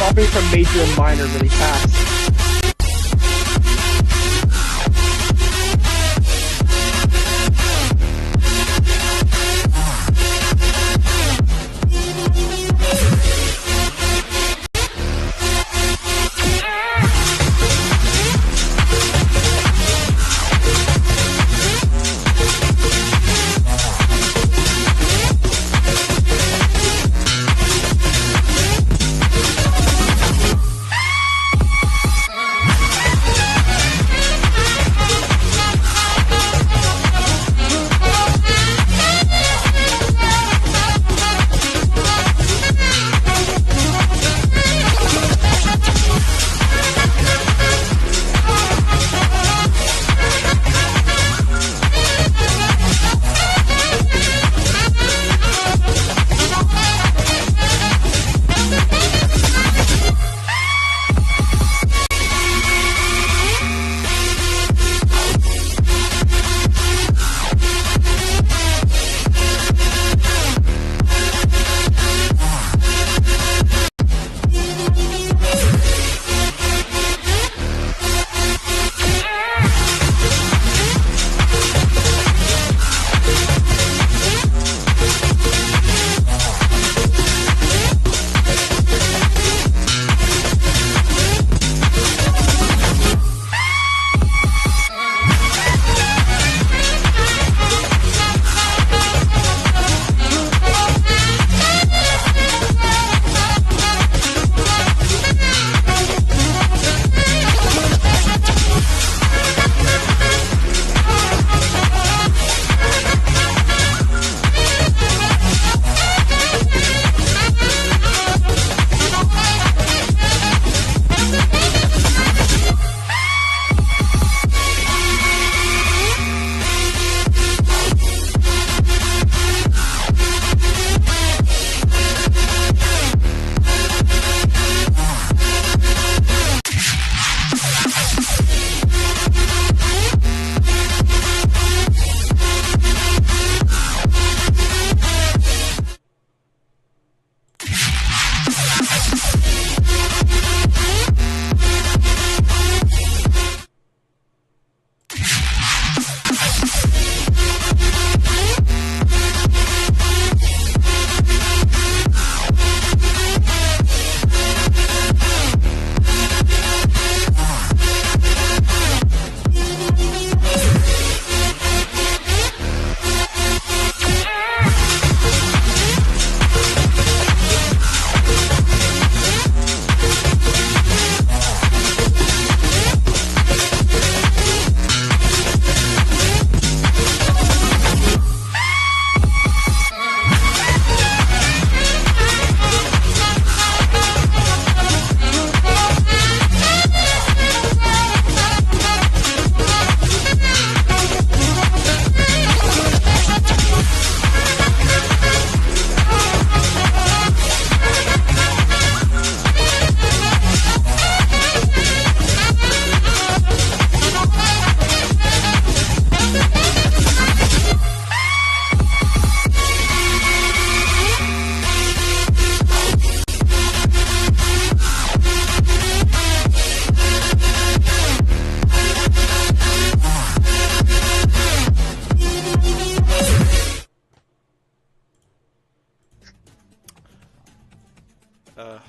hopping from major and minor really fast.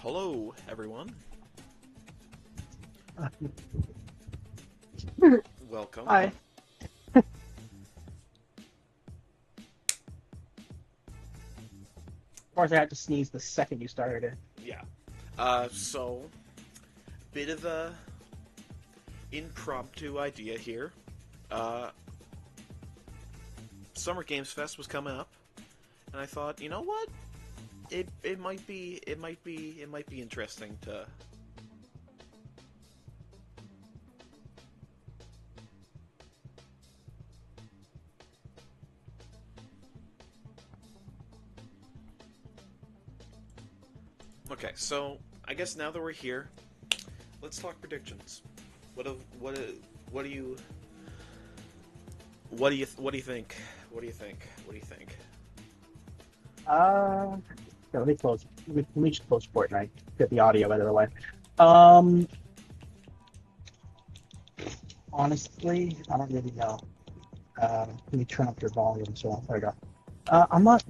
Hello, everyone. Welcome. Hi. Of course, I had to sneeze the second you started it. Yeah. So, bit of a impromptu idea here. Summer Games Fest was coming up, and I thought, you know what? It might be interesting to. Okay, so I guess now that we're here, let's talk predictions. What do you think? What do you think? let me close. Let me just close Fortnite. Get the audio out of the way. Um, Honestly, I don't really know. Let me turn up your volume. So there we go. I'm not.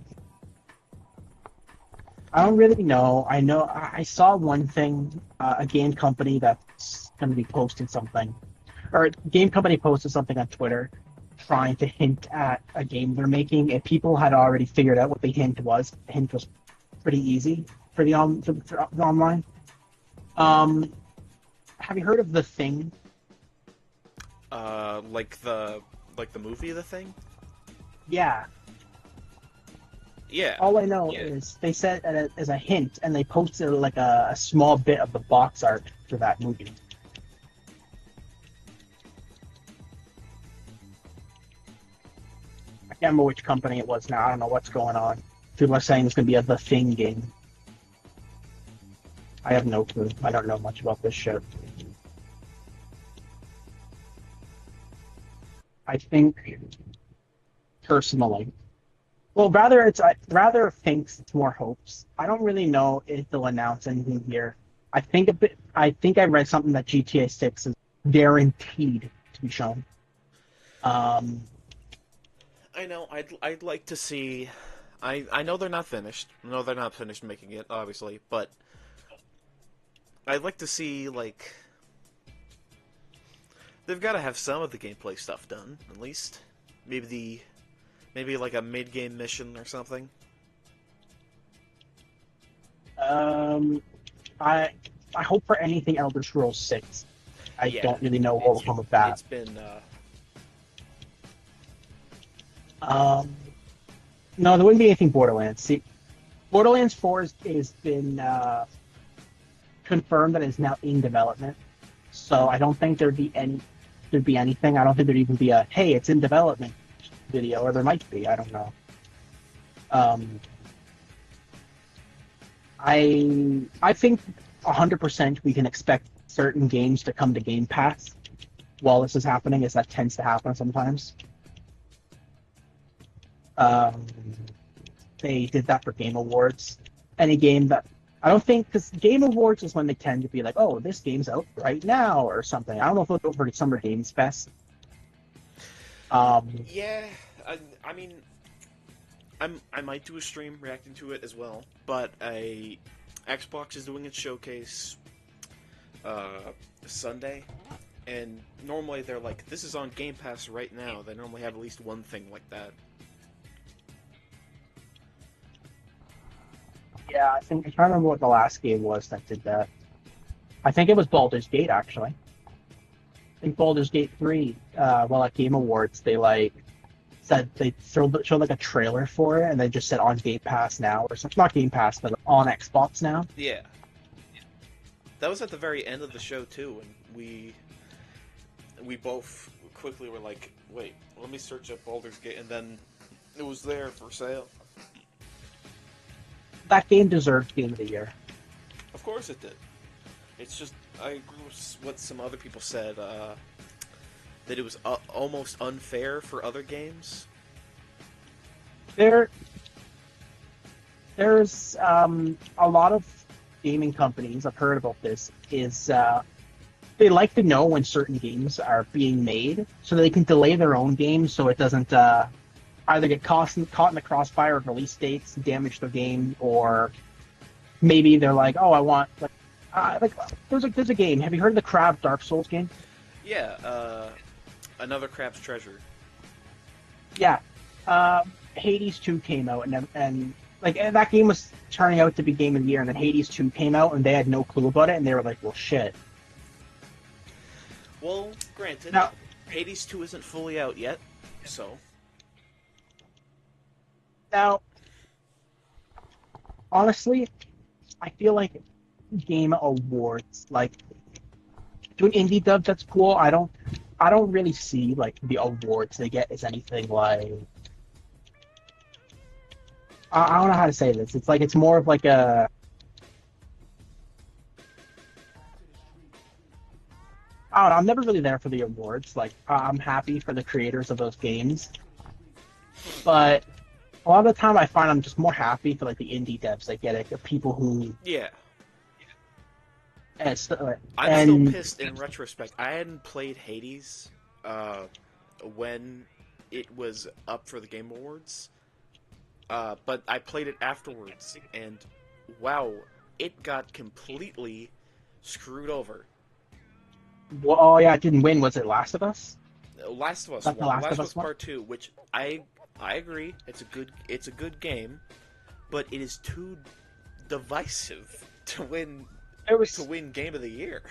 I don't really know. I know I saw one thing. A game company that's going to be posting something, or a game company posted something on Twitter, trying to hint at a game they're making, and people had already figured out what the hint was. The hint was pretty easy for the online. Um, have you heard of The Thing? Like the movie, The Thing. Yeah. Yeah. All I know Yeah. is they said it as a hint, and they posted like a small bit of the box art for that movie. I can't remember which company it was now. I don't know what's going on. People are saying it's going to be a The Thing game. I have no clue. I don't know much about this shit. I think, personally, well, I rather thinks it's more hopes. I don't really know if they'll announce anything here. I think a bit. I think I read something that GTA 6 is guaranteed to be shown. Um, I know. I'd like to see. I know they're not finished. No, they're not finished making it, obviously. But I'd like to see like they've got to have some of the gameplay stuff done at least. Maybe like a mid-game mission or something. um, I I hope for anything Elder Scrolls 6. I Yeah. don't really know what will come of that. It's been Um, no, there wouldn't be anything Borderlands. See, Borderlands 4 is been confirmed that it's now in development. So I don't think there'd be anything. I don't think there'd even be a hey, it's in development video, or there might be. I don't know. Um, I think 100% we can expect certain games to come to Game Pass while this is happening, as that tends to happen sometimes. Um, they did that for Game Awards. Any game that I don't think, because Game Awards is when they tend to be like, oh, this game's out right now or something. I don't know if it'll go for Summer Games Fest. yeah. I mean, I might do a stream reacting to it as well, but Xbox is doing its showcase Sunday, and normally they're like, this is on Game Pass right now. They normally have at least one thing like that. Yeah, I'm trying to remember what the last game was that did that. I think it was Baldur's Gate, actually. I think Baldur's Gate 3, well, at Game Awards, they like said they showed like a trailer for it, and they just said on Game Pass now, or something. Not Game Pass, but on Xbox now. Yeah, that was at the very end of the show too, and we both quickly were like, wait, let me search up Baldur's Gate, and then it was there for sale. That game deserved Game of the Year. Of course it did. It's just, I agree with what some other people said, that it was almost unfair for other games. There's a lot of gaming companies, I've heard about this, is they like to know when certain games are being made so they can delay their own games so it doesn't either get caught in the crossfire of release dates, damage their game, or maybe they're like, oh, I want like there's a game. Have you heard of the Crab Dark Souls game? Yeah, another Crab's Treasure. Yeah, Hades 2 came out, and that game was turning out to be Game of the Year, and then Hades 2 came out, and they had no clue about it, and they were like, well, shit. Well, granted, Now, Hades 2 isn't fully out yet, so... Now, honestly, I feel like Game Awards, like doing indie dub, that's cool. I don't really see like the awards they get as anything like. I don't know how to say this. It's like it's more of like a. I don't know. I'm never really there for the awards. Like I'm happy for the creators of those games, but A lot of the time, I find I'm just more happy for like the indie devs that get it, the people who Yeah, and, I'm still and pissed in retrospect. I hadn't played Hades uh, when it was up for the Game Awards, but I played it afterwards, and wow, it got completely screwed over. well, oh yeah, it didn't win. Was it Last of Us? Last of Us Like the one, Last Last of of Us Us one? Part Two, which I agree, it's a good game, but it is too divisive There to was win Game of the Year.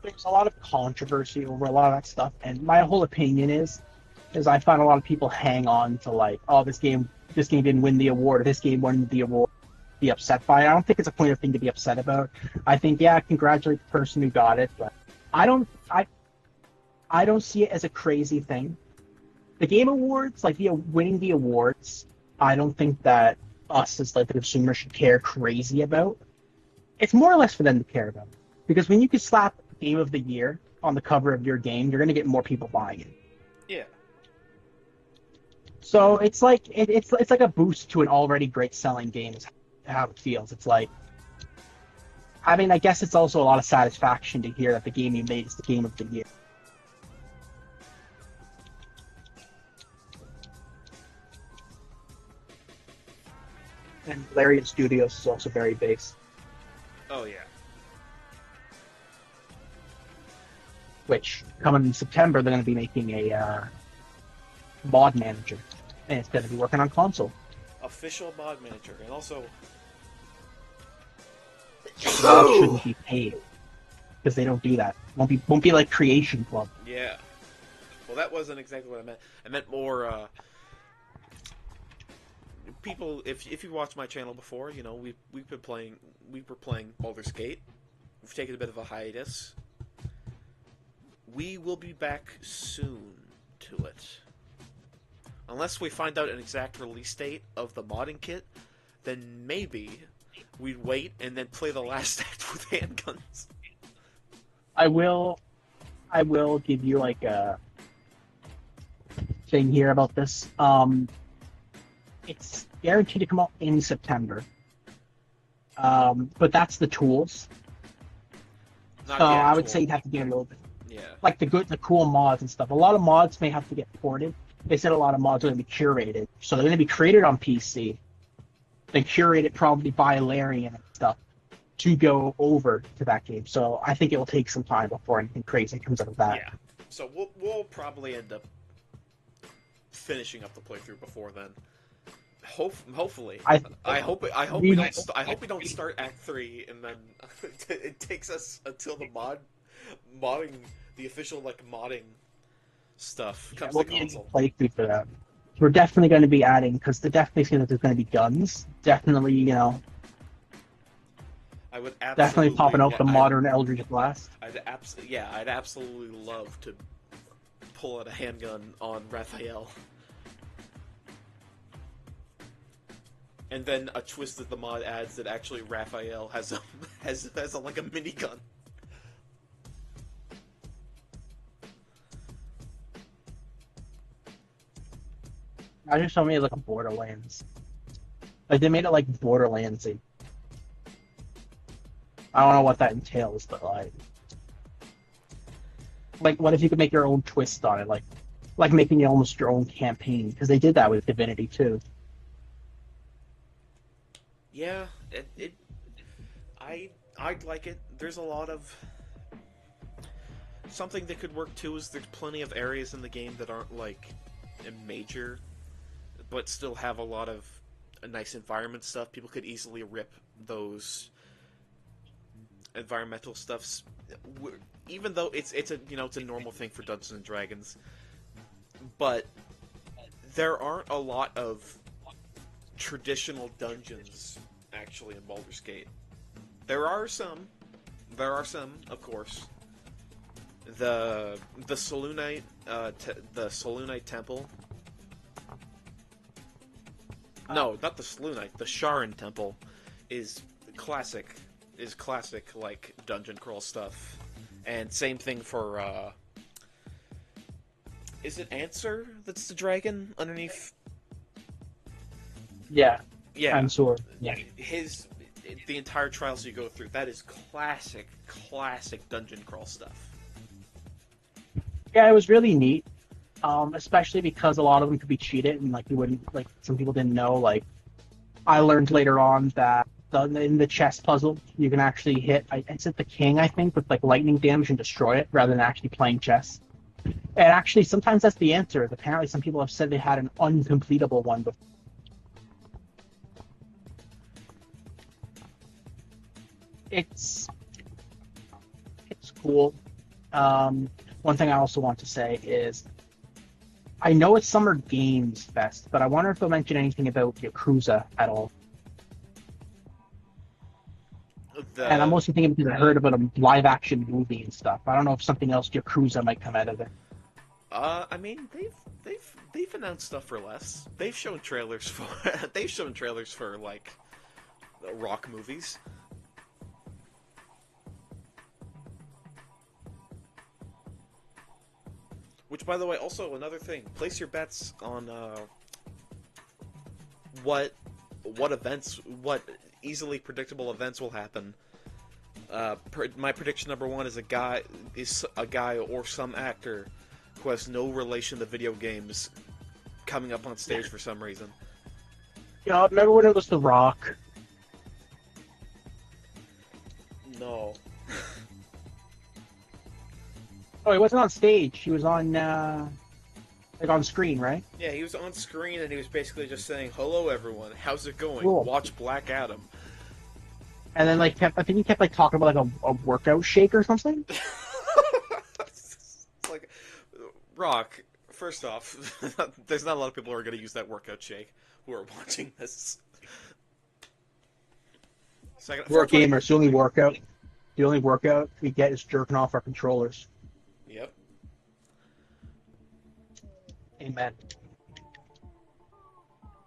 there's a lot of controversy over a lot of that stuff, and my whole opinion is I find a lot of people hang on to like, oh, this game didn't win the award, or this game won the award, be upset by it. I don't think it's a point of thing to be upset about. I think, yeah, congratulate the person who got it, but I don't I I don't see it as a crazy thing. The game awards, like the winning the awards, I don't think that us as like the consumer should care crazy about. It's more or less for them to care about. Because when you can slap Game of the Year on the cover of your game, you're going to get more people buying it. Yeah, So it's like it's like a boost to an already great selling game. Is how it feels. It's like, I mean, I guess it's also a lot of satisfaction to hear that the game you made is the game of the year. And Larian Studios is also very based, oh yeah. which coming in September they're going to be making a mod manager, and it's going to be working on console. Official mod manager, and also Mods shouldn't be paid because they don't do that. Won't be like Creation Club. yeah. Well, that wasn't exactly what I meant. I meant more people. If you watched my channel before, you know we were playing Baldur's Gate. We've taken a bit of a hiatus. We will be back soon to it. Unless we find out an exact release date of the modding kit, then maybe we'd wait and then play the last act with handguns. I will I will give you like a thing here about this. It's guaranteed to come out in September. But that's the tools. Not So the I would actual. say you'd have to get a little bit Yeah. like the cool mods and stuff. A lot of mods may have to get ported. They said a lot of mods are going to be curated, so they're going to be created on PC, then curated probably by Larian and stuff to go over to that game. So I think it will take some time before anything crazy comes out of that. Yeah. So we'll probably end up finishing up the playthrough before then. Hopefully, I I hope we we don't I hope we don't start Act 3 and then it takes us until the modding the official like modding stuff comes we'll to need a console. playthrough for that. We're definitely going to be adding because they definitely say that there's going to be guns. Definitely, I would definitely popping absolutely out yeah the modern Eldritch Blast. I'd absolutely love to pull out a handgun on Raphael. And then a twist that the mod adds that actually Raphael has a like a minigun. I just told me like a Borderlands. Like they made it like Borderlandsy. I don't know what that entails, but like what if you could make your own twist on it, like making it almost your own campaign? Because they did that with Divinity too. Yeah, I'd like it. There's a lot of something that could work too. Is there's plenty of areas in the game that aren't like major, but still have a lot of nice environment stuff. People could easily rip those environmental stuffs, even though it's a it's a normal thing for Dungeons and Dragons. But there aren't a lot of traditional dungeons actually in Baldur's Gate. There are some. There are some, of course. The Selûnite the Selûnite Temple. No, not the Selûnite. The Sharan Temple is classic. Is classic like dungeon crawl stuff, and same thing for. Is it Answer that's the dragon underneath? Yeah, Yeah, I'm sure. Yeah, the entire trials you go through, that is classic dungeon crawl stuff. yeah, it was really neat. Especially because a lot of them could be cheated, and like you wouldn't like some people didn't know. Like I learned later on that in the chess puzzle, you can actually hit. Is it the king? I think with like lightning damage and destroy it rather than actually playing chess. And actually, sometimes that's the answer. Apparently, some people have said they had an uncompletable one before. It's it's cool. One thing I also want to say is I know it's Summer Games Fest, but I wonder if they'll mention anything about Yakuza at all. And I'm The mostly thinking because I heard about a live action movie and stuff. I don't know if something else Yakuza might come out of it. I mean, they've announced stuff for less. They've shown trailers for they've shown trailers for like rock movies. Which, by the way, also another thing. Place your bets on what what easily predictable events will happen. My prediction number one is a guy or some actor who has no relation to video games coming up on stage for some reason. Yeah, remember when it was The Rock? No. Oh, he wasn't on stage. He was on like on screen, right? Yeah, he was on screen and he was basically just saying, "Hello, everyone. How's it going? Cool. Watch Black Adam." And then like I think he kept like talking about like a workout shake or something. It's like, Rock. First off, there's not a lot of people who are going to use that workout shake who are watching this. Second, We're 420. gamers. The only workout we get is jerking off our controllers. Yep. Amen.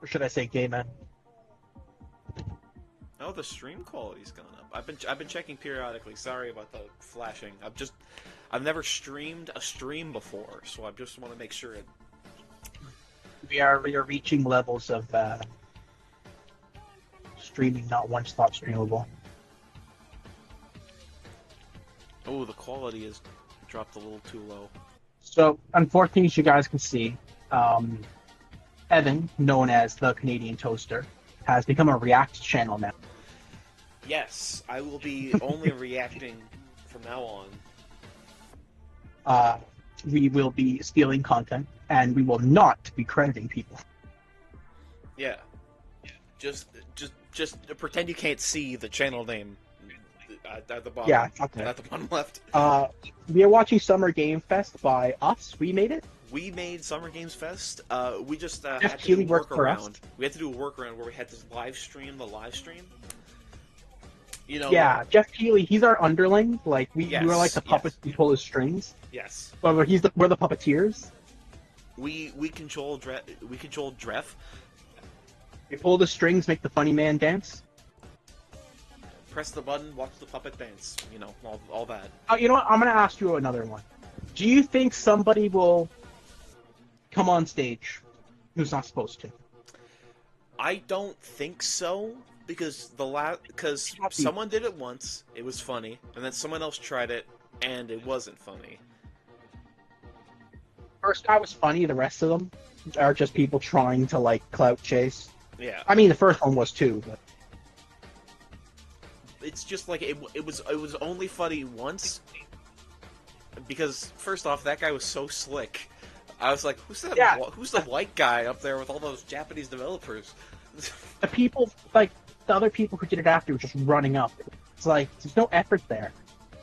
Or should I say gay men? Oh, the stream quality's gone up. I've been checking periodically. Sorry about the flashing. I've never streamed a stream before, so I just want to make sure it. We are reaching levels of streaming not once thought streamable. Oh, the quality has dropped a little too low. So, unfortunately, as you guys can see, Evan, known as the Canadian Toaster, has become a React channel now. Yes, I will be only reacting from now on. We will be stealing content, and we will not be crediting people. Yeah. Just pretend you can't see the channel name at the bottom. Yeah, okay. At the bottom left. We are watching Summer Game Fest by us. We made it. We made Summer Games Fest. We just had Jeff to do a Keighley worked for us. workaround. We had to do a workaround where we had to live stream the live stream. You know. Yeah, Jeff Keighley, he's our underling. Like we Yes, were like the puppets who pull his strings. Yes. But we're the puppeteers. We control Dref. We pull the strings, make the funny man dance. Press the button, watch the puppet dance. You know, all that. You know what? I'm gonna ask you another one. Do you think somebody will come on stage who's not supposed to? I don't think so because someone did it once, it was funny, and then someone else tried it and it wasn't funny. First guy was funny. The rest of them are just people trying to like clout chase. Yeah. I mean, the first one was too, but It's just like it was only funny once because first off that guy was so slick. I was like, who's that? Yeah. Who's the white guy up there with all those Japanese developers? the people, like the other people who did it after, were just running up. It's like there's no effort there.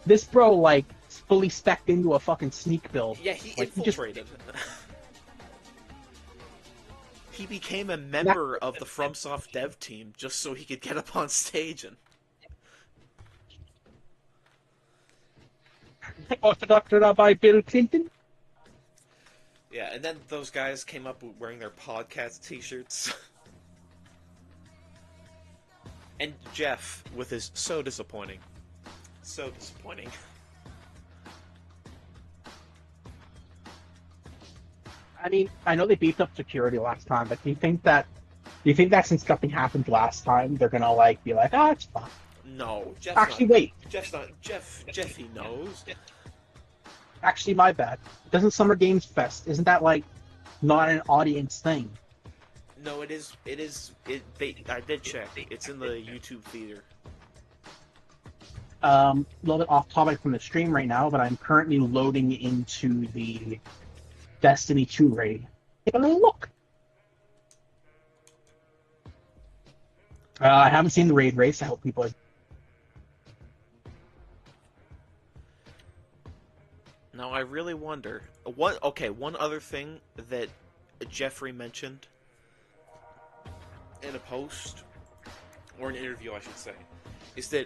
This bro like fully specced into a fucking sneak build. Yeah, he like, infiltrated. He became a member of the FromSoft dev team just so he could get up on stage and. Orthodoxed by Bill Clinton. Yeah, and then those guys came up wearing their podcast t-shirts. And Jeff with his so disappointing. So disappointing. I mean, I know they beefed up security last time, but do you think that Do you think that since nothing happened last time, they're gonna like be like, ah, it's fine. No, Actually, wait. Jeffy knows. Actually, my bad. Doesn't Summer Games Fest, isn't that like not an audience thing? No, it is. It is. I did check. It's in the YouTube theater. A little bit off topic from the stream right now, but I'm currently loading into the Destiny 2 raid. Take a little look. I haven't seen the raid race. I hope people are. Now I really wonder. What? Okay, one other thing that Jeffrey mentioned in a post or an interview, I should say, is that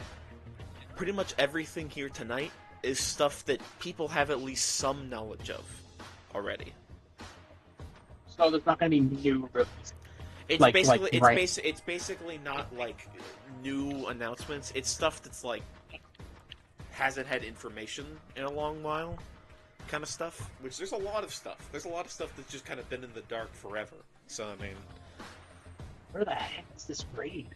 pretty much everything here tonight is stuff that people have at least some knowledge of already. So there's not going to be new releases. It's it's basically not like new announcements. It's stuff that's like hasn't had information in a long while, kind of stuff. Which there's a lot of stuff. There's a lot of stuff that's just kind of been in the dark forever. So I mean, where the heck is this raid?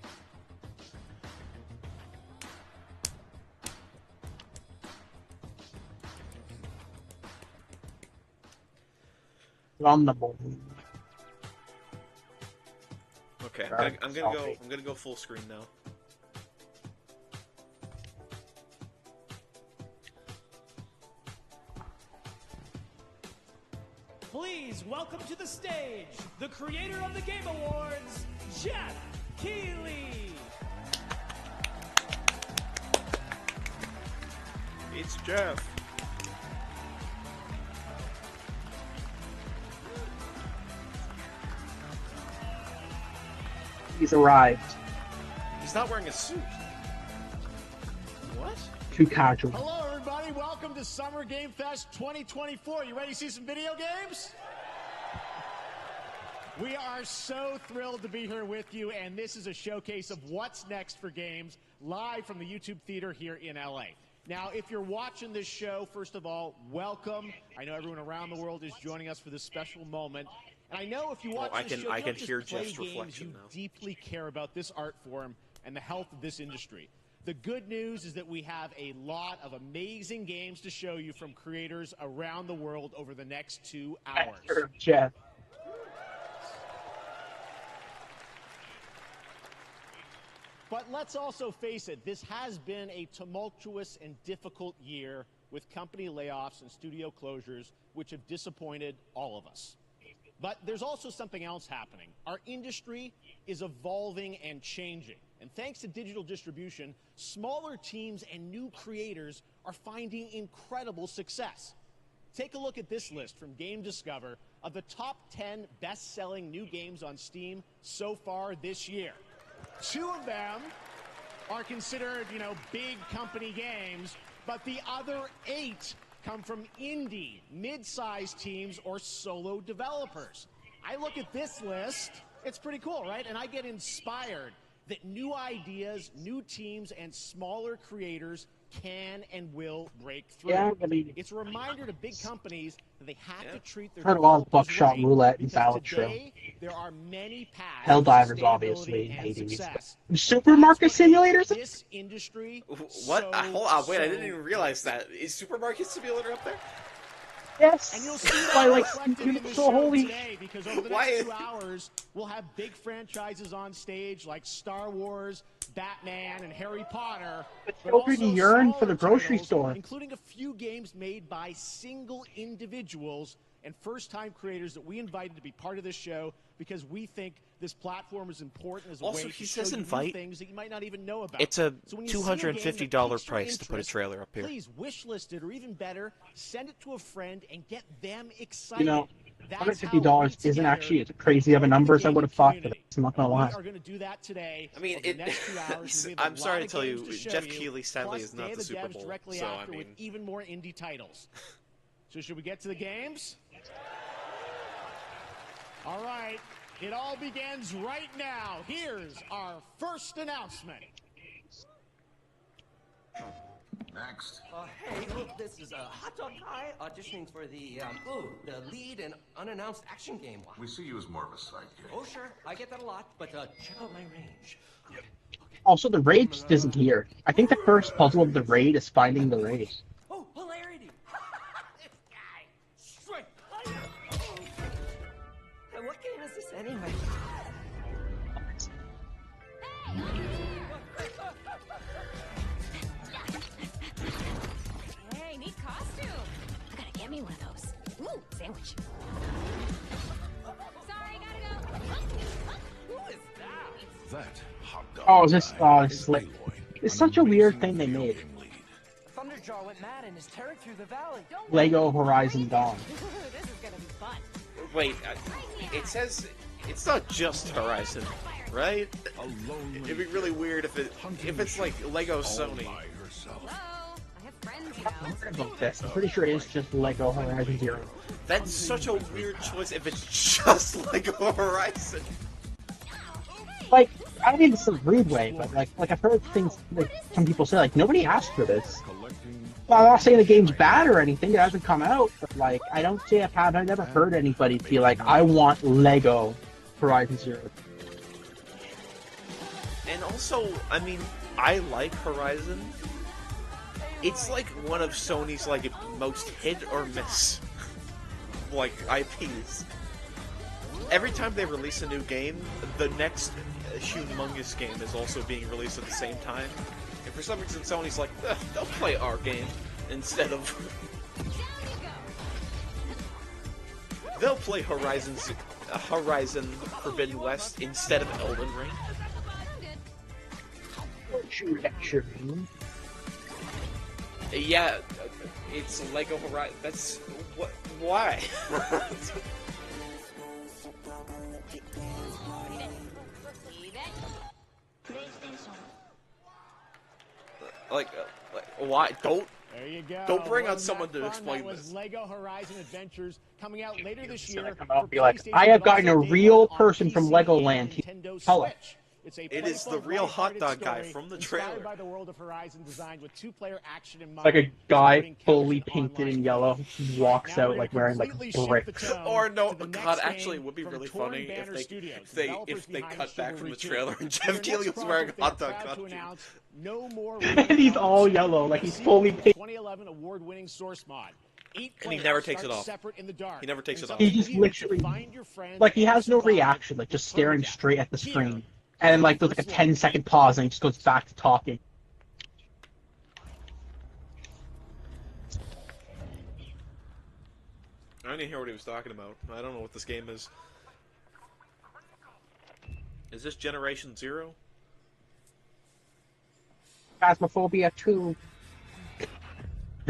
On the moon. Okay, I'm gonna go full screen now. Please welcome to the stage the creator of the Game Awards, Jeff Keighley. It's Jeff. He's arrived. He's not wearing a suit. What? Too casual. Hello, everybody. Welcome to Summer Game Fest 2024. You ready to see some video games? We are so thrilled to be here with you, and this is a showcase of what's next for games live from the YouTube Theater here in LA. Now, if you're watching this show, first of all, welcome. I know everyone around the world is joining us for this special moment. And I know if you watch this show, you don't just play games, you deeply care about this art form and the health of this industry. The good news is that we have a lot of amazing games to show you from creators around the world over the next 2 hours. Jeff. But let's also face it, this has been a tumultuous and difficult year with company layoffs and studio closures, which have disappointed all of us. But there's also something else happening. Our industry is evolving and changing. And thanks to digital distribution, smaller teams and new creators are finding incredible success. Take a look at this list from Game Discover of the top 10 best-selling new games on Steam so far this year. 2 of them are considered, big company games, but the other 8 come from indie, mid-sized teams, or solo developers. I look at this list, it's pretty cool, right? And I get inspired that new ideas, new teams, and smaller creators can and will break through. Yeah, I mean, it's a reminder to big companies that they have to treat their heard a lot of developers Buckshot right, Roulette and because Ballad today, Trail. there are many paths Helldivers, to obviously, sustainability and Hades. success. Supermarket simulators? This industry What? Hold on, wait, I didn't even realize that. Is Supermarket Simulator up there? Yes. And you'll see Why, that like, reflected in the so show holy. today, because over the next 2 hours, we'll have big franchises on stage like Star Wars, Batman, and Harry Potter. But But children also yearn for the smaller grocery titles, store. including a few games made by single individuals and first-time creators that we invited to be part of this show because we think this platform is important as a Also, way he to says show you invite. new things that you might not even know about. It's a So when you see a game that $250 piques your price to put a interest, trailer up here. please wish list it, or even better, send it to a friend and get them excited. $150 isn't actually as crazy of a number as I would have thought for this. I'm not gonna lie. We are going to do that today. I mean, over the next 2 hours. We have a I'm sorry lot to of tell games you, to show Jeff you, Keighley sadly plus is not Day of the Super Devs Bowl, directly so, after I with mean- even more indie titles. So should we get to the games? All right, it all begins right now. Here's our first announcement. Next. Hey, look, this is a hot dog guy auditioning for the lead and unannounced action game. We see you as more of a sidekick. Oh, sure, I get that a lot, but check out my range. Also, the raid just isn't here. I think the first puzzle of the raid is finding the raid. Oh, hilarity! This guy, straight fire! What game is this anyway? Hey, neat costume. I gotta get me one of those. Ooh, sandwich. Sorry, gotta go. Who is that? That hot dog. Oh, is this? guy Oh, this is is like. Aloy, It's an such a weird amazing thing they video made. game lead. Thunderjaw went mad and is tearing through the valley. Don't Lego Horizon Dawn. This is gonna be fun. Wait, it says it's not just Horizon, right? A lonely It'd be really weird if it's like Lego all Sony. by herself. Hello, I have friends, you I'm know. worried about this. I'm pretty sure it is just Lego Horizon Zero. That's such a weird choice if it's just Lego Horizon. Like, I don't mean this in a rude way, but like I've heard things like some people say like nobody asked for this. Collecting Well, I'm not saying the game's bad or anything. It hasn't come out, but like I don't see I've never heard anybody be like, I want Lego Horizon Zero. And also, I mean, I like Horizon. It's like one of Sony's like most hit or miss like IPs. Every time they release a new game, the next humongous game is also being released at the same time. And for some reason, Sony's like, they'll play our game instead of. They'll play Horizon Forbidden West instead of Elden Ring. Sure. Yeah, it's Lego Horizon. That's what? Why? like, why? There you go. Don't bring out Wasn't someone that to fun? explain That was this. Lego Horizon Adventures coming out later this It's gonna year. come out and for be like, PlayStation, I have but gotten also a day real one on person from PC Legoland. and Nintendo Tell it. Switch. It's a It is the playful, real hot lighthearted dog guy story from the inspired trailer. by the world of Horizon, designed with two-player action in mind. Like a guy supporting fully couch and painted online in yellow play. walks Now out we're like gonna wearing like completely shift bricks. the tone Or no, to the God, next actually, it game would be from really Torn funny Banner if Studios, they developers behind cut back from the Chivalry 2. trailer and Their Jeff next Keighley was wearing a project, hot they're dog proud to costume. announce no more And he's all yellow, like he's fully painted. 2011 award-winning source mod. And he never takes it off. Separate in the dark. He never takes And it off. it's He up just to you to literally, find your friends like he and has no survive reaction, like just with staring permadeath. straight at the Here screen. And then like there's like a 10-second pause and he just goes back to talking. I didn't hear what he was talking about. I don't know what this game is. Is this Generation Zero? Phasmophobia 2.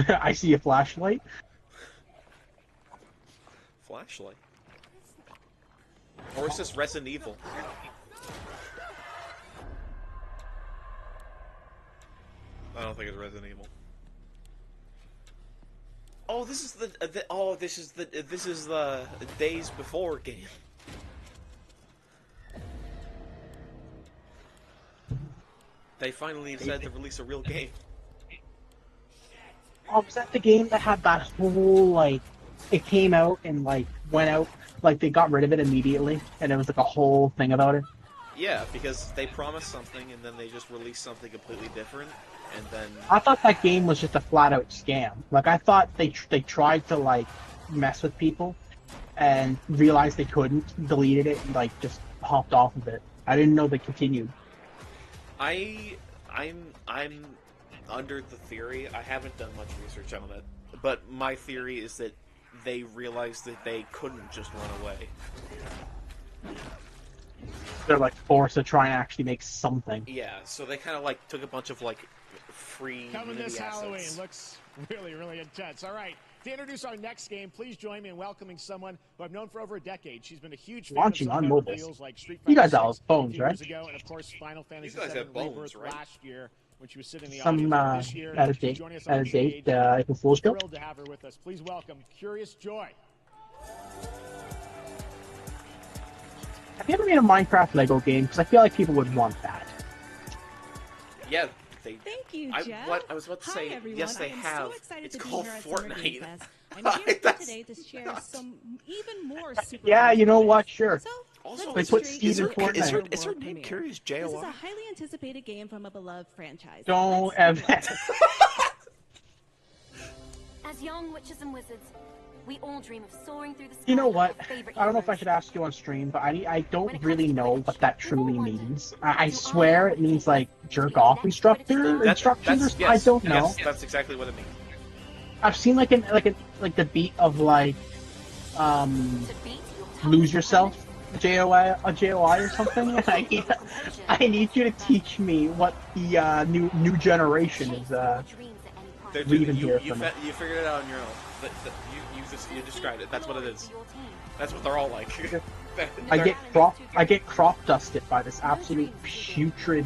I see a flashlight. Flashlight? Or is this Resident Evil? I don't think it's Resident Evil. Oh, this is this is the Days Before game. They finally decided to release a real game. Oh, was that the game that had that whole like? It came out and like went out, like they got rid of it immediately, and it was like a whole thing about it. Yeah, because they promised something and then they just released something completely different, and then I thought that game was just a flat out scam. Like I thought they tried to like mess with people, and realized they couldn't, deleted it, and like just hopped off of it. I didn't know they continued. I'm under the theory. I haven't done much research on it, but my theory is that they realized that they couldn't just run away. They're like forced to try and actually make something. Yeah, so they kind of like took a bunch of like free Coming Unity this Halloween. assets. Looks really, really intense. All right. To introduce our next game, please join me in welcoming someone who I've known for over a decade. She's been a huge fan Launching of some on memorable mobile. titles like Street You Fighter guys all have 6 phones, a few right? years ago, and of course Final Fantasy guys VII have phones, Rebirth right? last year when she was sitting in the Some audience. This year, at a she's date, joining us on at a the date, stage. April Fool's Joke. Thrilled to have her with us. Please welcome Curious Joy. Have you ever made a Minecraft Lego game? Because I feel like people would want that. Yeah, They. Thank you, I, Jeff. what I was about to Hi, say. everyone. Yes, they I am have. So excited It's to be called here at Summer Game Fortnite. Fest. I'm here with you That's today to share not- some even more super. Yeah, fun you know stories. what? Sure. So Also, let's Let's get put straight Steve to in the Fortnite. Super is her World name premiere. Curious This is JOI? a highly anticipated game from a beloved franchise. Don't Let's ever. take a look. As young witches and wizards, we all dream of soaring through the sky. You know with what? our favorite I don't know if I heroes. should ask you on stream, but I When don't it really comes to know Quidditch, what that we've all truly wondered, means. do I I swear have it what it means takes like to jerk be the off next instructor Quidditch instructions. Or I Yes, don't know. Yes, that's exactly what it means. I've seen like the beat of like To beat your lose toughest yourself a JOI or something. And I need you to teach me what the new generation opponents. is Chase your dreams at any price. Dude, leaving you, here you, from fe- it. you figured it out on your own. You described it. That's what it is. That's what they're all like. I get crop dusted by this absolute putrid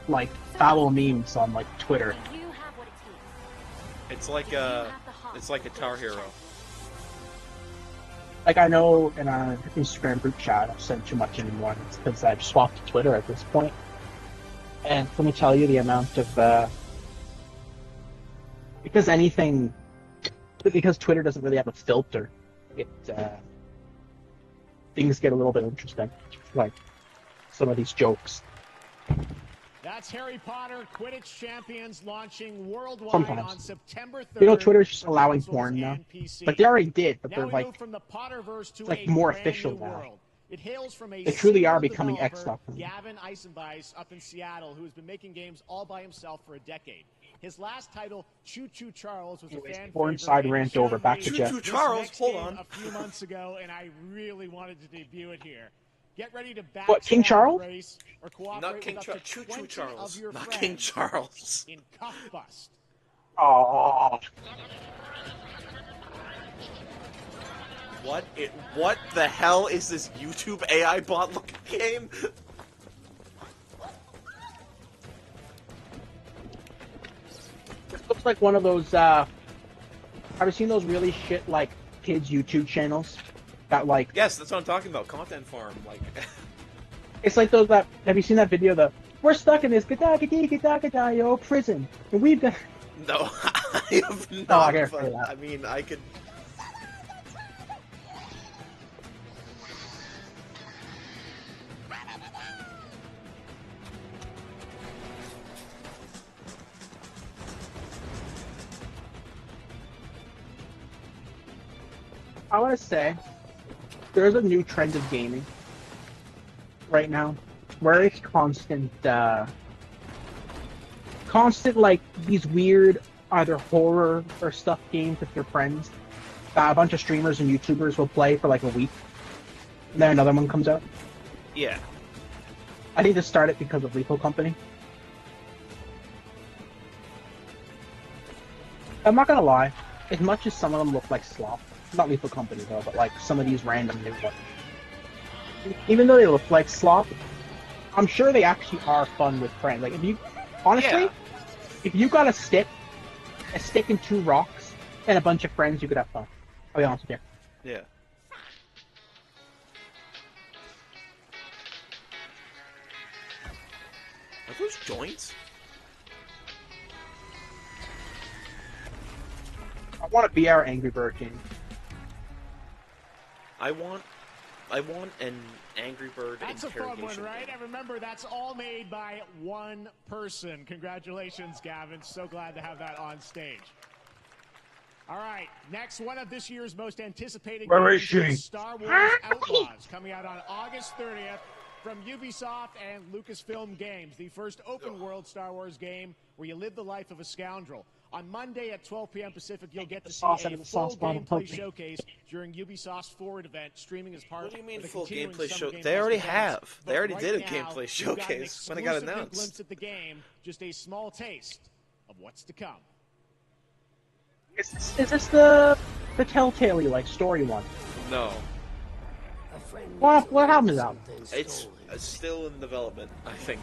like foul memes on like Twitter. You have what it takes. It's like it's like Guitar Hero. Like I know in our Instagram group chat I've sent too much anymore. It's because I've swapped to Twitter at this point. And let me tell you the amount of because Twitter doesn't really have a filter, it things get a little bit interesting. Like some of these jokes. That's Harry Potter Quidditch Champions launching worldwide Sometimes. on September 3rd. You know, Twitter's just allowing consoles porn now. and PC. But they already did, but Now they're we like move from the Potterverse to like a more brand official new now. world. It hails from a They truly are single becoming X developer, stuff. Gavin Eisenbeis up in Seattle, who has been making games all by himself for a decade. His last title, Choo Choo Charles, was Anyways, a fan porn favorite. side and rant showed over. Back me to Choo Jeff. Choo this Charles, next hold game on. a few months ago, and I really wanted to debut it here. Get ready to back What, King Charles? race or cooperate Not King with up Charles. to Choo 20 Choo Charles. of your Not friends King Charles. in Cuff Bust. Oh, What the hell is this YouTube AI bot looking game? this looks like one of those. Have you seen those really shit like kids YouTube channels? That like Yes, that's what I'm talking about. Content farm, like. it's like those that. Have you seen that video? We're stuck in this gadagadagadagadayo prison, and we've got. No, I have I not. can't but, say that. I mean, I could. I want to say there's a new trend of gaming right now where it's constant like these weird either horror or stuff games with your friends that a bunch of streamers and YouTubers will play for like a week. And then another one comes out. Yeah. I think this started because of Lethal Company. I'm not gonna lie, as much as some of them look like slop, not Lethal Company though, but like some of these random new ones. Even though they look like slop, I'm sure they actually are fun with friends. Like if you, honestly, Yeah. if you got a stick and two rocks, and a bunch of friends, you could have fun. I'll be honest with you. Yeah. Are those joints? I want to be our Angry Bird game. I want an Angry Bird That's a fun one, interrogation right? game. And remember, that's all made by one person. Congratulations, Gavin. So glad to have that on stage. All right, next one of this year's most anticipated Where games is she? is Star Wars Outlaws, coming out on August 30th from Ubisoft and Lucasfilm Games, the first open-world Star Wars game where you live the life of a scoundrel. On Monday at 12 p.m. Pacific, you'll get to see sauce a out of the full sauce bottle, gameplay Toby. showcase during Ubisoft's Forward event, streaming as part What do you mean of the full continuing gameplay Summer show? Game They already Fest events. have. But They already right did a now, gameplay we've got an showcase when it got exclusive announced. glimpse at the game, just a small taste of what's to come. Is this the Telltale like story one? No, What happened to that? it's still in development. I think.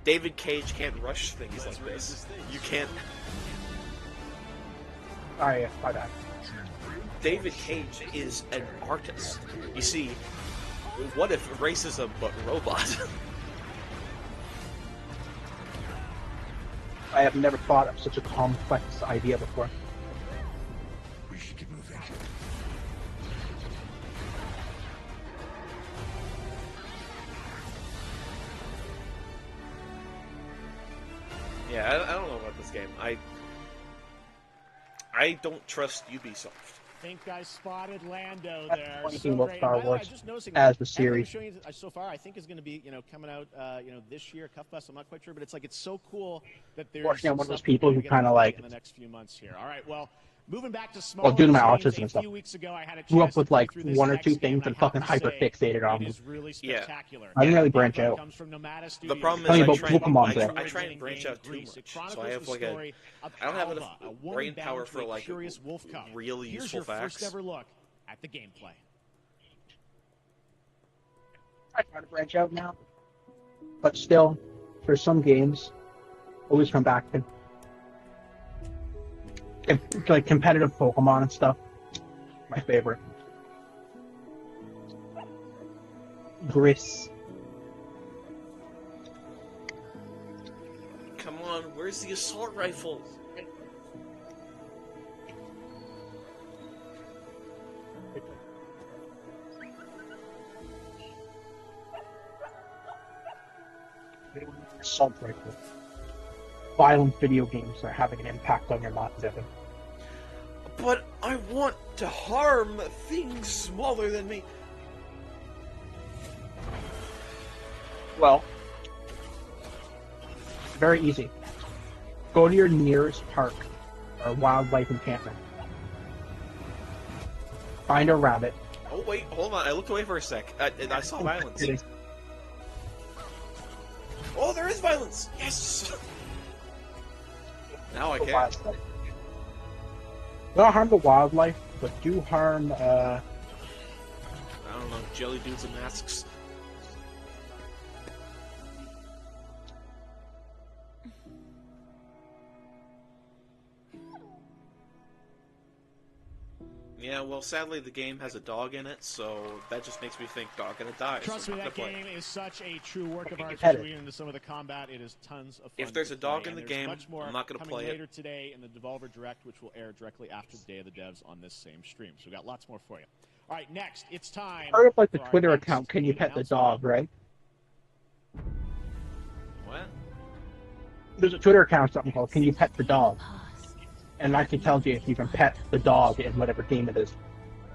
David Cage can't rush things like this. You can't. Oh yeah, my bad. David Cage is an artist. You see, what if racism but robot? I have never thought of such a complex idea before. We should get moving. Yeah, I don't know about this game. I don't trust Ubisoft. Think I spotted Lando That's there. the funny So thing about great. Star By the way, Wars just noticing, as the everything series. showing you so far, I think is going to be, coming out, this year. Cuffbus, I'm not quite sure, but it's like it's so cool that there's Fortunately, I'm one of those stuff we're people gonna who get kinda to play like- in the next few months here. All right, well, moving back to smaller Well, due to my games, autism a and stuff, few weeks ago, I had a grew up chance with to play like through this one or next two game, things I and have fucking to hyper say, fixated on it them. is really Yeah. spectacular. I didn't really The branch gameplay out. comes from Nomada The Studios. problem Tell is me I about try, Pokemon I, there. try, I try and branch out too much, so I have like a I don't have enough brain power for like really Here's useful your facts. first ever look at the gameplay. I try to branch out now, but still, for some games, always come back to like competitive Pokemon and stuff. My favorite. Gris. Come on, where's the assault rifle? Assault rifle. Violent video games are having an impact on your mind, Devin. But I want to harm things smaller than me. Well, very easy. Go to your nearest park or wildlife encampment. Find a rabbit. Oh wait, hold on. I looked away for a sec. I saw violence. Oh, there is violence. Yes. Now I The care. wildlife. Don't harm the wildlife, but do harm. I don't know, jelly dudes and masks. Yeah, well, sadly the game has a dog in it, so that just makes me think dog gonna die. Trust so me, I'm not that gonna play. game is such a true work of art. Competitive. Between into some of the combat, it is tons of fun. If there's to a dog play, in the and there's game, much more I'm not gonna coming play it. later today in the Devolver Direct, which will air directly after the Day of the Devs on this same stream. So we got lots more for you. All right, next it's time. Part of like the for our Twitter next account, can you game pet the announcement. dog, right? What? There's a Twitter account, something called "Can you pet the dog?" And it actually tells you if you can pet the dog in whatever game it is.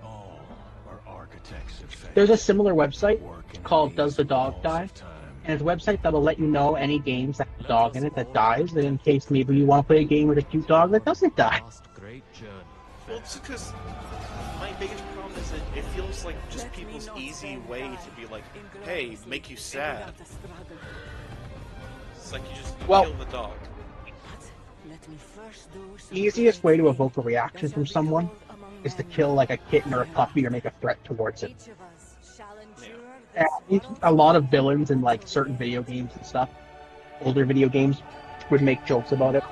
All our architects have failed. There's a similar website Working called in "Does the these Dog walls Die?" of time. And it's a website that'll let you know any games that have a dog in it that dies, and in case maybe you want to play a game with a cute dog that doesn't die. Well, it's because my biggest problem is that it feels like just people's easy way to be like, hey, make you sad. It's like you just Well- kill the dog. The easiest way to evoke a reaction from someone is to kill like a kitten or a puppy or make a threat towards it. And a lot of villains in like certain video games and stuff, older video games, would make jokes about it.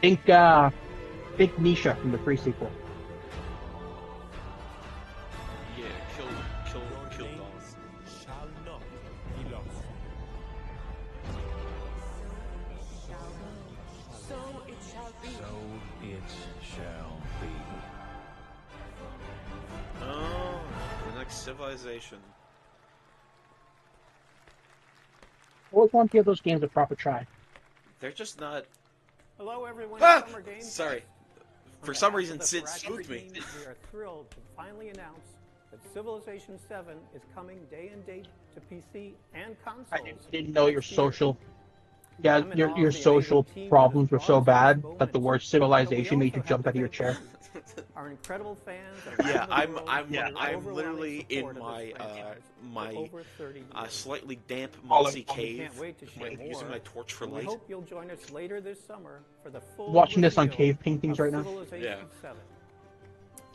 Think Nisha from the free sequel. Yeah, kill dogs. Shall not be lost. So it shall be. Oh, the next civilization. I always want to give those games a proper try. They're just not. Hello, everyone. Ah! Summer Games. Sorry. For On some behalf reason, of the Sid Bracket spooked me. team, We are thrilled to finally announce that Civilization 7 is coming day and date to PC and consoles. I didn't know your next year. social. Yeah, I'm in awe your of the social amazing team problems that were has so brought us bad to this that the moment. word But we civilization made also you have jump to out of your thank chair. Our incredible fans. Yeah, around the I'm world for their I'm overwhelming literally in support of my this franchise for my over 30 years. slightly damp All mossy of- cave, Can't wait to share more. using my torch for We light. hope you'll join us later this summer for the full Watching this on reveal cave paintings of right now. Civilization Yeah. 7.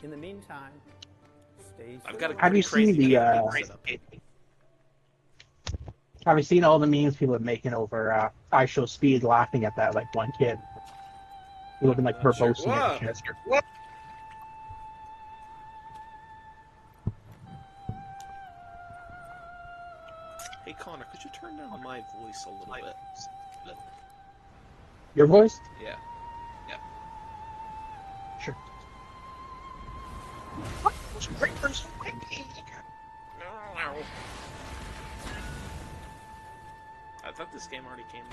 In the meantime, stay I've got a civilized. Have you crazy seen the cave painting setup. have you seen all the memes people are making over I Show Speed laughing at that like one kid? He looking like Sure. verbose Whoa. in his Hey Connor, Could you turn down my voice a little bit? Your voice? Yeah. Sure. What? Those creepers quick. I thought this game already came out.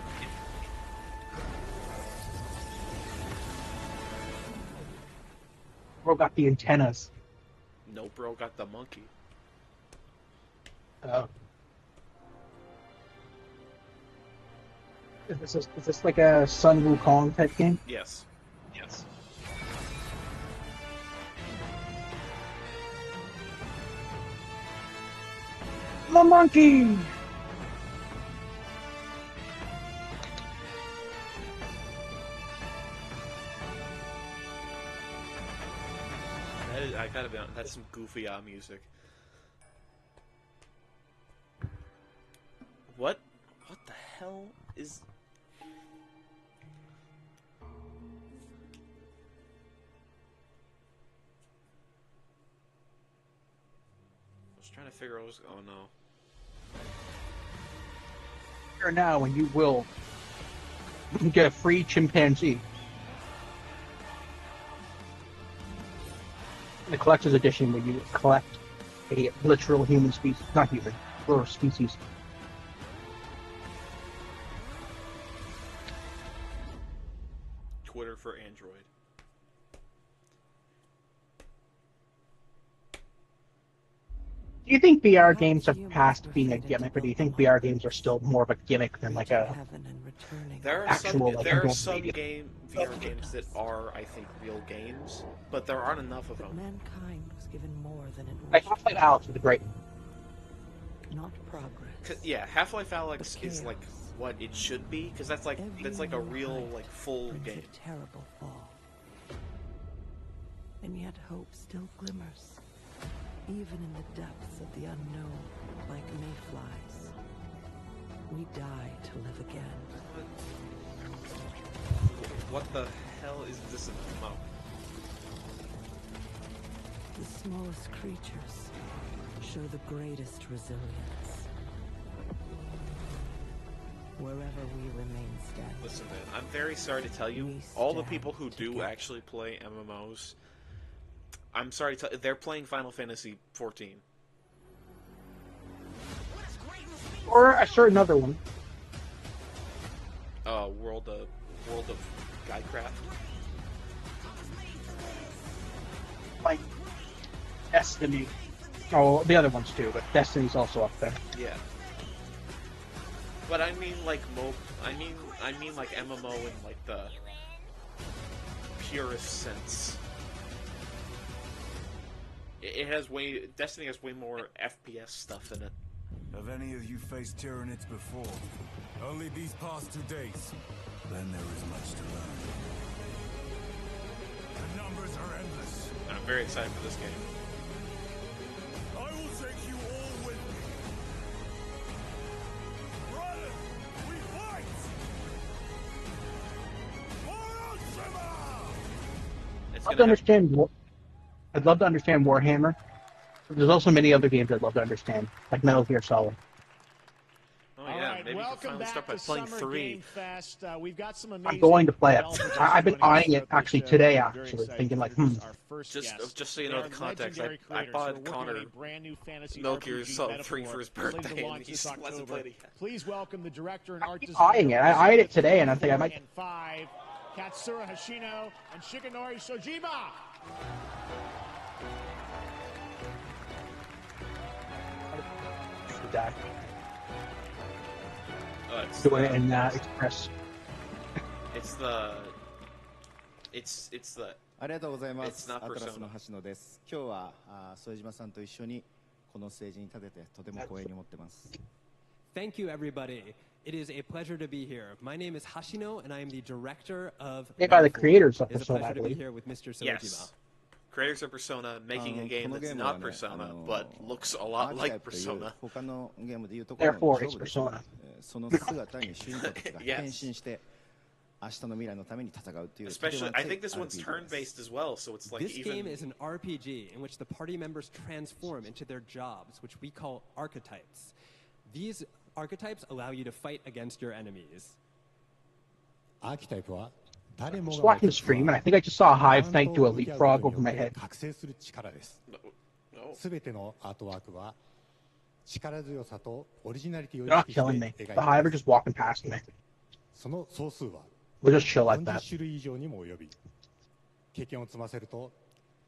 Bro got the antennas. No, bro got the monkey. Oh. Is this like a Sun Wukong type game? Yes. The monkey! I gotta be honest, that's some goofy music. What the hell is... I was trying to figure out what was... Oh no. Here now, and you will get a free chimpanzee. The collector's edition, where you collect a literal human species, not human, or species. Twitter for Android. Do you think VR games have passed being a gimmick, or do you think VR games are still more of a gimmick than like a There are actual VR game? games that are, I think, real games, but there aren't enough of them. Mankind was given more than it Like Half-Life Alyx was great. not progress. Yeah, Half-Life Alyx is like what it should be, because that's like a real like full brings game. a terrible fall. And yet hope still glimmers, even in the depths of the unknown, like mayflies. We die to live again. What the hell is this MMO? The smallest creatures show the greatest resilience. Wherever we remain standing. Listen, man, I'm very sorry to tell you, all the people who do actually play MMOs, I'm sorry to tell you, they're playing Final Fantasy XIV. Or a certain other one. World of Skycraft. Like Destiny. Oh, the other ones too, but Destiny's also up there. Yeah. But I mean like I mean like MMO in like the purest sense. It has Destiny has way more FPS stuff in it. Have any of you faced Tyranids before? Only these past 2 days. Then there is much to learn. The numbers are endless. I'm very excited for this game. I will take you all with me. Brothers, we fight! It's I'd love to understand Warhammer. There's also many other games I'd love to understand, like Metal Gear Solid. Oh yeah, maybe you can finally start by playing 3. We've got some I'm going to play it. I've been eyeing it actually today, actually, thinking like, Just so you know the context, I bought Connor Metal Gear Solid 3 for his birthday, and he still hasn't played it yet. Please welcome the director and art I'm designer. eyeing it. I eyed it today, and I think I might. 5, Katsura Hashino and Shigenori Shojima. Doing it in Express. It's the.ありがとうございま It's す。 not アトラスの Persona. 橋野です。今日は副島さんと一緒にこのステージに立ててとても光栄に思ってます。 Thank you, everybody. It is a pleasure to be here. My name is Hashino, and I am the director of. Made by the creators of It is a Persona, I pleasure to be believe. here with Mr. Sojima. Yes. Creators of Persona making a game that's このゲーム not はね Persona, but looks a lot アーキ like タイプという Persona. 他のゲームでいうところの Therefore, 勝 it's 負ですね Persona. その姿に主人公たちが Yes. 変身して明日の未来のために戦うという Especially, とて I も熱い think this one's RPG です turn-based as well, so it's like This game even. is an RPG in which the party members transform into their jobs, which we call archetypes. These Archetypes allow you to fight against your enemies. Just watching the stream, and I think I just saw a Hive Knight do a leapfrog over my head. They're not killing me. The Hive are just walking past me. We'll just chill like that. 経験を積ませると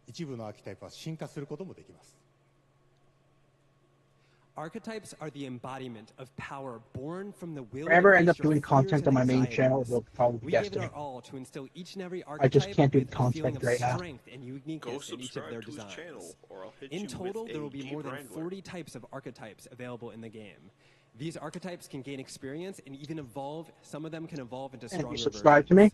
一部のアーキタイプは進化することもできます。 Archetypes are the embodiment of power born from the will. If I ever end up doing content on my main channel, they'll probably be Destiny. I just can't do the content right now. Go subscribe to his channel, or I'll hit you in total, with there will a be Jeep more than Wrangler. 40 types of archetypes available in the game. These archetypes can gain experience and even evolve. Some of them can evolve into And if stronger you subscribe to me,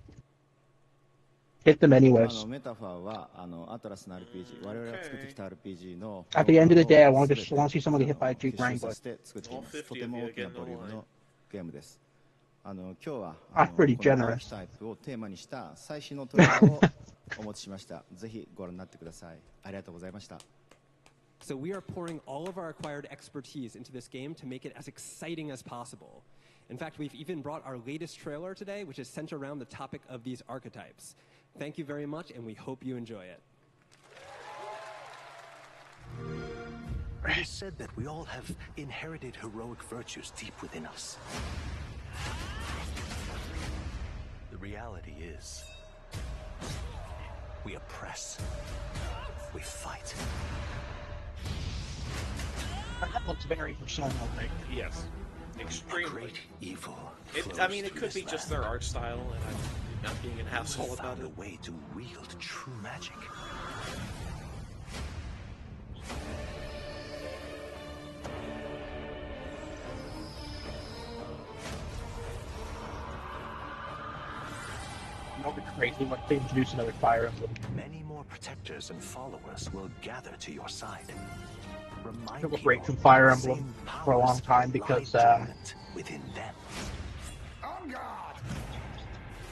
hit them anyways. メタファーはアトラスの RPG、我々が作ってきた RPG の At the end of the day, I want to see somebody hit by a Jeep 結集 Wrangler. させて作っていますとても大きなボリュームのゲームです。今日は I'm pretty このアー generous. キタイプをテーマにした最新のトレーラーをお持ちしました。ぜひご覧になってください。ありがとうございました。 So we are pouring all of our acquired expertise into this game to make it as exciting as possible. In fact, we've even brought our latest trailer today, which is centered around the topic of these archetypes. Thank you very much, and we hope you enjoy it. It is said that we all have inherited heroic virtues deep within us. The reality is, we oppress, we fight. That looks very Persona-like. Yes, extremely. Great evil. I mean, it could be just their art style, and I'm not being an asshole about it. A way to wield true magic. It'll be crazy when they introduce another Fire Emblem. Many more protectors and followers will gather to your side. Remind It will break from Fire Emblem for a long time because within them.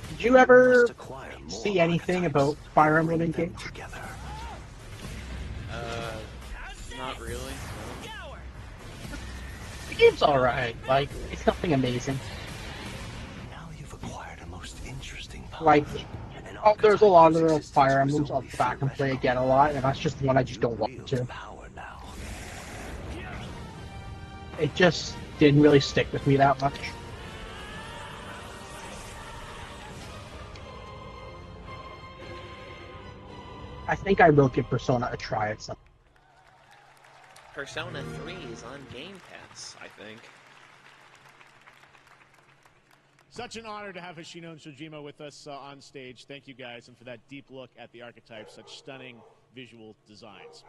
did you ever see anything about Fire Emblem in game? Not really. No. The game's alright. Like, it's nothing amazing. Now you've acquired a most interesting power. Like, there's a lot of the Fire Emblems I'll go back and play again a lot, and that's just the one I just don't want to. It just didn't really stick with me that much. I think I will give Persona a try at some. Persona 3 is on Game Pass, I think. Such an honor to have Hoshino and Shojima with us on stage. Thank you guys, and for that deep look at the archetypes, such stunning visual designs.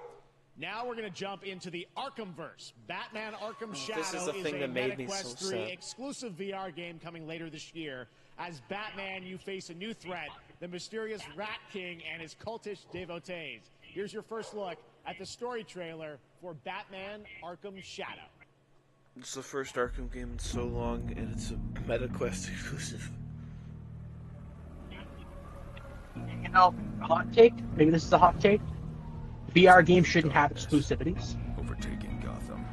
Now we're going to jump into the Arkhamverse. Batman Arkham Shadow This is the thing that made me so MetaQuest 3 sad. exclusive VR game coming later this year. As Batman, you face a new threat, the mysterious Rat King and his cultish devotees. Here's your first look at the story trailer for Batman Arkham Shadow. It's the first Arkham game in so long, and it's a MetaQuest exclusive. You know, hot take? Maybe this is a hot take. VR games shouldn't have exclusivities. Overtaking Gotham,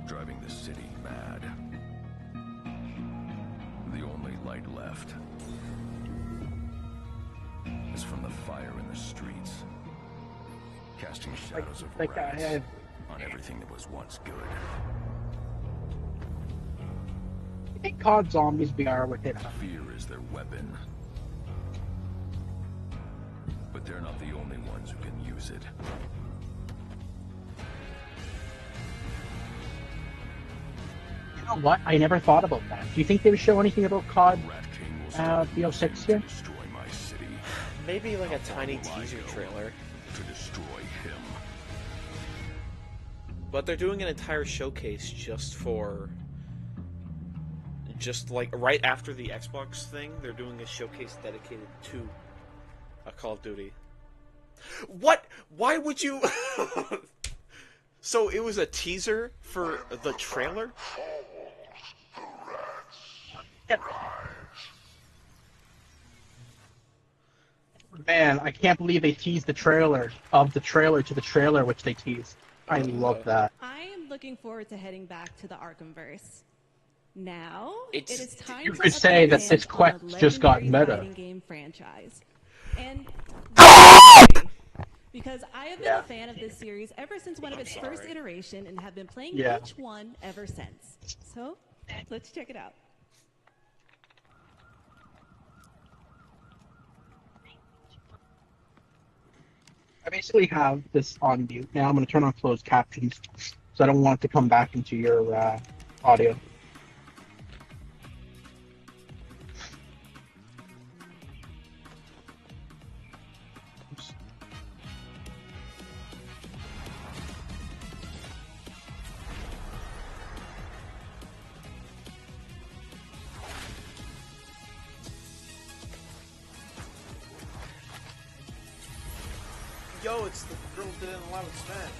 driving the city mad. The only light left is from the fire in the streets, casting shadows of wrath on everything that was once good. I think COD Zombies VR would hit. Fear is their weapon, but they're not the only ones who can use it. You know what? I never thought about that. Do you think they would show anything about COD BO6 here? Maybe like a tiny teaser trailer. To destroy him. But they're doing an entire showcase just like right after the Xbox thing, they're doing a showcase dedicated to a Call of Duty. What? Why would you? So it was a teaser for the trailer? Man, I can't believe they teased the trailer of the trailer to the trailer, which they teased. I love that. I am looking forward to heading back to the Arkhamverse. Now, it is time you to could say that update this fans on quest the just got legendary meta. fighting game franchise. And because I have been Yeah. a fan of this series ever since one of its first iteration and have been playing Yeah. each one ever since. So, let's check it out. I basically have this on mute now. I'm going to turn on closed captions, so I don't want it to come back into your audio. Oops. Yo, it's the girl that didn't allow it smash.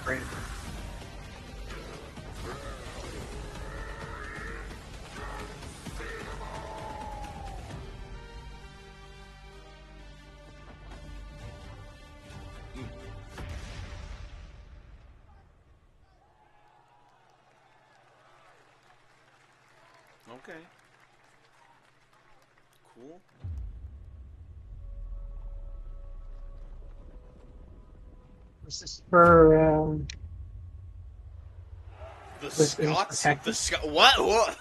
Great. Okay. Cool. This is for The this is Scots? protected. The Scot? What?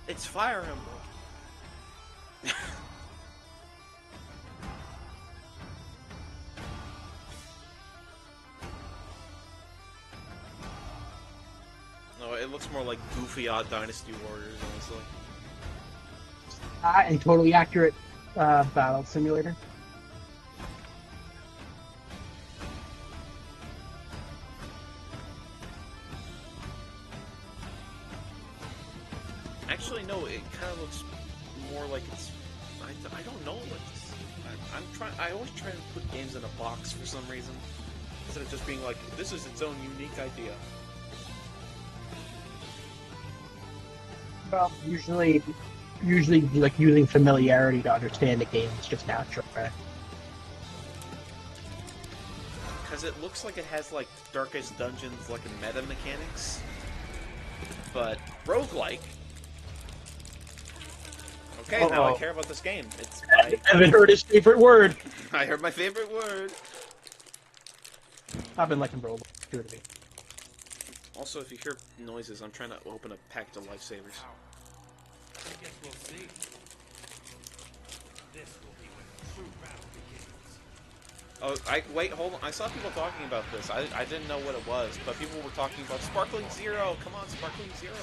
It's Fire Emblem. No, it looks more like goofy Odd Dynasty Warriors, honestly. And totally accurate battle simulator. Actually, no, it kind of looks more like it's... I don't know what this... I always try to put games in a box for some reason. Instead of just being like, this is its own unique idea. Well, usually like using familiarity to understand the game is just natural, right? Because it looks like it has, like, Darkest Dungeons, like, meta mechanics. But, roguelike. Okay, now I care about this game. I haven't heard his favorite word. I heard my favorite word. I've been liking roguelike too, to me. Also, if you hear noises, I'm trying to open a package of lifesavers. I guess we'll see. This will be when the true battle begins. Oh, wait, hold on. I saw people talking about this. I didn't know what it was, but people were talking about Sparkling Zero. Come on, Sparkling Zero.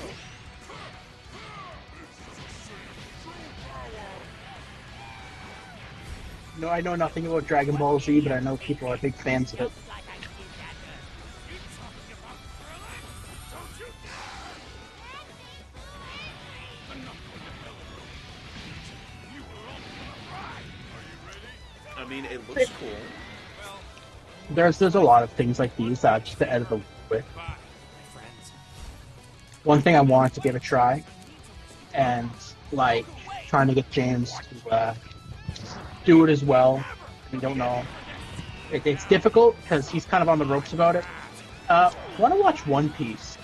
No, I know nothing about Dragon Ball Z, but I know people are big fans of it. I mean, it looks cool. There's a lot of things like these just to edit the with. One thing I wanted to give a try, and like trying to get James to do it as well. I don't know. It's difficult because he's kind of on the ropes about it. Want to watch One Piece?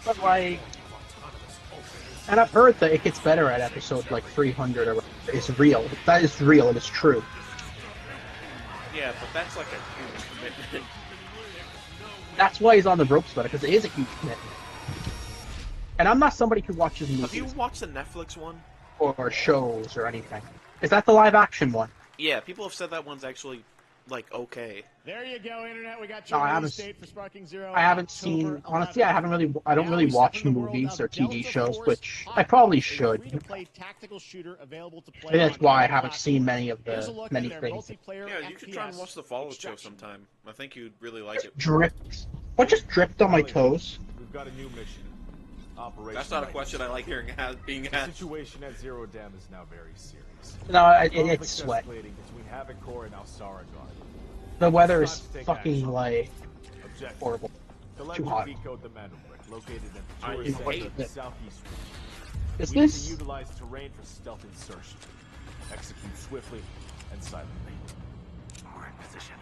But like, and I've heard that it gets better at episode like 300 or it's real. That is real. It is true. Yeah, but that's like a huge commitment. That's why he's on the ropes about it, because it is a huge commitment. And I'm not somebody who watches movies. Have you watched the Netflix one? Or shows or anything. Is that the live action one? Yeah, people have said that one's actually like okay. There you go, internet. We got No, your I release date for Sparking Zero. I haven't seen. Honestly, I don't really watch movies or TV shows, which I probably should. Tactical shooter available to play. Maybe that's why I haven't seen many things. Yeah, you should try and watch the Fallout show sometime. I think you'd really like it. Dripped. What just dripped on my toes? We've got a new mission. Operation. That's not a question I like hearing being asked. The situation at Zero Dam is now very serious. No, it's sweat. Between Havoc Core and Alsara Guard. The weather is fucking like horrible. Too hot. Decode the Mandelbrick, located at the tourist center southeast region. Is we this? Need to utilize terrain for stealth insertion. Execute swiftly and silently. We're in position.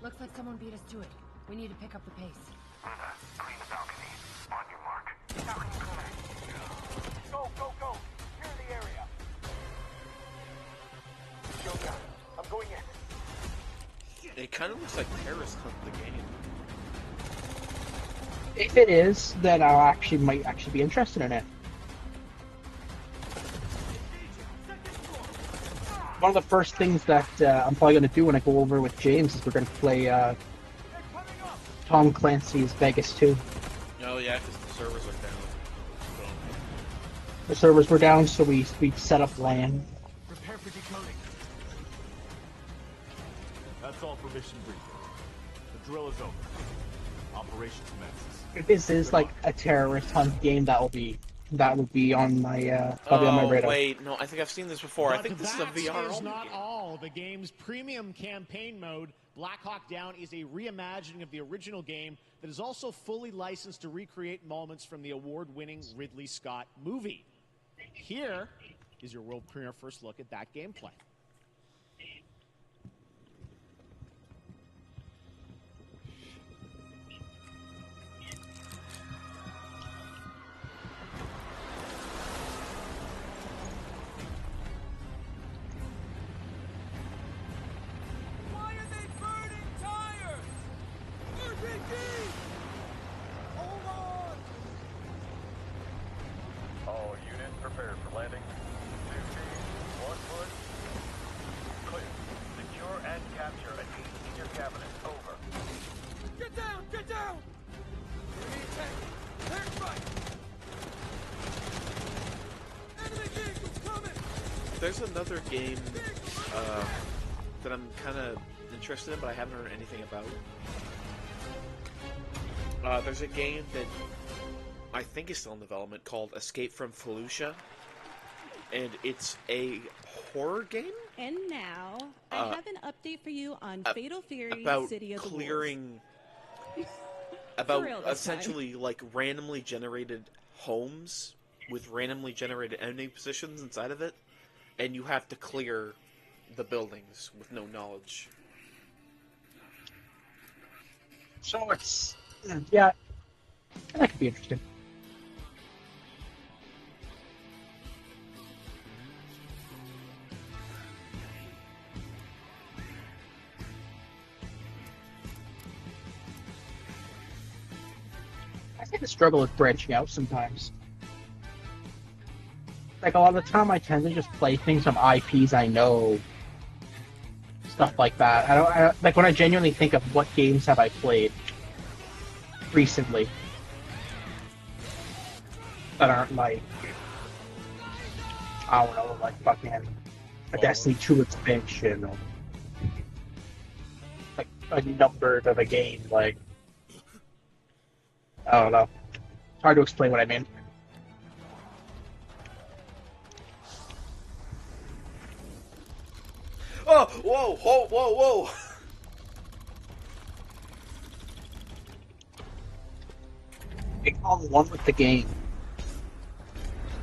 Looks like someone beat us to it. We need to pick up the pace. Clean the balcony. On your mark. Balcony clear. Go, go, go. Clear the area. Joker, I'm going in. It kind of looks like Terrorist Hunt the game. If it is, then I might actually be interested in it. One of the first things that I'm probably going to do when I go over with James is we're going to play Tom Clancy's Vegas 2. Oh yeah, because the servers are down. The servers were down, so we set up LAN. Prepare for decoding. That's all for mission briefing. The drill is over. Operation commences. If this is like a terrorist hunt game, that would be on my probably on my radar. Wait, no, I think I've seen this before. But I think this is a VR That is only not game. all. The game's premium campaign mode, Black Hawk Down, is a reimagining of the original game that is also fully licensed to recreate moments from the award-winning Ridley Scott movie. Here is your world premiere first look at that gameplay. All units prepared for landing. 2 teams, 1 foot. Clear. Secure and capture a gate in your cabinet. Over. Get down! Get down! Enemy attack! Turn right! Enemy vehicles coming! There's another game that I'm kind of interested in, but I haven't heard anything about. There's a game that I think is still in development called Escape from Fallujah, and it's a horror game. And now, I have an update for you on Fatal Fury about City of the clearing, Wolves. about For real this essentially like randomly generated homes with randomly generated enemy positions inside of it, and you have to clear the buildings with no knowledge. So it's yeah, that could be interesting. I think the struggle with branching out sometimes. Like a lot of the time, I tend to just play things from IPs I know, stuff like that. I don't like when I genuinely think of what games have I played recently that aren't like, I don't know, like fucking a Destiny 2 expansion or like a numbered of a game. Like, I don't know. Hard to explain what I mean. Oh, whoa, whoa, whoa, whoa! On one with the game.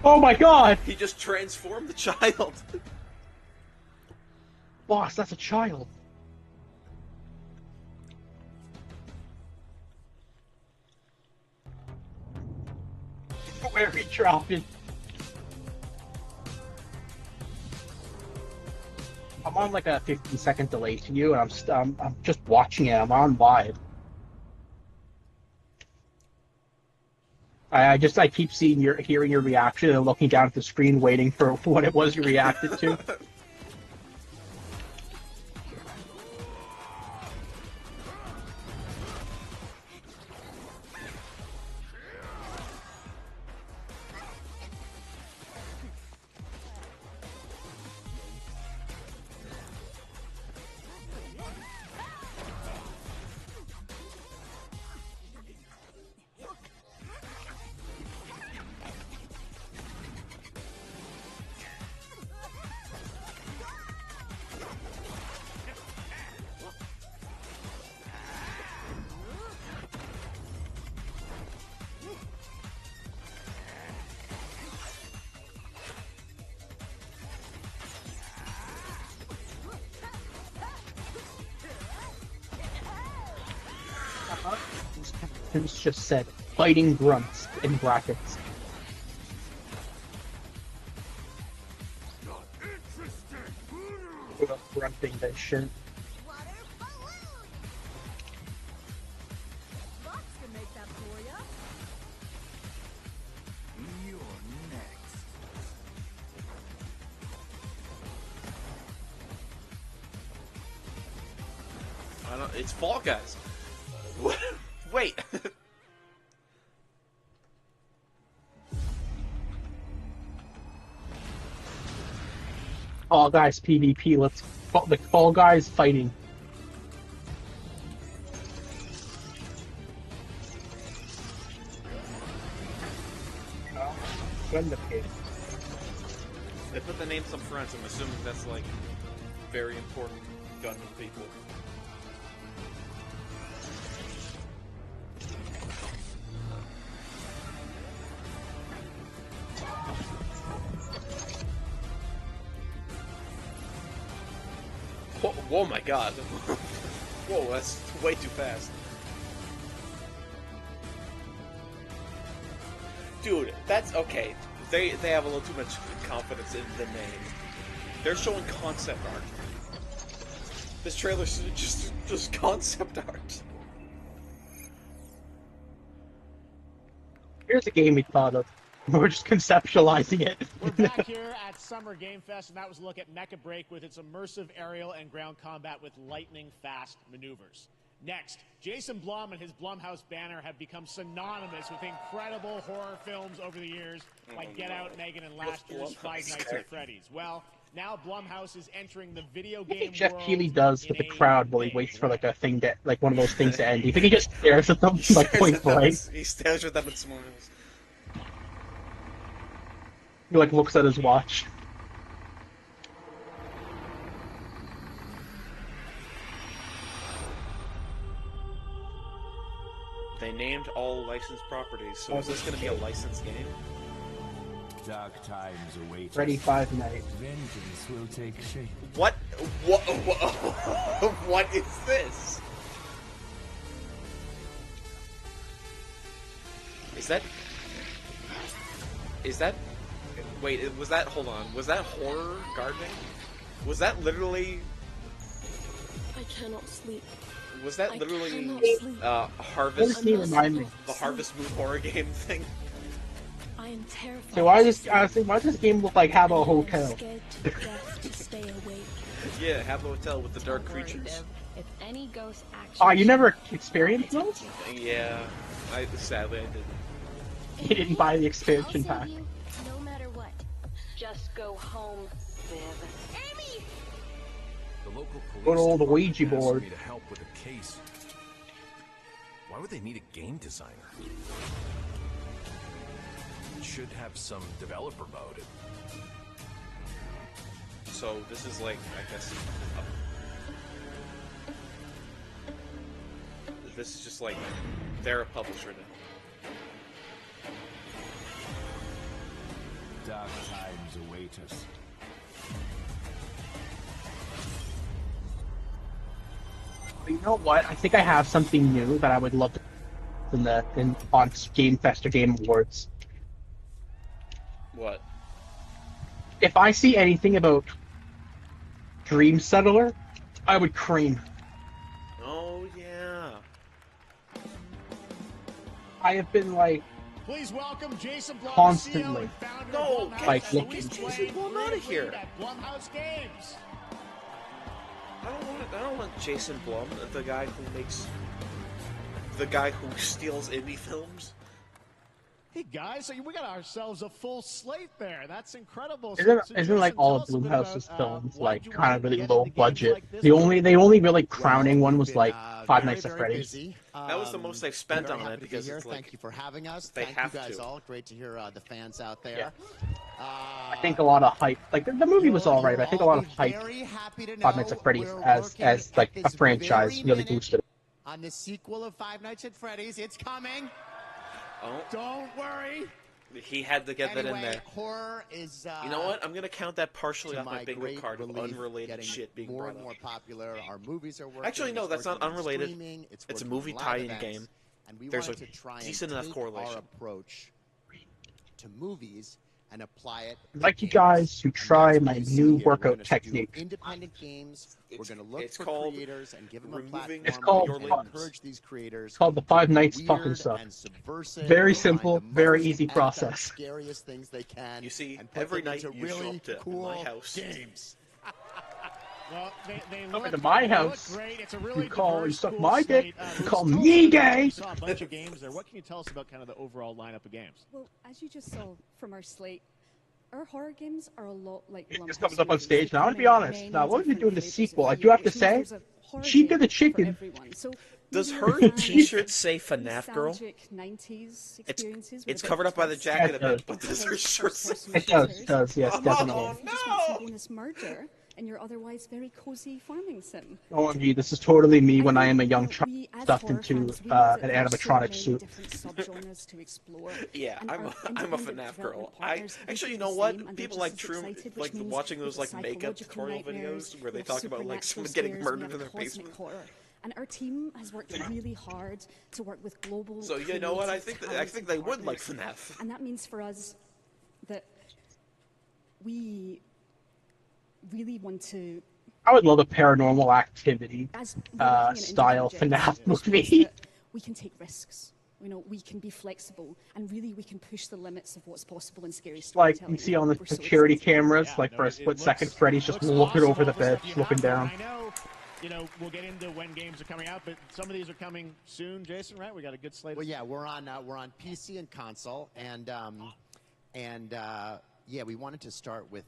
Oh my god! He just transformed the child. Boss, that's a child. Where are we dropping? I'm on like a 15-second delay to you, and I'm just watching it. I'm on live. I keep hearing your reaction and looking down at the screen, waiting for what it was you reacted to. It's just said fighting grunts in brackets. Grunting that shit. It's Fall Guys. What? Wait. Fall Guys PvP. Let's the Fall Guys fighting. They put the name some friends. I'm assuming that's like very important Gundam people. Oh my god. Whoa, that's way too fast. Dude, that's okay. They have a little too much confidence in the name. They're showing concept art. This trailer's just concept art. Here's a game we thought of. We're just conceptualizing it. We're back here at Summer Game Fest, and that was a look at Mecha Break with its immersive aerial and ground combat with lightning-fast maneuvers. Next, Jason Blum and his Blumhouse banner have become synonymous with incredible horror films over the years, like Get Out, Megan, and last year's Five Nights at Freddy's. Well, now Blumhouse is entering the video game What Jeff world Keighley does with the in a crowd while he waits for like a thing to like one of those things to end. You think he just stares at them like point blank? He stares at them and smiles. He like looks at his watch. They named all licensed properties, so is this going to be a licensed game? Dark times await. Ready 5 Nights. Vengeance will take shape. What? What is this? Is that? Wait, was that? Hold on. Was that horror gardening? Was that literally? I cannot sleep. Was that literally Harvest? The Harvest Moon horror game thing? I am terrified. So why does this game look like Habbo Hotel? Yeah, Habbo Hotel with the dark creatures. If any ghost actually Oh, you never experienced those? Yeah, sadly I didn't. You didn't buy the expansion pack. No matter what. Just go home, Viv. Amy! The local police Good old department Ouija asked board. me to help with a case. Why would they need a game designer? It should have some developer mode. So this is like, I guess, this is just like they're a publisher now. Dark times await us. You know what? I think I have something new that I would love to on Game Fest or Game Awards. What? If I see anything about Dream Settler, I would cream. Oh yeah. I have been like Please welcome Jason Blum, constantly CEO and founder No, of Blumhouse, like as looking. we Jason play Blum out of here. at Blumhouse Games. I don't want Jason Blum, the guy who steals indie films. Hey guys, so we got ourselves a full slate there. That's incredible. Isn't like all of Blumhouse's films like kind of really low budget? The only really crowning one was like Five Nights at Freddy's. That was the most they've spent very on happy it to be because here. it's like Thank you for having us. they Thank have you guys to. all. Great to hear the fans out there. Yeah. I think a lot of hype, like the movie was alright, but I think a lot of hype Five Nights at Freddy's as like a franchise really boosted it. On the sequel of Five Nights at Freddy's, it's coming. Oh, Don't worry. he had to get that in there. Horror is. You know what? I'm gonna count that partially to off my bingo great card of relief, unrelated getting shit being more brought and up. more popular. Our movies are working. Actually, no, it's that's not working in unrelated. streaming, It's a working movie in live tie-in events. game. And we There's wanted a to try and decent enough take correlation. our approach to movies and apply it. I'd like you guys to try my new workout technique. Independent games. We're going to look it's for called creators and give them a platform. It's called and encourage these creators. It's called the Five Nights Fucking Suck. Very simple, very easy process. Scariest things they can. You see, and put every them night into you show really up to cool my house. games. Well, they Come look, into my they house. Look great. It's a really You call diverse, you suck cool my dick. slate. You Bruce, call tell us me about- gay. You saw a bunch of games there. What can you tell us about kind of the overall lineup of games? Well, as you just saw from our slate, our horror games are a lot like It Blumhouse just comes up on movies. stage. They Now, I want come to be in honest. many Now, what are we different doing the flavors sequel? of I do have to which means say, there's a horror Sheik of the game for Chicken. everyone. So Does maybe her you're a fan t-shirt of say FNAF girl? nostalgic 90s experiences with It's a bit covered of up by the twist. jacket a Yeah, it bit, but does her Because shirt say? first-person It does, yes, shooters. definitely. If you just want some bonus murder in your otherwise very cozy farming sim. OMG, this is totally me when I am a young We, child as stuffed horror into fans, realize an that there's so animatronic many suit. different subgenres to explore. Yeah, And I'm our a independent FNAF girl. development I partners, they actually, do you the know same, what? and they're People just like as true, excited, which like means watching we've those got like makeup psychological tutorial nightmares, videos where they we have talk about like supernatural someone getting scares, murdered we in their have cosmic basement. horror. And our team has worked really hard to work with global. So you know what? I think creative, they would like talented FNAF. and that means for us that we really want to. I would love a Paranormal Activity As we're looking at style indie projects, FNAF this means movie. that we can take risks. You know, we can be flexible, and really we can push the limits of what's possible in scary Like storytelling. you see on the We're so security excited. cameras, Yeah, like no, for a it split second, looks- Freddy's just looks looking awesome, over the all stuff bed, you looking have there. down. I know, we'll get into when games are coming out, but some of these are coming soon, Jason, right? We got a good slate. Well, yeah, we're on PC and console, and yeah, we wanted to start with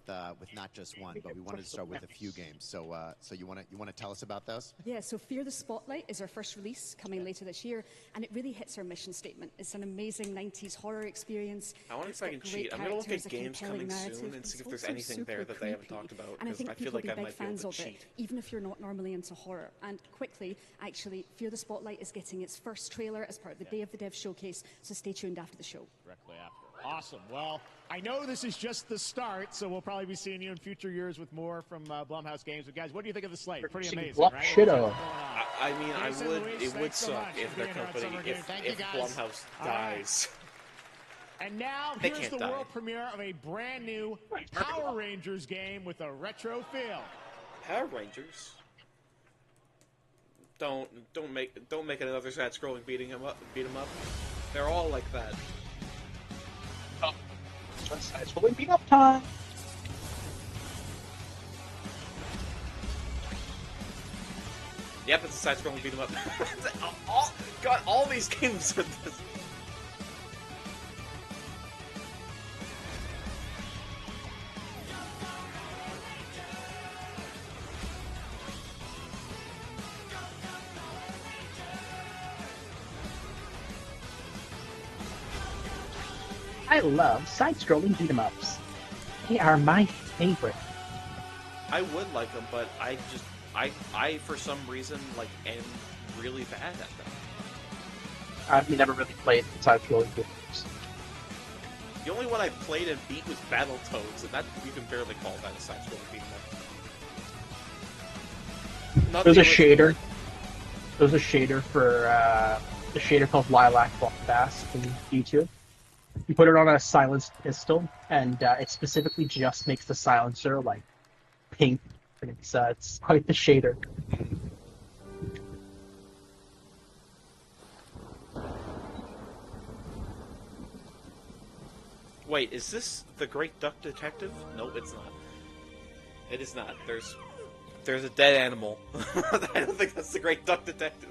not just one, but we wanted to start with a few games. So you want to tell us about those? Yeah, so Fear the Spotlight is our first release coming later this year, and it really hits our mission statement. It's an amazing 90s horror experience. I wonder It's if I got can great cheat. I'm gonna look characters, at a games compelling coming narrative, soon but and see it's if there's also anything there super that they haven't creepy. talked about, And I because think I feel people like will I be big might be able fans to of it, cheat. even if you're not normally into horror. And quickly, actually, Fear the Spotlight is getting its first trailer as part of the Day of the Dev showcase, so stay tuned after the show. Directly after. Awesome. Well, I know this is just the start, so we'll probably be seeing you in future years with more from Blumhouse Games. But guys, what do you think of the slate? Pretty amazing, Bluff right? shit What's up. going on? I mean, Jason, Luis, it would thanks so suck much if for their being here at company, Summer Games. Thank you, if guys. Blumhouse All right. dies. And now They here's can't the die. world premiere of a brand new Power Rangers game with a retro feel. Power Rangers. Don't make it another side scrolling beat 'em up. They're all like that. It's really beat up time. Yep, it's a side scrolling beat 'em up. all these games are this. I love side-scrolling beat 'em ups. They are my favorite. I would like them, but I for some reason like am really bad at them. I've never really played side-scrolling beat 'em ups. The only one I played and beat was Battletoads, and that you can barely call that a side-scrolling beat 'em up. There's a shader. There's a shader for the shader called Lilac Bass from YouTube. You put it on a silenced pistol, and it specifically just makes the silencer like pink. And it's quite the shader. Wait, is this the Great Duck Detective? No, it's not. It is not. There's a dead animal. I don't think that's the Great Duck Detective.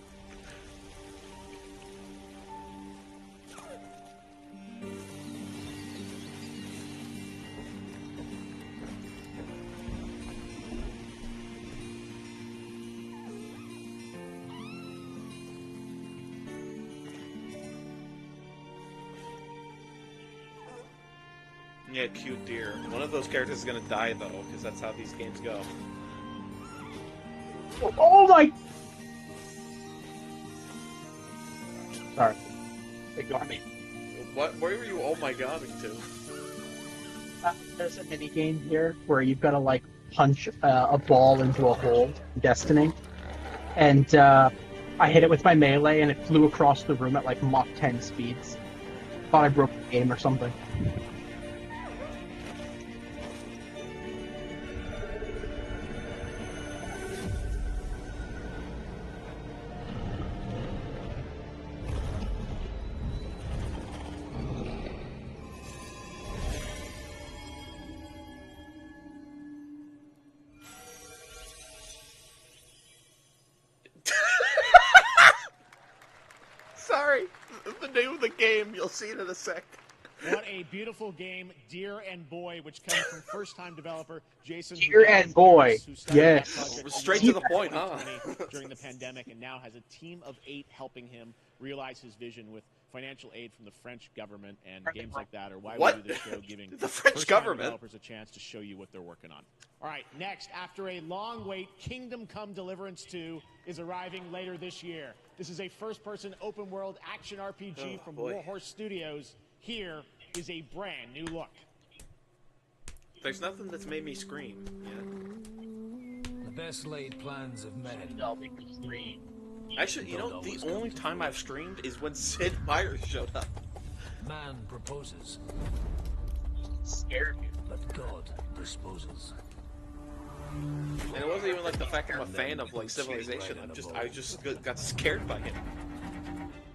Yeah, cute deer. One of those characters is gonna die though, because that's how these games go. Oh my! Sorry, they got me. What? Where were you? Oh my godding to? There's a mini game here where you've got to like punch a ball into a hole in Destiny, and I hit it with my melee and it flew across the room at like Mach 10 speeds. Thought I broke the game or something. Sorry, the name of the game. You'll see it in a sec. What a beautiful game, Dear and Boy, which comes from first-time developer Jason. Dear and Boy, yes. Straight to the point, huh? During the pandemic, and now has a team of 8 helping him realize his vision with financial aid from the French government and games like that. Or why What? we do this show, giving The French first-time government? developers a chance to show you what they're working on. All right, next, after a long wait, Kingdom Come Deliverance 2 is arriving later this year. This is a first-person open-world action RPG from boy. Warhorse Studios. Here is a brand new look. There's nothing that's made me scream yet. The best laid plans of men. Actually, you know, the only time I've screamed is when Sid Meier's showed up. Man proposes, Scared you. but God disposes. And it wasn't even like the fact I'm a fan of like Civilization. I just got scared by him.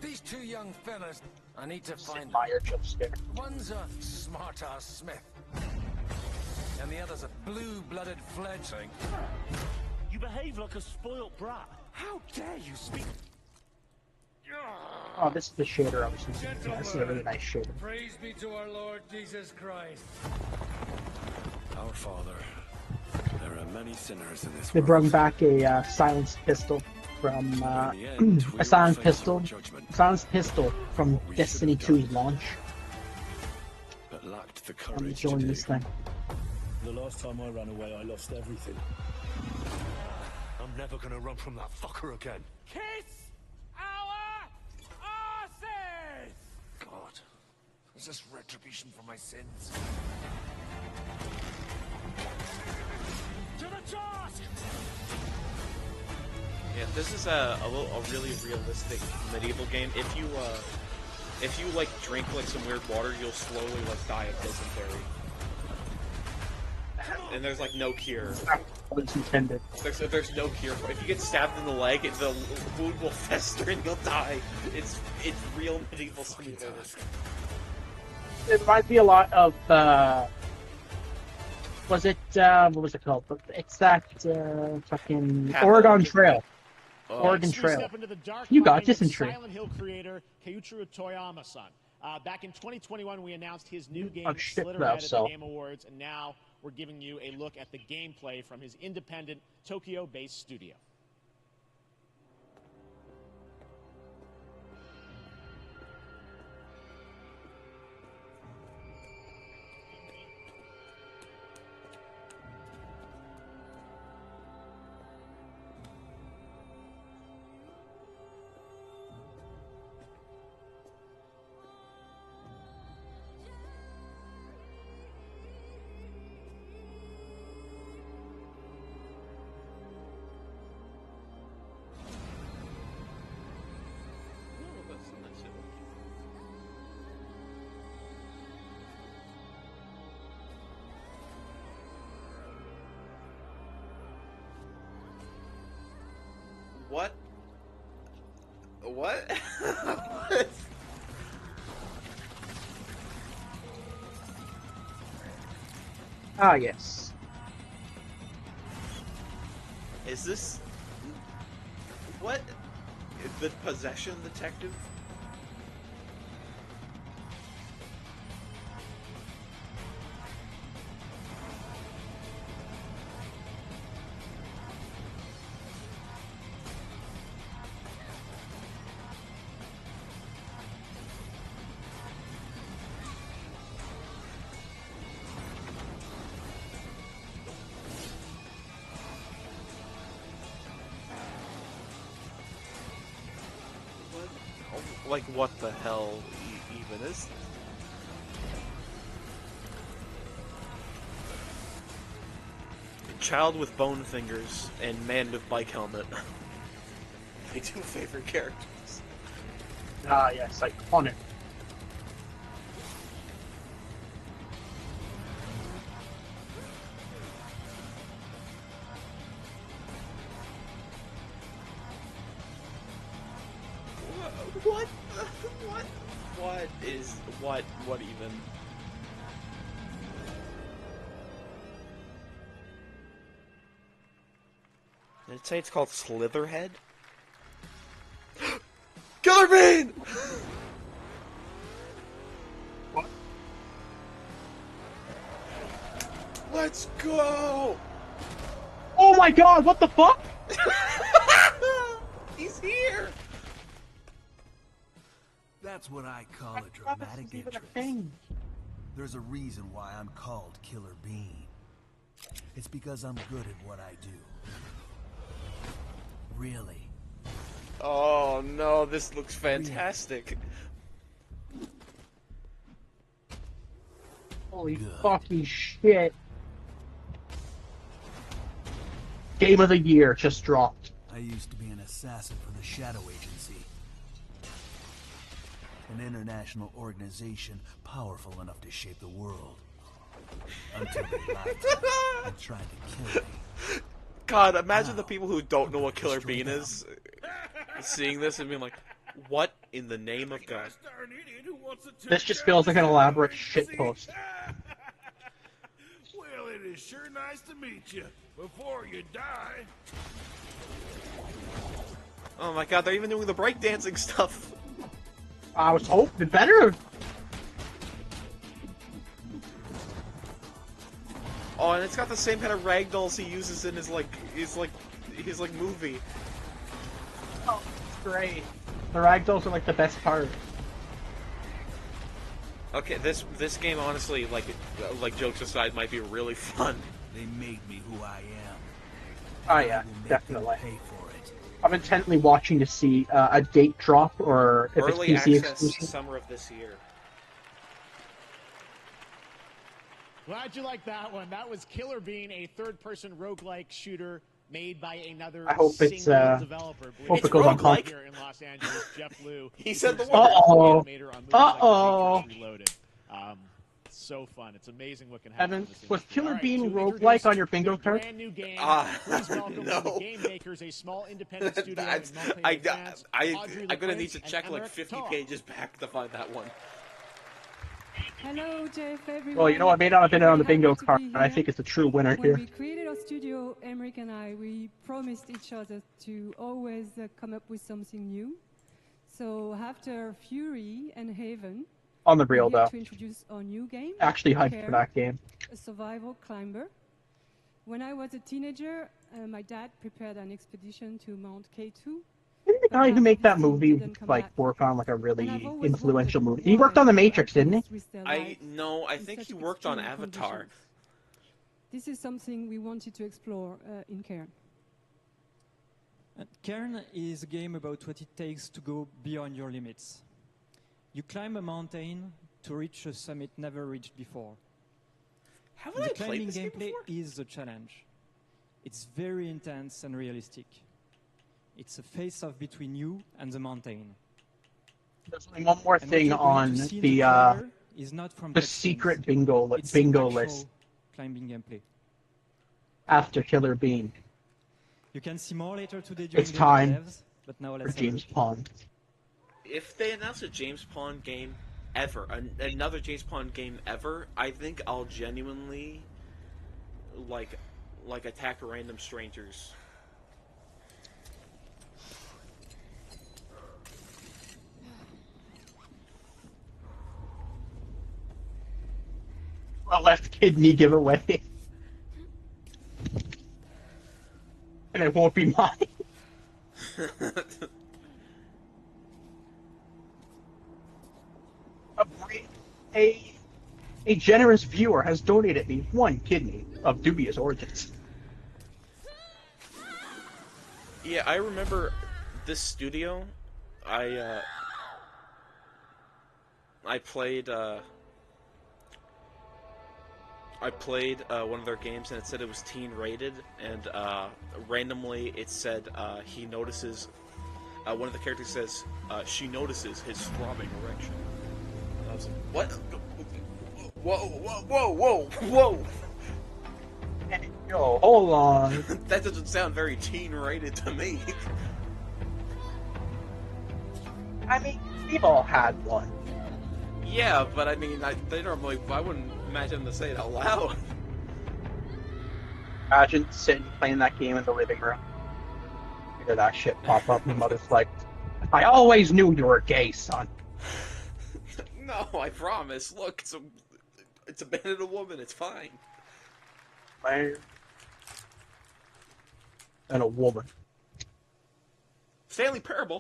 These two young fellas, I need to find Meyer jump scare. One's a smart-ass smith, and the other's a blue-blooded fledgling. You behave like a spoilt brat. How dare you speak? Oh, this is the shader I was using. Yeah, this is a really nice shader. Praise be to our Lord Jesus Christ. Our Father, there are many sinners in this They world. brought back a silenced pistol from a silenced pistol from Destiny 2's launch. But lacked the I'm courage to enjoying do. this thing. The last time I ran away, I lost everything. I'm never gonna run from that fucker again. Kiss our asses! God, is this retribution for my sins? To the task! Yeah, this is a really realistic medieval game. If you like drink like some weird water, you'll slowly like die of dysentery. And there's like no cure. It's intended. There's no cure for it. If you get stabbed in the leg, the wound will fester and you'll die. It's real medieval simulator. It reminds me a lot of what was it called? It's that fucking Papa. Oregon Trail. Oh. Oregon Next, we Trail. step into the dark You got mind of dysentery. Silent Hill creator Keiichiro Toyama-san. Back in 2021, we announced his new game, Oh, shit, Slitterhead, no, at so. the Game Awards, and now we're giving you a look at the gameplay from his independent Tokyo-based studio. What? What? Ah, yes. Is this what? The possession detective? Like, what the hell even is this? Child with bone fingers and man with bike helmet. my two favorite characters. Ah, yes, iconic. What even? Did it say it's called Slitherhead? Killer Bean! What? Let's go! Oh my god, what the fuck? He's here! That's what I call a dramatic entrance. There's a reason why I'm called Killer Bean. It's because I'm good at what I do. Really. Oh no, this looks fantastic. Holy fucking shit. Game of the year just dropped. I used to be an assassin for the Shadow Agency. An international organization powerful enough to shape the world. Until they lied to me and tried to kill me. God, imagine the people who don't know what Killer Bean is seeing this and being like, what in the name of God? This just feels like an elaborate shitpost. Well, it is sure nice to meet you before you die. Oh my God, they're even doing the breakdancing stuff. I was hoping better. Oh, and it's got the same kind of ragdolls he uses in his movie. Oh, it's great. The ragdolls are like the best part. Okay, this game honestly, like jokes aside, might be really fun. They made me who I am. Oh yeah, definitely. I'm intently watching to see a date drop or if Early it's PC access exclusive. summer of this year. Glad you like that one. That was Killer Bean, a third-person roguelike shooter made by another I hope it's, single developer. hope it goes on console. Here in Los Angeles, Jeff Liu. He said the word. Uh-oh. Animator on movies like Matrix Reloaded. So fun. It's amazing what can happen. Evan, in this was industry. Killer All right, Bean to roguelike introduce on your bingo their card? brand new game, Ah, please welcome no. from the Game Makers, a small independent studio in I'm gonna need to check like 50 pages back to find that one. Hello, Jeff, everyone. Well, you know, I may not have been on the Very bingo happy to card, be but I here. think it's a true winner When we here. created our studio, Emmerich and I, we promised each other to always come up with something new. So after Fury and Haven, On the real, we're here though. to introduce our new game. Actually hyped Cairn, for that game. a survival climber. When I was a teenager, my dad prepared an expedition to Mount K2. Didn't the guy who made that movie like work on like a really influential movie? He worked on The Matrix, didn't he? I think he worked on Avatar. This is something we wanted to explore in Cairn. Cairn is a game about what it takes to go beyond your limits. You climb a mountain to reach a summit never reached before. Haven't the I played climbing this game gameplay before? is the challenge. It's very intense and realistic. It's a face-off between you and the mountain. There's only one more And what thing you're going on to see in the trailer is not from the cutscenes. secret bingo It's bingo actual list climbing gameplay. after Killer Bean. You can see more later today during It's the time devs, but now for let's have a James look. Pond. If they announce a James Pond game ever, another James Pond game ever, I think I'll genuinely like attack random strangers. A left kidney giveaway. And it won't be mine. A generous viewer has donated me 1 kidney of dubious origins. Yeah, I remember this studio. I played one of their games and it said it was teen rated, and randomly it said he notices one of the characters says she notices his throbbing erection. And I was like, what? Whoa, whoa, whoa, whoa, whoa! Yo, hold on. That doesn't sound very teen-rated to me. I mean, we've all had one. Yeah, but I mean, I wouldn't imagine them to say it out loud. Imagine sitting playing that game in the living room. Hear that shit pop up, and your mother's like, I always knew you were gay, son. No, I promise. Look, it's a man and a woman. It's fine. Man. And a woman. Stanley Parable.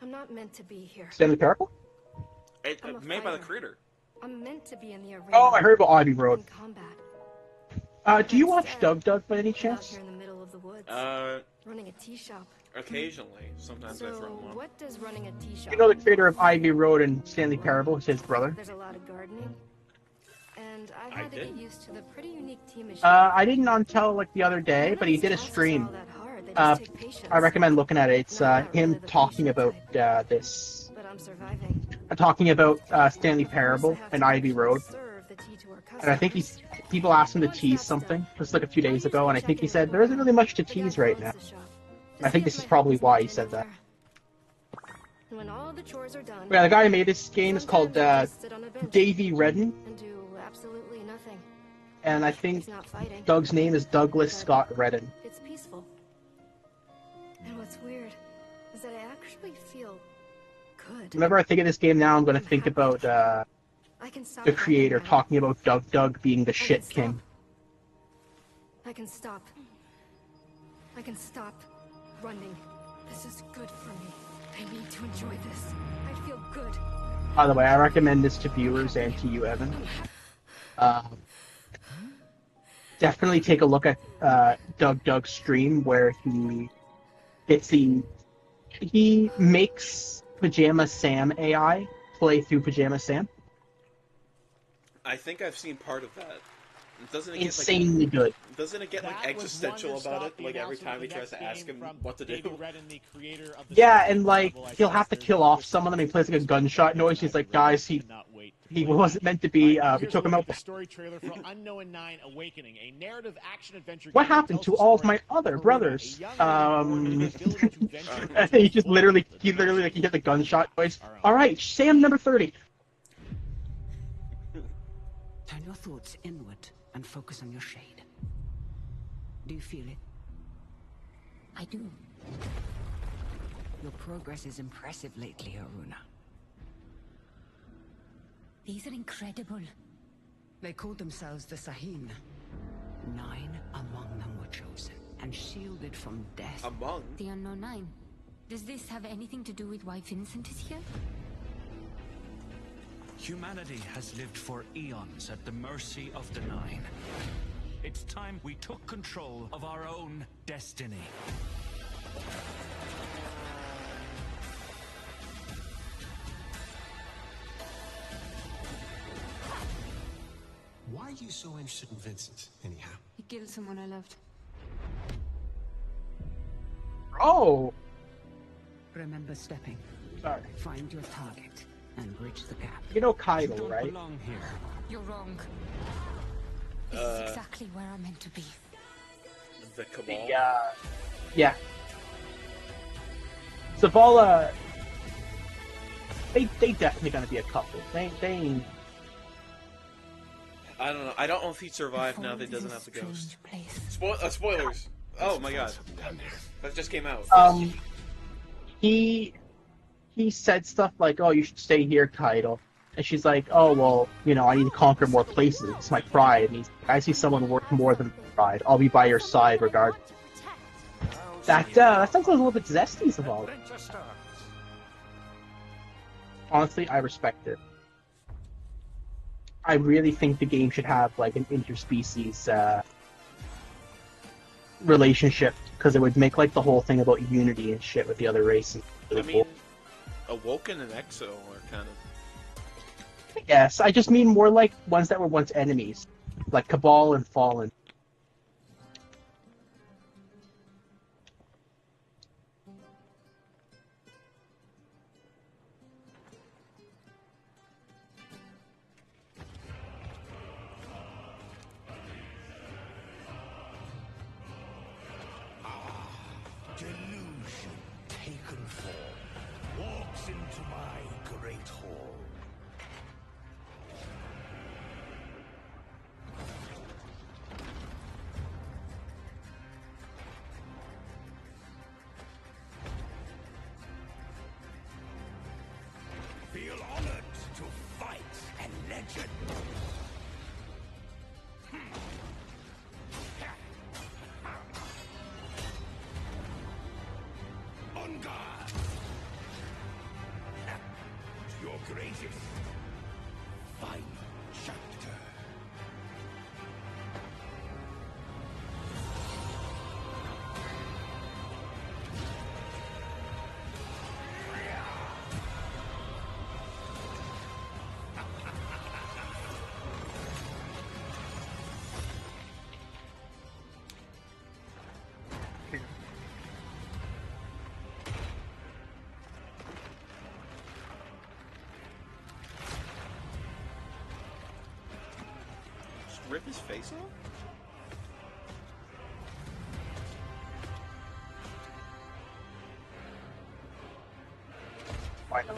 I'm not meant to be here. Stanley Parable? Made by the creator. I'm meant to be in the arena. Oh, I heard about Ivy Road. In Do combat. you watch Doug by any Out chance? here in the middle of the woods. Running a tea shop. Occasionally. Sometimes I throw one. What does running a tea shop? You know the creator of Ivy Road and Stanley Parable is his brother? There's a lot of gardening. And I've had to get used to the pretty unique tea machine. I didn't until like the other day, but he did a stream. I recommend looking at it. It's him talking about this. But I'm surviving. Talking about Stanley Parable and Ivy Road. And I think people asked him to tease something just like a few days ago, and I think he said there isn't really much to tease right now. I think this is probably why he said that. When all the chores are done, Yeah, the guy who made this game is called Davey Redden. And do absolutely nothing. And I think Doug's name is Douglas Scott Redden. It's peaceful. And what's weird is that I actually feel good. Whenever I think of this game now, I'm going to think about the creator talking about Doug being the shit king. I can stop. I can stop running. This is good for me. I need to enjoy this. I feel good. By the way, I recommend this to viewers and to you, Evan. Definitely take a look at Doug's stream where he makes Pajama Sam AI play through Pajama Sam. I think I've seen part of that. Doesn't it Insanely good. Doesn't it get like existential about it? Like every time he tries to ask him what to do. Yeah, and like he'll have to kill off someone, and he plays like a gunshot noise. He's like, guys, he wasn't meant to be. We took him out. Story trailer for Unknown 9 Awakening, a narrative action adventure. What happened to all of my other brothers? he literally like he hit the gunshot noise. All right, Sam number 30. Turn your thoughts inward and focus on your shade. Do you feel it? I do. Your progress is impressive lately, Aruna. These are incredible. They called themselves the Sahin. 9 among them were chosen and shielded from death. Among? The Unknown 9. Does this have anything to do with why Vincent is here? Humanity has lived for eons at the mercy of the Nine. It's time we took control of our own destiny. Why are you so interested in Vincent, anyhow? He killed someone I loved. Oh! Remember stepping. Sorry. Find your target and bridge the gap. You know Kaido, right? You're wrong. This is exactly where I'm meant to be. The Cabal? Yeah. Zavala, they definitely gonna be a couple. They I don't know. I don't know if he survived now that he doesn't have the ghost. Spoilers! Oh my god. That just came out. He said stuff like, oh, you should stay here, Kaido. And she's like, oh, well, I need to conquer more places. It's my pride. And he's like, I see someone worth more than pride. I'll be by your side regardless. That sounds a little bit zesty, Zavala. Honestly, I respect it. I really think the game should have, like, an interspecies, relationship, because it would make, like, the whole thing about unity and shit with the other races. Really cool. Awoken and Exo are kind of... Yes, I just mean more like ones that were once enemies. Like Cabal and Fallen. Delusion taken form walks into my great hall. Feel honored to fight a legend. On guard! To your greatest final chapter. Rip his face off? Why not?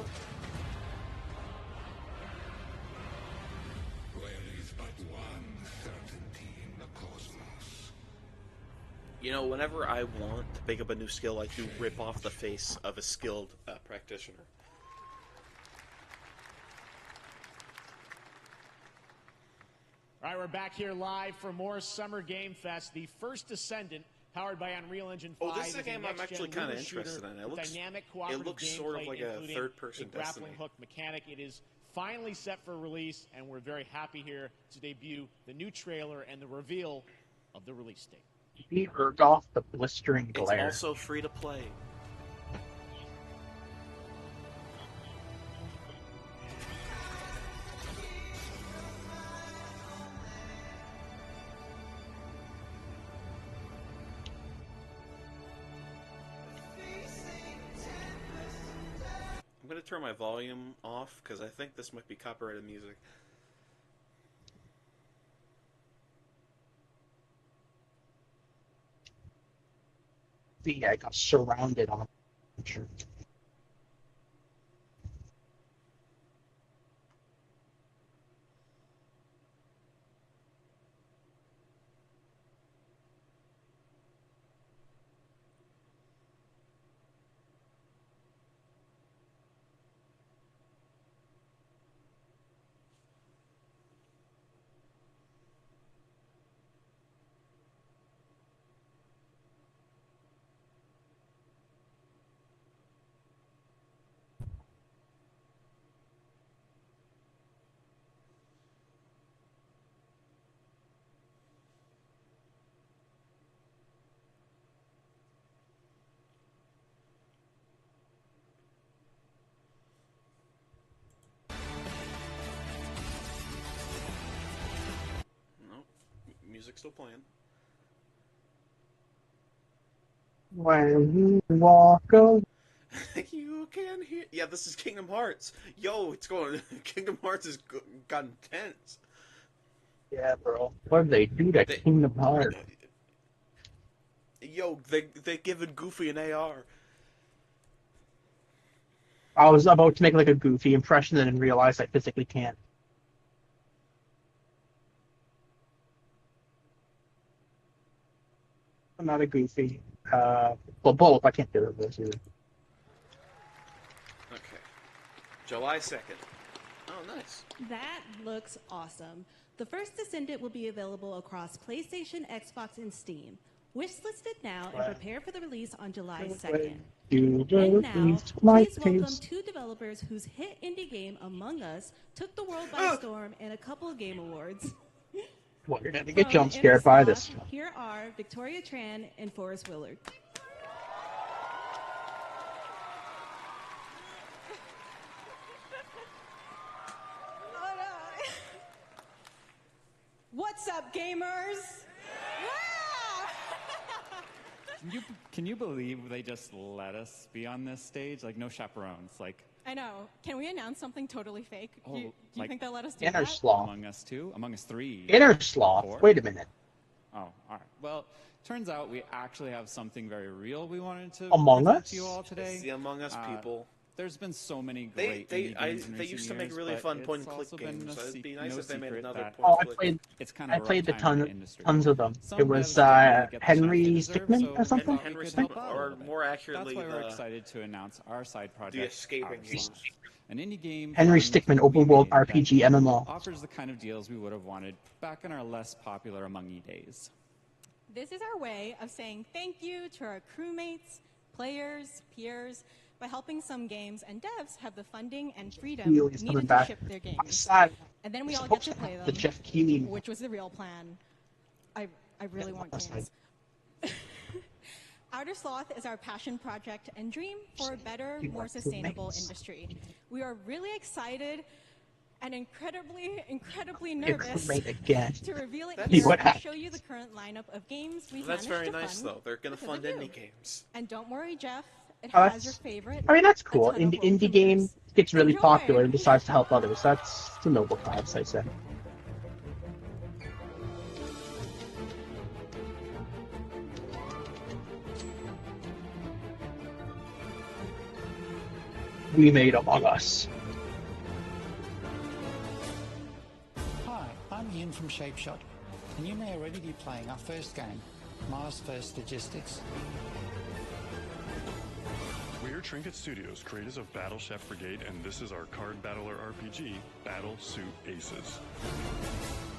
There is but one certainty in the cosmos. You know, whenever I want to pick up a new skill, I do rip off the face of a skilled practitioner. All right, we're back here live for more Summer Game Fest. The First Descendant, powered by Unreal Engine 5. Oh, this is a game I'm actually kind of interested in. It looks sort of like a third-person grappling Destiny. hook mechanic. It is finally set for release, and we're very happy here to debut the new trailer and the reveal of the release date. He urged off the blistering glare. It's also free to play. I'm going to turn my volume off because I think this might be copyrighted music. See, I got surrounded on. Sure. Music's still playing. When you walk away. You can hear. Yeah, this is Kingdom Hearts. Yo, it's going. Kingdom Hearts has gotten tense. Yeah, bro. What did they do to Kingdom Hearts? Yo, they given Goofy an AR. I was about to make like a Goofy impression and then realized I physically can't. I'm not a Goofy. Well, both. I can't do it. This either. Okay. July 2nd. Oh, nice. That looks awesome. The First Descendant will be available across PlayStation, Xbox, and Steam. Wishlisted now and prepare for the release on July 2nd. And now, please welcome two developers whose hit indie game, Among Us, took the world by storm in a couple of game awards. Well, you're gonna get jump scared by this. Here are Victoria Tran and Forrest Willard. What's up, gamers? Can you believe they just let us be on this stage? Like, no chaperones. Like, I know. Can we announce something totally fake? Do you like think they'll let us do Inner that? Sloth. Among Us 2? Among Us 3? Inner Sloth. 4? Wait a minute. Oh, all right. Well, turns out we actually have something very real we wanted to Among present Us? to you all today. It's the Among Us people. There's been so many great They indie games in used recent to make years, really but fun it's point-and-click also been games. no It'd be nice no if they made secret another that point-and-click. It's kind I of a played rough time in the industry. tons of them. Some It devs was don't really get the Henry shine they deserve, Stickmin so or something. Henry we could help Stickmin, out a or little bit. more accurately, That's why we're the- excited to announce our side project, The escaping Outer games. Sloth, an indie game. Henry fun Stickmin we open world made that RPG MMO. offers the kind of deals we would have wanted back in our less popular Among Ye days. This is our way of saying thank you to our crewmates, players, peers, by helping some games and devs have the funding and freedom Keighley's coming needed to back. ship their I'm games. sad. And then we We're all get supposed to to play have them, the Jeff Keighley. which was the real plan. I really want games. Outer Sloth is our passion project and dream for a better, more sustainable industry. We are really excited and incredibly nervous Crewmate again. to reveal it That's- here What and show you the current lineup of games we've That's managed very to nice, fund though. They're going to because fund of you. indie games. And don't worry, Jeff, it Oh, has your favorite. I mean, that's a cool. ton of Indie game gets really popular and decides to help others. That's a noble cause, I say. We made Among Us. Hi, I'm Ian from Shapeshot, and you may already be playing our first game, Mars First Logistics. We're Trinket Studios, creators of Battle Chef Brigade, and this is our card battler RPG, Battle Suit Aces.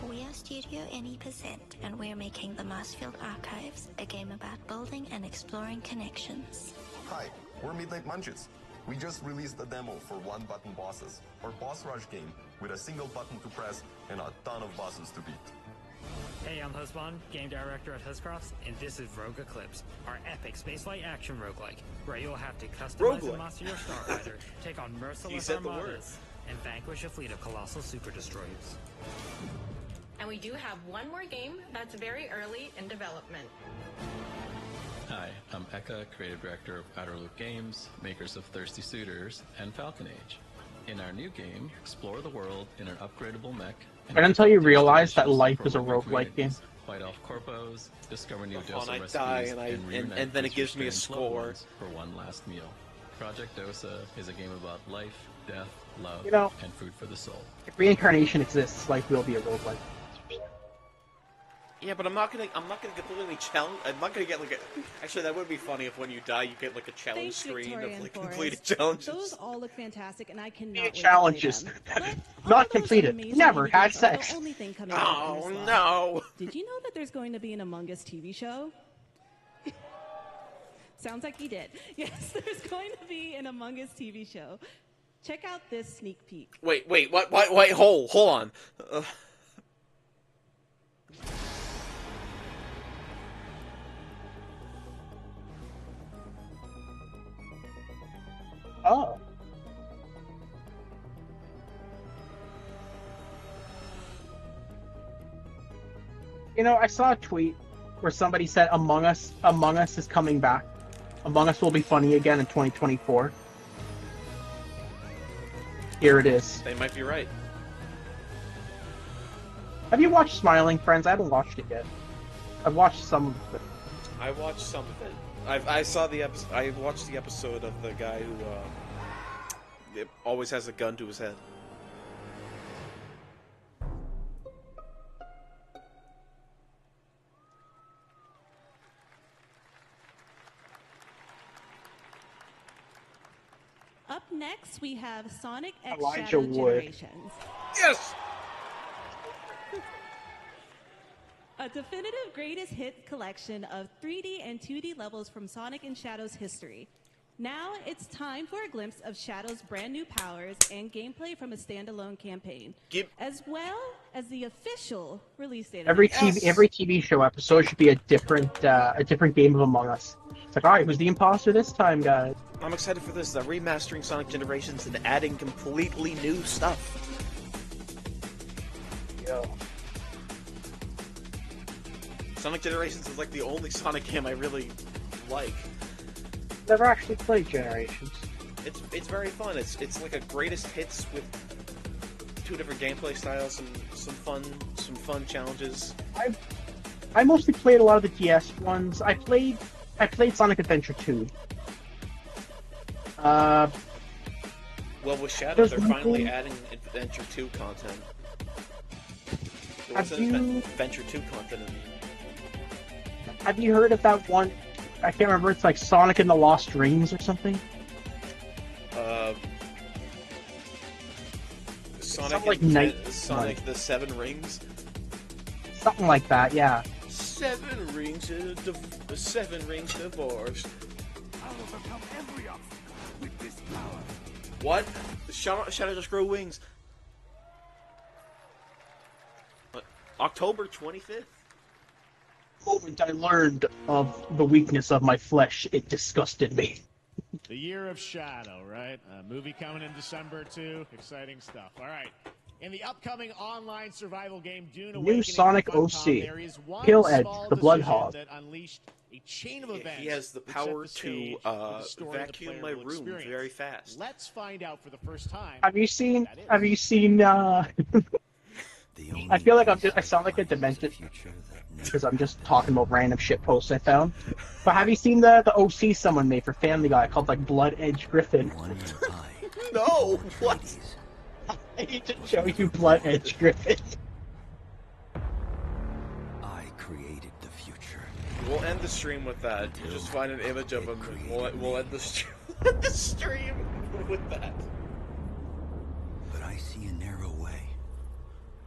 We are Studio NE%, and we're making the Marsfield Archives, a game about building and exploring connections. Hi, we're Midnight Munches. We just released a demo for one-button bosses, our boss rush game with a single button to press and a ton of bosses to beat. Hey, I'm Husband, game director at Huscross, and this is Rogue Eclipse, our epic spaceflight action roguelike, where you'll have to customize and master your Starfighter, take on merciless armadas, and vanquish a fleet of colossal super destroyers. And we do have one more game that's very early in development. Hi, I'm Eka, creative director of Outer Loop Games, makers of Thirsty Suitors and Falcon Age. In our new game, explore the world in an upgradable mech. Right until you realize that life is a roguelike game. Fight off corpos, discover new Oh, and I Dosa die, recipes, and then it gives me a score for one last meal. Project Dosa is a game about life, death, love, You know, and food for the soul. If reincarnation exists, life will be a roguelike. Yeah, but I'm not gonna completely challenge. I'm not gonna get like a. Actually, that would be funny if when you die you get like a challenge Thanks, screen Victoria of like and completed Forrest. challenges. Those all look fantastic, and I cannot wait Challenges. to play them. Not completed. Amazing Never indie had games are sex. The only thing coming out Oh, in this no. lot. Did you know that there's going to be an Among Us TV show? Sounds like you did. Yes, there's going to be an Among Us TV show. Check out this sneak peek. Wait, what? Wait, hold on. Oh. You know, I saw a tweet where somebody said Among Us is coming back. Among Us will be funny again in 2024. Here it is. They might be right. Have you watched Smiling Friends? I haven't watched it yet. I've watched some of it. I watched some of it. I saw the episode. I watched the episode of the guy who always has a gun to his head. Up next, we have Sonic X Elijah Shadow Wood. Generations. Yes! A definitive greatest hit collection of 3D and 2D levels from Sonic and Shadow's history. Now it's time for a glimpse of Shadow's brand new powers and gameplay from a standalone campaign, as well as the official release date. Every TV show episode should be a different game of Among Us. It's like, all right, who's the imposter this time, guys? I'm excited for this. They're remastering Sonic Generations and adding completely new stuff. Yo. Sonic Generations is like the only Sonic game I really like. Never actually played Generations. It's very fun. It's like a greatest hits with two different gameplay styles and some fun challenges. I mostly played a lot of the DS ones. I played Sonic Adventure 2. Well, with Shadow, they're There's finally one- adding Adventure 2 content. There Have wasn't you- Adventure 2 content in Have you heard of that one? I can't remember. It's like Sonic and the Lost Rings or something. Sonic like and Night- Sonic the Seven Rings. Something like that, yeah. 7 rings, 7 rings divorced. I'll overcome every obstacle with this power. What? Shadow just grow wings. October 25th. The moment I learned of the weakness of my flesh, it disgusted me. The Year of Shadow, right? A movie coming in December, too. Exciting stuff. All right. In the upcoming online survival game, Dune Awakening, New Sonic Funcom, OC. there is one Kill Edge, small the decision Bloodhog. that unleashed a chain of events. He has the that set power the to stage for the story the vacuum player my will room experience. very fast. Let's find out for the first time. Have you seen? I feel like I sound like a demented because I'm just talking about random shit posts I found. But have you seen the OC someone made for Family Guy called like Blood Edge Griffin? No, what? I need to show you Blood Edge Griffin. I created the future. We'll end the stream with that. You just find an image of him. And we'll end the stream. The stream with that. But I see a narrow way.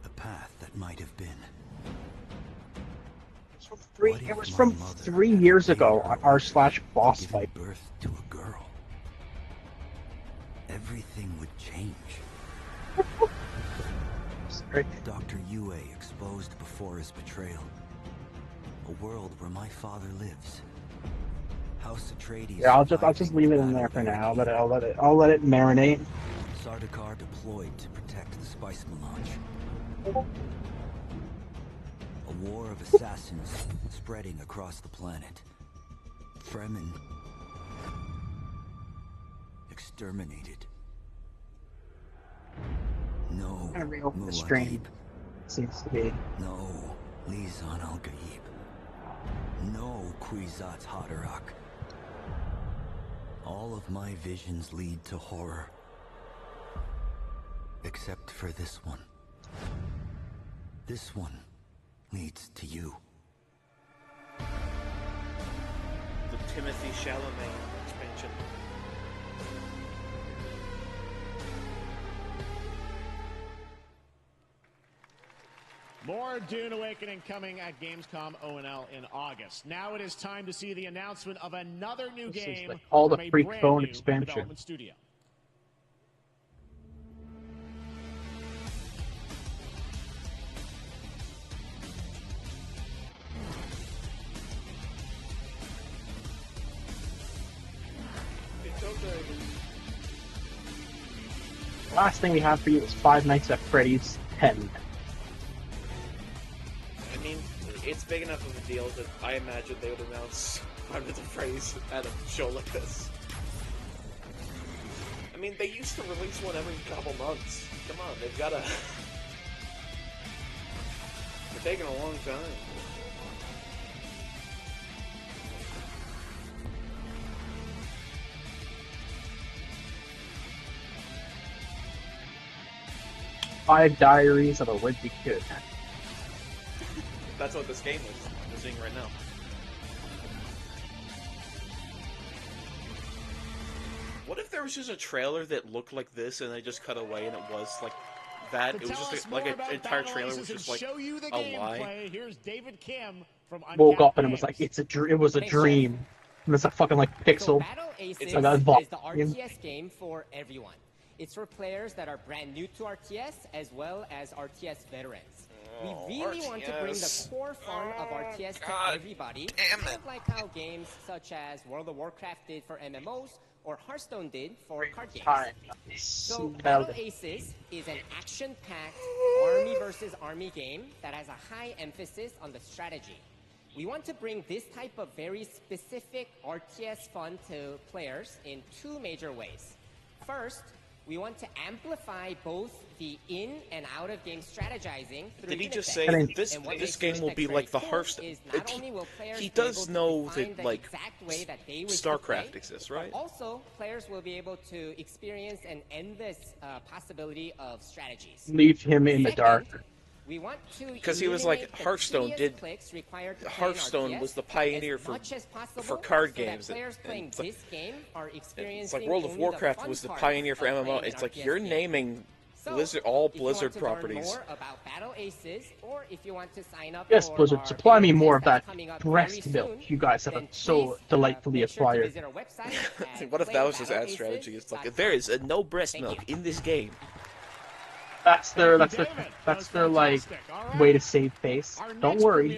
A path that might have been. It was from 3 years ago on r/boss fight. Birth to a girl. Everything would change. Dr. Yue exposed before his betrayal. A world where my father lives. House Atreides. Yeah, I'll just leave it in there for now. I'll let it marinate. Sardaukar deployed to protect the spice melange. A war of assassins spreading across the planet. Fremen exterminated. No I'm gonna reopen the stream. Seems to be. No Lisan al-Gaib. No Kwisatz Haderach. All of my visions lead to horror. Except for this one. This one leads to you. The Timothy Chalamet expansion. More Dune Awakening coming at Gamescom ONL in August. Now it is time to see the announcement of another new This is game like all the from a Freak brand Phone new expansion. development studio. It's okay. Last thing we have for you is Five Nights at Freddy's 10. I mean, it's big enough of a deal that I imagine they would announce Five Nights at Freddy's at a show like this. I mean, they used to release one every couple months. Come on, they've gotta... They're taking a long time. Five Diaries of a Wimpy Kid. That's what this game is. We're seeing right now. What if there was just a trailer that looked like this and they just cut away and it was like that? It was just like an entire trailer was just like a lie. Here's David Kim from Woke up and it was like it was a dream. And it's a fucking like pixel. Battle Aces It's is like a the volume. RTS game for everyone. It's for players that are brand new to RTS as well as RTS veterans. We really want to bring the core fun of RTS to everybody, kind of like how games such as World of Warcraft did for MMOs or Hearthstone did for card games. So Battle Aces is an action-packed army versus army game that has a high emphasis on the strategy. We want to bring this type of very specific RTS fun to players in two major ways. First, We want to amplify both the in and out of game strategizing. Did he just say this game will be like the Hearthstone? He does know that like StarCraft exists, right? Also, players will be able to experience an endless possibility of strategies. Leave him in the dark. We want to because he was like Hearthstone did. Hearthstone was the pioneer for card games. It's like World of Warcraft was the pioneer for MMO. It's like you're naming Blizzard properties. More about Battle Aces, or if you want to sign up yes, Blizzard, supply me more of that breast milk you guys have so delightfully acquired. What if that was his ad strategy? It's like there is no breast milk in this game. That's their like way to save face. Don't worry.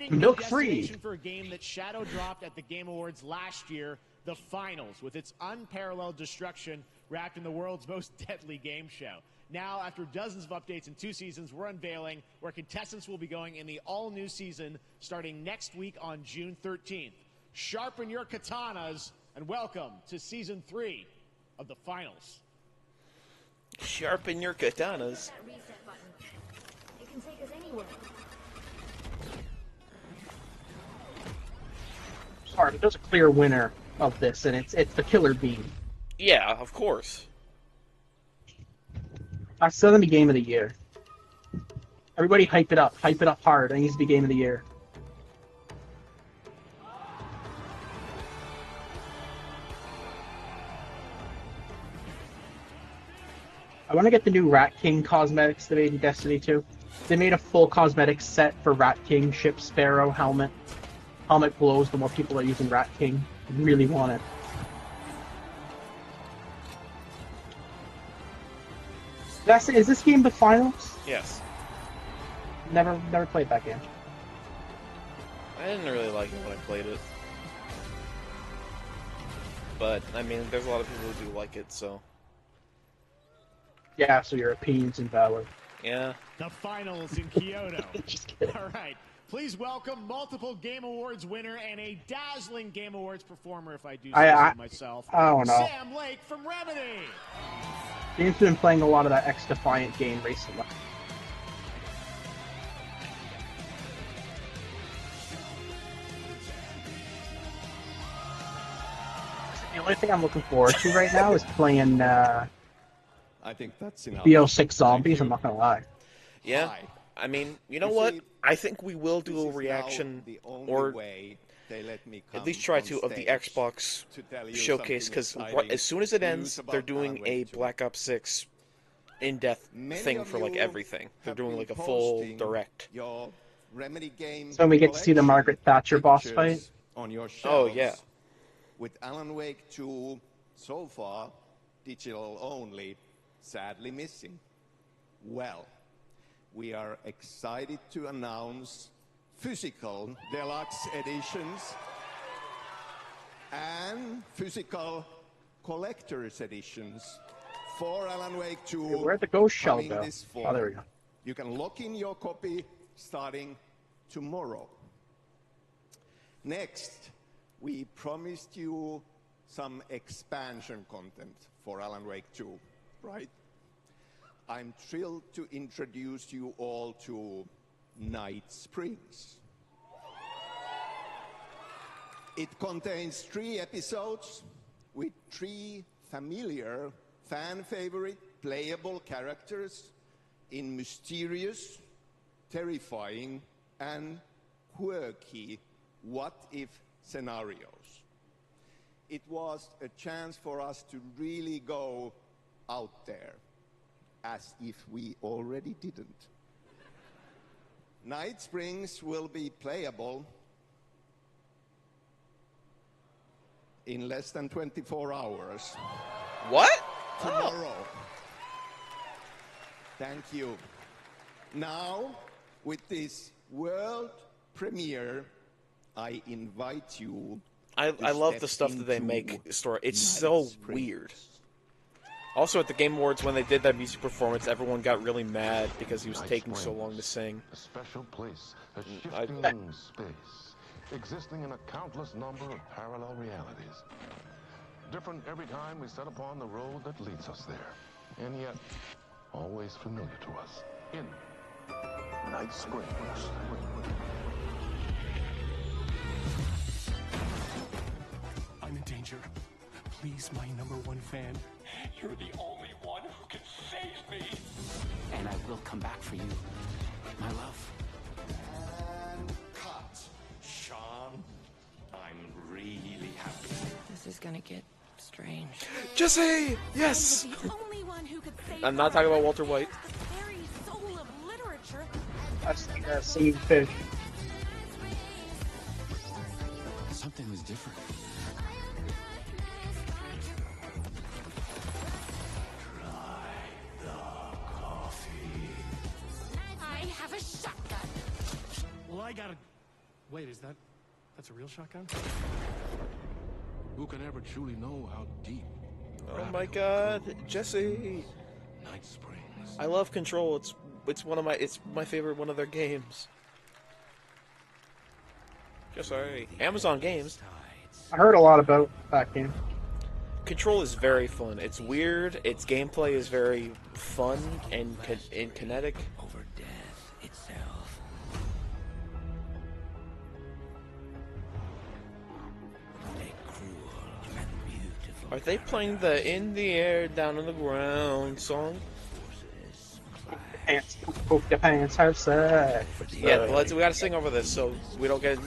Milk free. For a game that shadow dropped at the Game Awards last year, the finals, with its unparalleled destruction wrapped in the world's most deadly game show. Now, after dozens of updates in 2 seasons, we're unveiling where contestants will be going in the all-new season starting next week on June 13th. Sharpen your katanas and welcome to Season 3 of the finals. Sharpen your katanas. It can take us anywhere. Sorry, but there's a clear winner of this, and it's the Killer Bean. Yeah, of course. That's still gonna be Game of the Year. Everybody hype it up hard. It needs to be Game of the Year. I want to get the new Rat King cosmetics they made in Destiny 2. They made a full cosmetic set for Rat King, ship, Sparrow, helmet. Helmet glows the more people are using Rat King. I really want it. Is this game the finals? Yes. Never played that game. I didn't really like it when I played it. But, I mean, there's a lot of people who do like it, so... Yeah, so your opinions invalid. Yeah. The finals in Kyoto. All right. Please welcome multiple Game Awards winner and a dazzling Game Awards performer, if I do say so myself. I don't know. Sam Lake from Remedy. James has been playing a lot of that X-Defiant game recently. The only thing I'm looking forward to right now is playing I think that's enough. BO6 Zombies, I'm not gonna lie. Yeah, I mean, you know what? I think we will do a reaction, or at least try to, of the Xbox showcase, because as soon as it ends, they're doing a Black Ops 6 in-depth thing for, like, everything. They're doing, like, a full direct. So we get to see the Margaret Thatcher boss fight? Oh, yeah. With Alan Wake 2, so far, digital only, sadly missing. Well, we are excited to announce physical deluxe editions and physical collector's editions for Alan Wake 2. Hey, where'd the ghost shell go? Oh, there we go. You can lock in your copy starting tomorrow. Next, we promised you some expansion content for Alan Wake 2, right? I'm thrilled to introduce you all to Night Springs. It contains 3 episodes with 3 familiar, fan-favorite, playable characters in mysterious, terrifying, and quirky what-if scenarios. It was a chance for us to really go out there, as if we already didn't. Night Springs will be playable in less than 24 hours. What? Tomorrow. Oh. Thank you. Now, with this world premiere, I invite you. I love the stuff that they make. It's so weird. Also, at the Game Awards, when they did that music performance, everyone got really mad because he was taking so long to sing. A special place, a shifting space, existing in a countless number of parallel realities. different every time we set upon the road that leads us there. And yet, always familiar to us. In Night Springs. I'm in danger. Please, my #1 fan. You're the only one who can save me. And I will come back for you, my love. And cut. Sean, I'm really happy. This is gonna get strange. Jesse! Yes! I'm not talking about Walter White. I've seen fish. Something was different. I have a shotgun. Well, I gotta... Wait, that's a real shotgun? Who can ever truly know how deep? Oh my God, Jesse! Night Springs. I love Control. It's my favorite one of their games. Sorry, Amazon Games. I heard a lot about that game. Control is very fun. It's weird. Its gameplay is very fun and kinetic. Over death itself. A cruel and beautiful. Are they playing the "In the Air, Down on the Ground" song? Pants, poop your pants, have sex. Yeah, we gotta sing over this so we don't get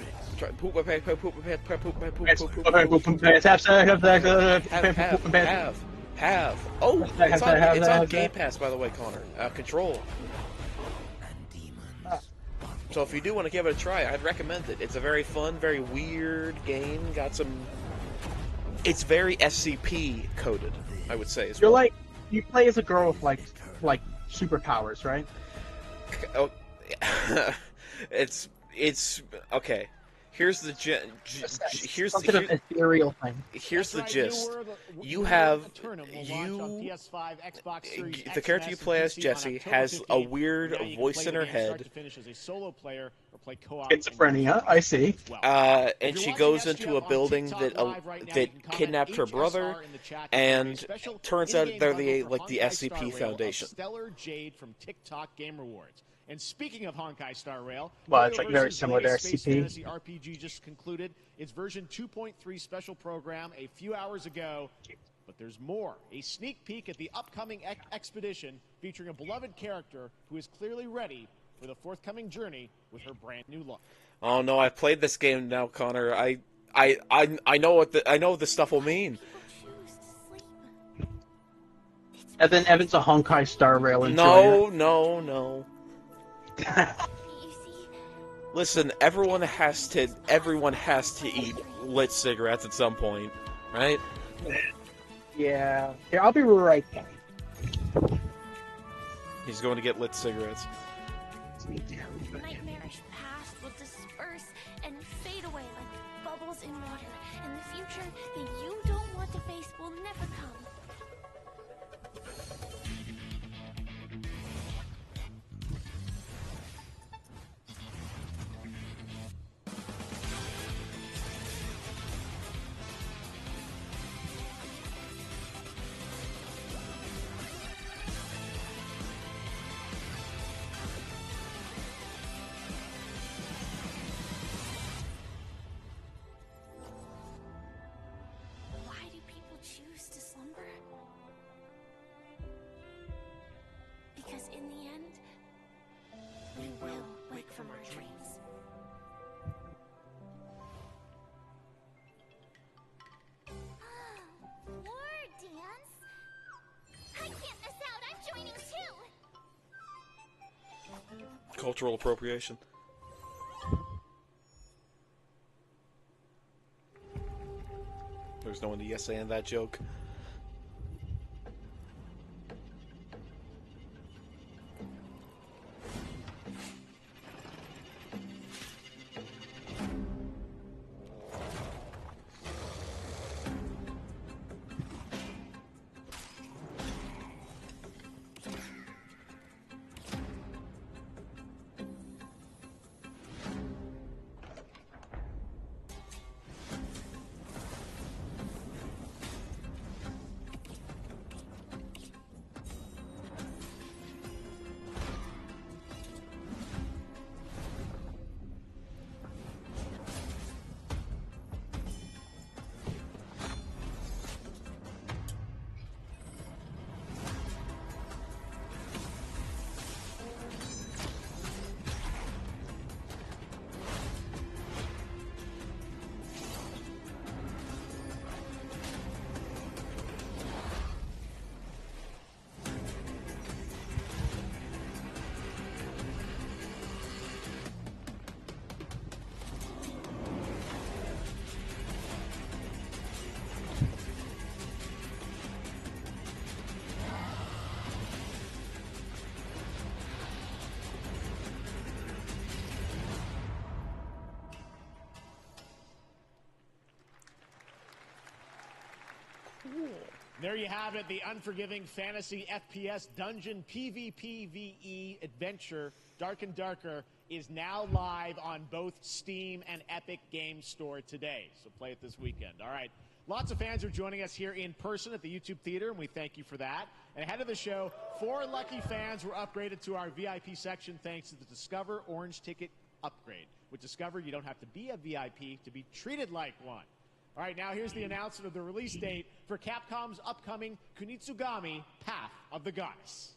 poop my pants, poop my pants, poop my pants, poop my pants, have sex, have. Oh, it's on Game Pass, by the way, Connor. Control. So if you do want to give it a try, I'd recommend it. It's a very fun, very weird game. Got some. It's very SCP coded, I would say. You're like, you play as a girl with like superpowers, right? Oh, it's okay. Here's the ethereal thing. Here's the gist. You have the character you play as, Jessie, has a weird voice in her head. Schizophrenia, I see. And she goes into a building that kidnapped her brother, and turns out they're the SCP Foundation. Stellar Jade from TikTok Game Rewards. And speaking of Honkai Star Rail, well, it's like very similar to Space Fantasy RPG just concluded its version 2.3 special program a few hours ago. But there's more. A sneak peek at the upcoming expedition featuring a beloved character who is clearly ready for the forthcoming journey with her brand new look. Oh no, I've played this game now, Connor. I know what this stuff will mean. And then Evan's a Honkai Star Rail enjoyer. No. Listen, everyone has to eat lit cigarettes at some point, right? Yeah. Here, I'll be right back. He's going to get lit cigarettes. The nightmarish past will disperse and fade away like bubbles in water, and the future that you don't want to face will never come. Because in the end, we will wake from our dreams. War dance? I can't miss out. I'm joining too. Cultural appropriation. There's no one to yes and that joke. There you have it, the unforgiving fantasy FPS dungeon PvPvE adventure, Dark and Darker, is now live on both Steam and Epic Games Store today. So play it this weekend. All right. Lots of fans are joining us here in person at the YouTube Theater, and we thank you for that. And ahead of the show, 4 lucky fans were upgraded to our VIP section thanks to the Discover Orange Ticket upgrade. With Discover, you don't have to be a VIP to be treated like one. All right, now here's the announcement of the release date for Capcom's upcoming Kunitsugami Path of the Goddess.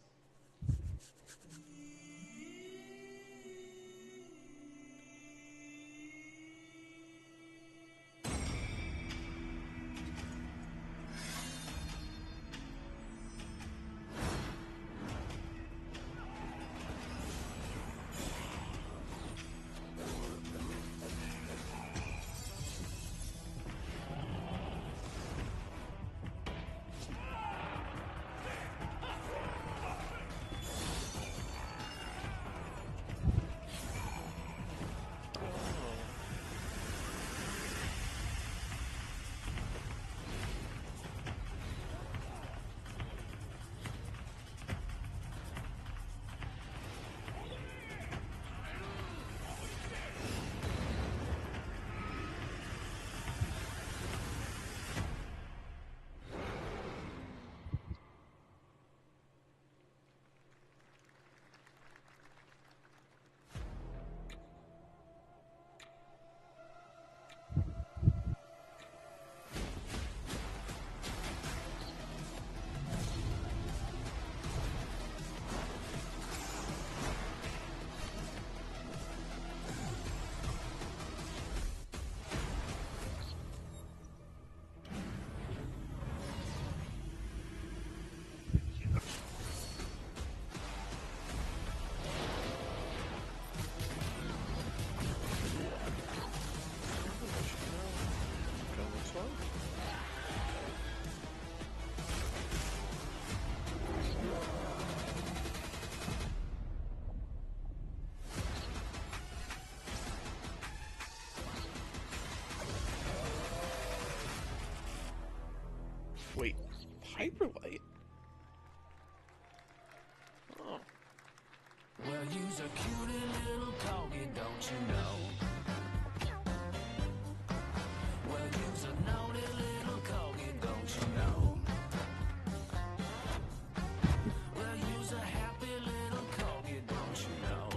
Wait, Hyperlight? Oh. Well, you's a cutie little corgi, don't you know? Well, you's a naughty little corgi, don't you know? Well, you's a happy little corgi, don't you know?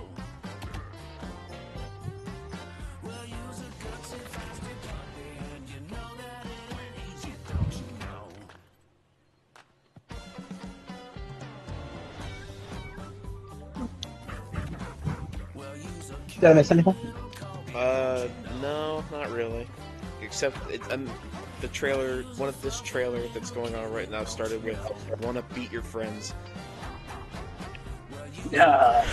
Well, you's a gutsy, fasty puppy, and you know that it ain't easy, don't you know? Did I miss anything? No, not really. Except the trailer, one of this trailer that's going on right now started with "Wanna beat your friends." Yeah.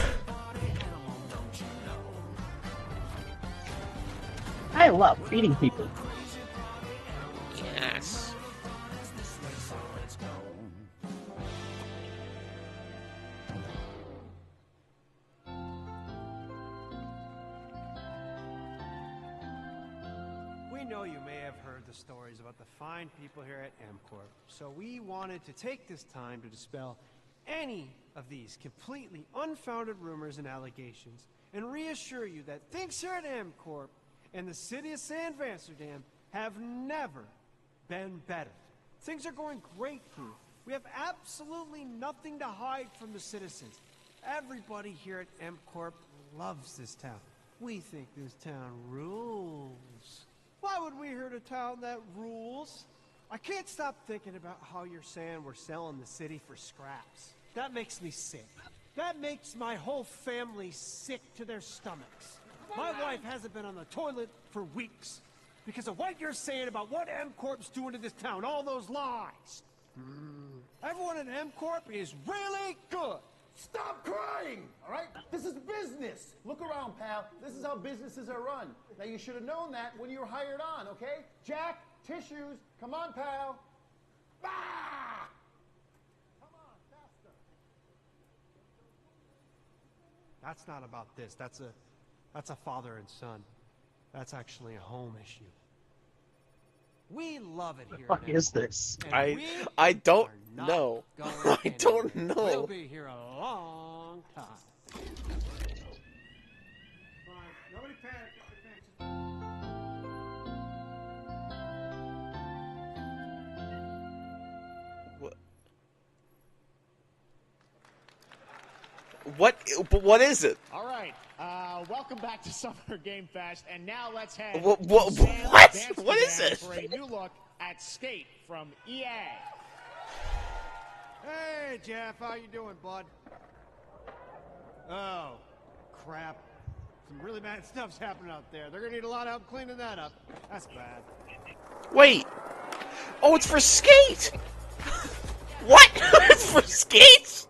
I love beating people. Yes. We know you may have heard the stories about the fine people here at MCorp, so we wanted to take this time to dispel any of these completely unfounded rumors and allegations and reassure you that things here at MCorp and the city of San Vansterdam have never been better. Things are going great here. We have absolutely nothing to hide from the citizens. Everybody here at MCorp loves this town. We think this town rules. Why would we hurt a town that rules? I can't stop thinking about how you're saying we're selling the city for scraps. That makes me sick. That makes my whole family sick to their stomachs. My wife hasn't been on the toilet for weeks because of what you're saying about what MCorp's doing to this town, all those lies. Everyone at MCorp is really good. Stop crying, all right? This is business. Look around, pal. This is how businesses are run. Now, you should have known that when you were hired on, okay? Jack, tissues. Come on, pal. Ah! Come on, faster. That's not about this. That's a father and son. That's actually a home issue. We love it here. What the fuck is this? I don't know. I don't know. We'll be here a long time. Nobody panic. What is it? All right. Welcome back to Summer Game Fest, and now let's head What? to What is Dance this? for a new look at Skate from EA. Hey, Jeff, how you doing, bud? Oh, crap. Some really bad stuff's happening out there. They're gonna need a lot of help cleaning that up. That's bad. Wait. Oh, it's for Skate. What? It's for Skate?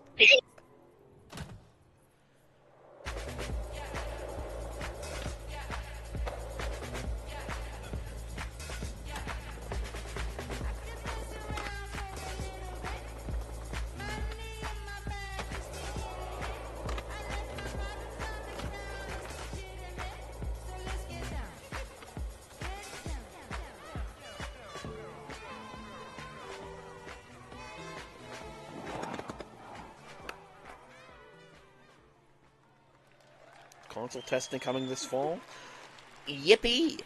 Console testing coming this fall. Yippee!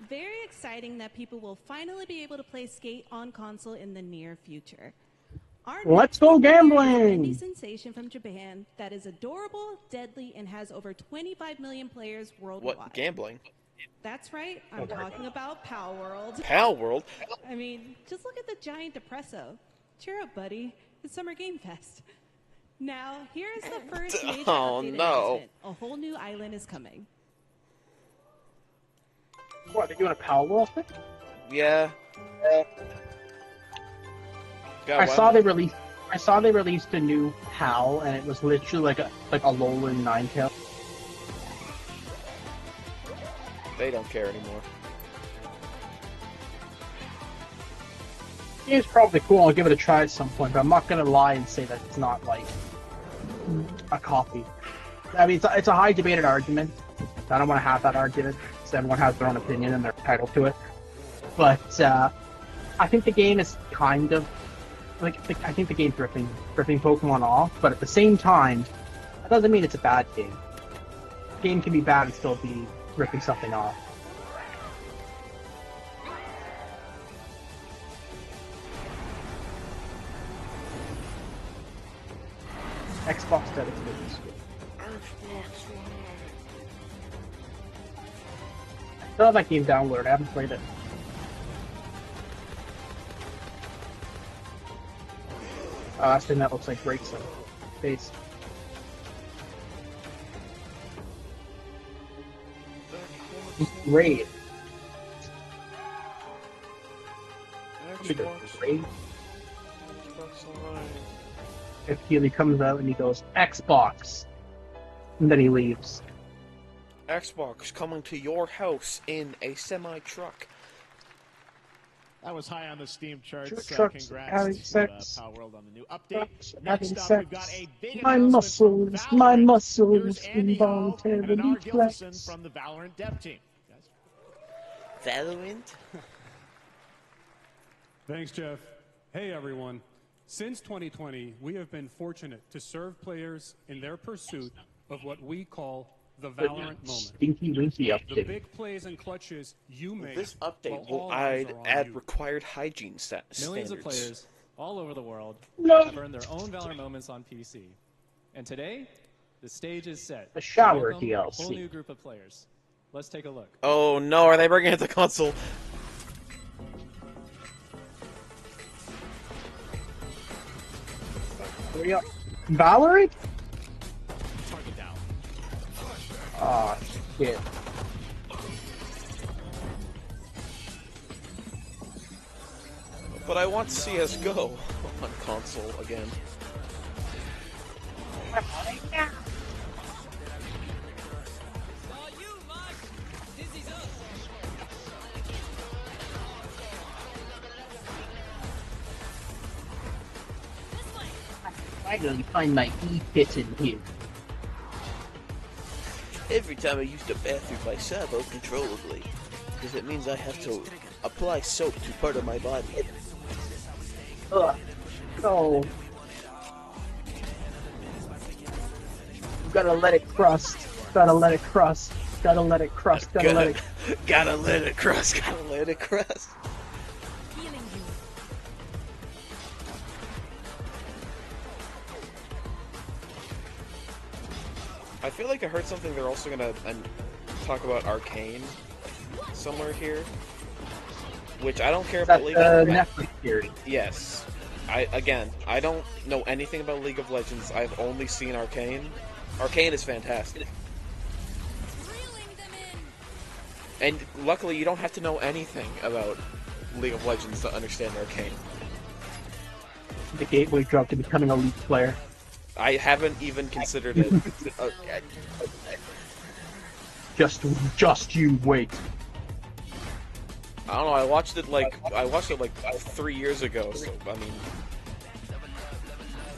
Very exciting that people will finally be able to play Skate on console in the near future. Our Let's go next gambling! indie sensation from Japan that is adorable, deadly, and has over 25 million players worldwide. What, gambling? That's right. I'm talking about Pal World. Pal World? I mean, just look at the giant depresso. Cheer up, buddy. It's Summer Game Fest. Now, here's the first major update announcement. A whole new island is coming. What, they're doing a Pal World thing? Yeah. I saw they released a new PAL, and it was literally like a Alolan Ninetales. They don't care anymore. The game's probably cool. I'll give it a try at some point, but I'm not gonna lie and say that it's not like a copy. I mean, it's a high debated argument. I don't want to have that argument, because everyone has their own opinion and they're entitled to it. But I think the game is kind of like I think the game's ripping Pokemon off, but at the same time, that doesn't mean it's a bad game. The game can be bad and still be ripping something off. Xbox dedicated this game. I still have that game downloaded. I haven't played it. Oh, that thing that looks like breaks in face. Raid. Raid. If he comes out and he goes, Xbox, and then he leaves. Xbox coming to your house in a semi-truck. That was high on the Steam charts. Trucks Congrats to Pal World on the new update. Next up, we've got a big my announcement from muscles Valorant. Here's Andy Ho and involuntarily Anar flex. Gilson from the Valorant dev team. Valorant? Thanks, Jeff. Hey, everyone. Since 2020, we have been fortunate to serve players in their pursuit of what we call the Valorant moment. Stinky Winky The update. big plays and clutches you make. This update while will all eyes are on add you. required hygiene standards. Millions of players all over the world have earned their own Valorant moments on PC. And today, the stage is set. The shower to welcome DLC. A whole new group of players. Let's take a look. Oh no, are they bringing it to console? Valorant? Target down. Aw, shit. But I want CSGO on console again. Finally find my E-pit in here. Every time I use the bathroom, I servo controllably, because it means I have to Apply soap to part of my body. Ugh. No. Gotta let it crust. Gotta let it crust. Gotta let it crust. Gotta let it. Gotta let it crust. Gotta let it crust. I feel like I heard something. They're also gonna talk about Arcane somewhere here, which I don't care about League of Legends. Netflix series. Yes. I don't know anything about League of Legends. I've only seen Arcane. Arcane is fantastic. And luckily, you don't have to know anything about League of Legends to understand Arcane. The gateway drug to becoming a League player. I haven't even considered it. Just you wait. I don't know. I watched it like 3 years ago. So I mean,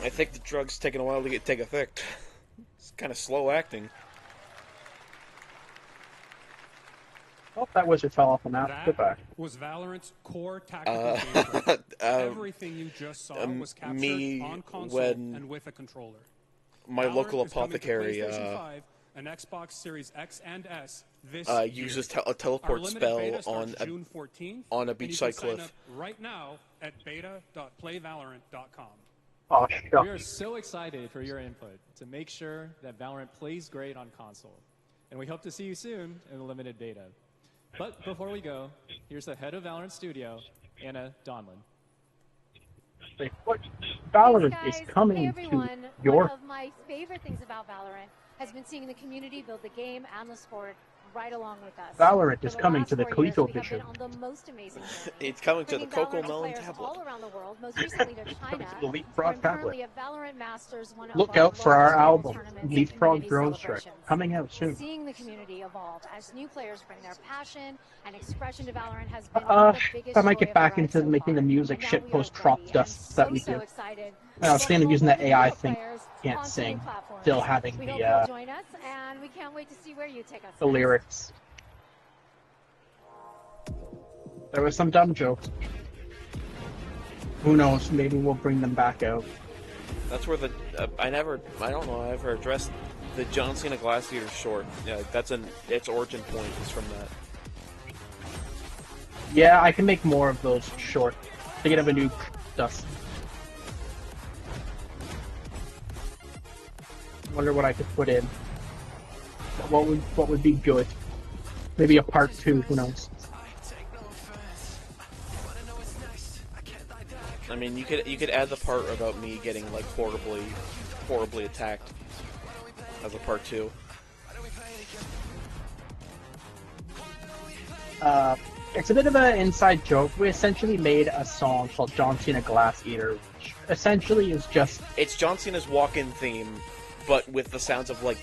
I think the drug's taking a while to take effect. It's kind of slow acting. Oh, that wizard fell off the map. Goodbye. Was Valorant's core tactical gameplay. Everything you just saw was captured on console and with a controller. My Valorant local is coming to apothecary PlayStation 5 and Xbox Series X and S this uses year. a teleport Our limited spell beta starts on June 14th, a and you beachside can sign cliff. up right now at beta.playvalorant.com. Oh, We are so excited for your input to make sure that Valorant plays great on console. And we hope to see you soon in the limited beta. But before we go, here's the head of Valorant Studio, Anna Donlin. Wait, what? Valorant Guys, is coming hey everyone. to your... One of my favorite things about Valorant has been seeing the community build the game and the sport right along with us. Valorant For is the coming last to the 4 years, Coleco we have Vision. been on the most amazing journey, It's coming to the bringing Coco Valorant Melon players tablet. all around the world, most recently to China. The Leapfrog I'm tablet. currently a Valorant Masters, one of Look our out for our largest global album, tournaments and Leapfrog community Drone Strike, celebrations. coming out soon. Seeing the community evolve as new players bring their passion and expression to Valorant has been one of the biggest I might joy get of back the ride into so making the far. music And now shit we are post crop ready. dust that we so do. excited. I was thinking of using the AI thing. Can't onto sing. new platforms. Still having We hope the you'll join us, and we can't wait to see where you take us. the lyrics. There was some dumb jokes. Who knows? Maybe we'll bring them back out. That's where the I don't know. I ever addressed the John Cena Glass Eater short. Yeah, its origin point is from that. Yeah, I can make more of those short. Thinking of a new dust. Wonder what I could put in. What would be good? Maybe a part 2. Who knows? I mean, you could add the part about me getting like horribly attacked as a part 2. It's a bit of an inside joke. We essentially made a song called John Cena Glass Eater, which essentially is just... It's John Cena's walk-in theme, but with the sounds of like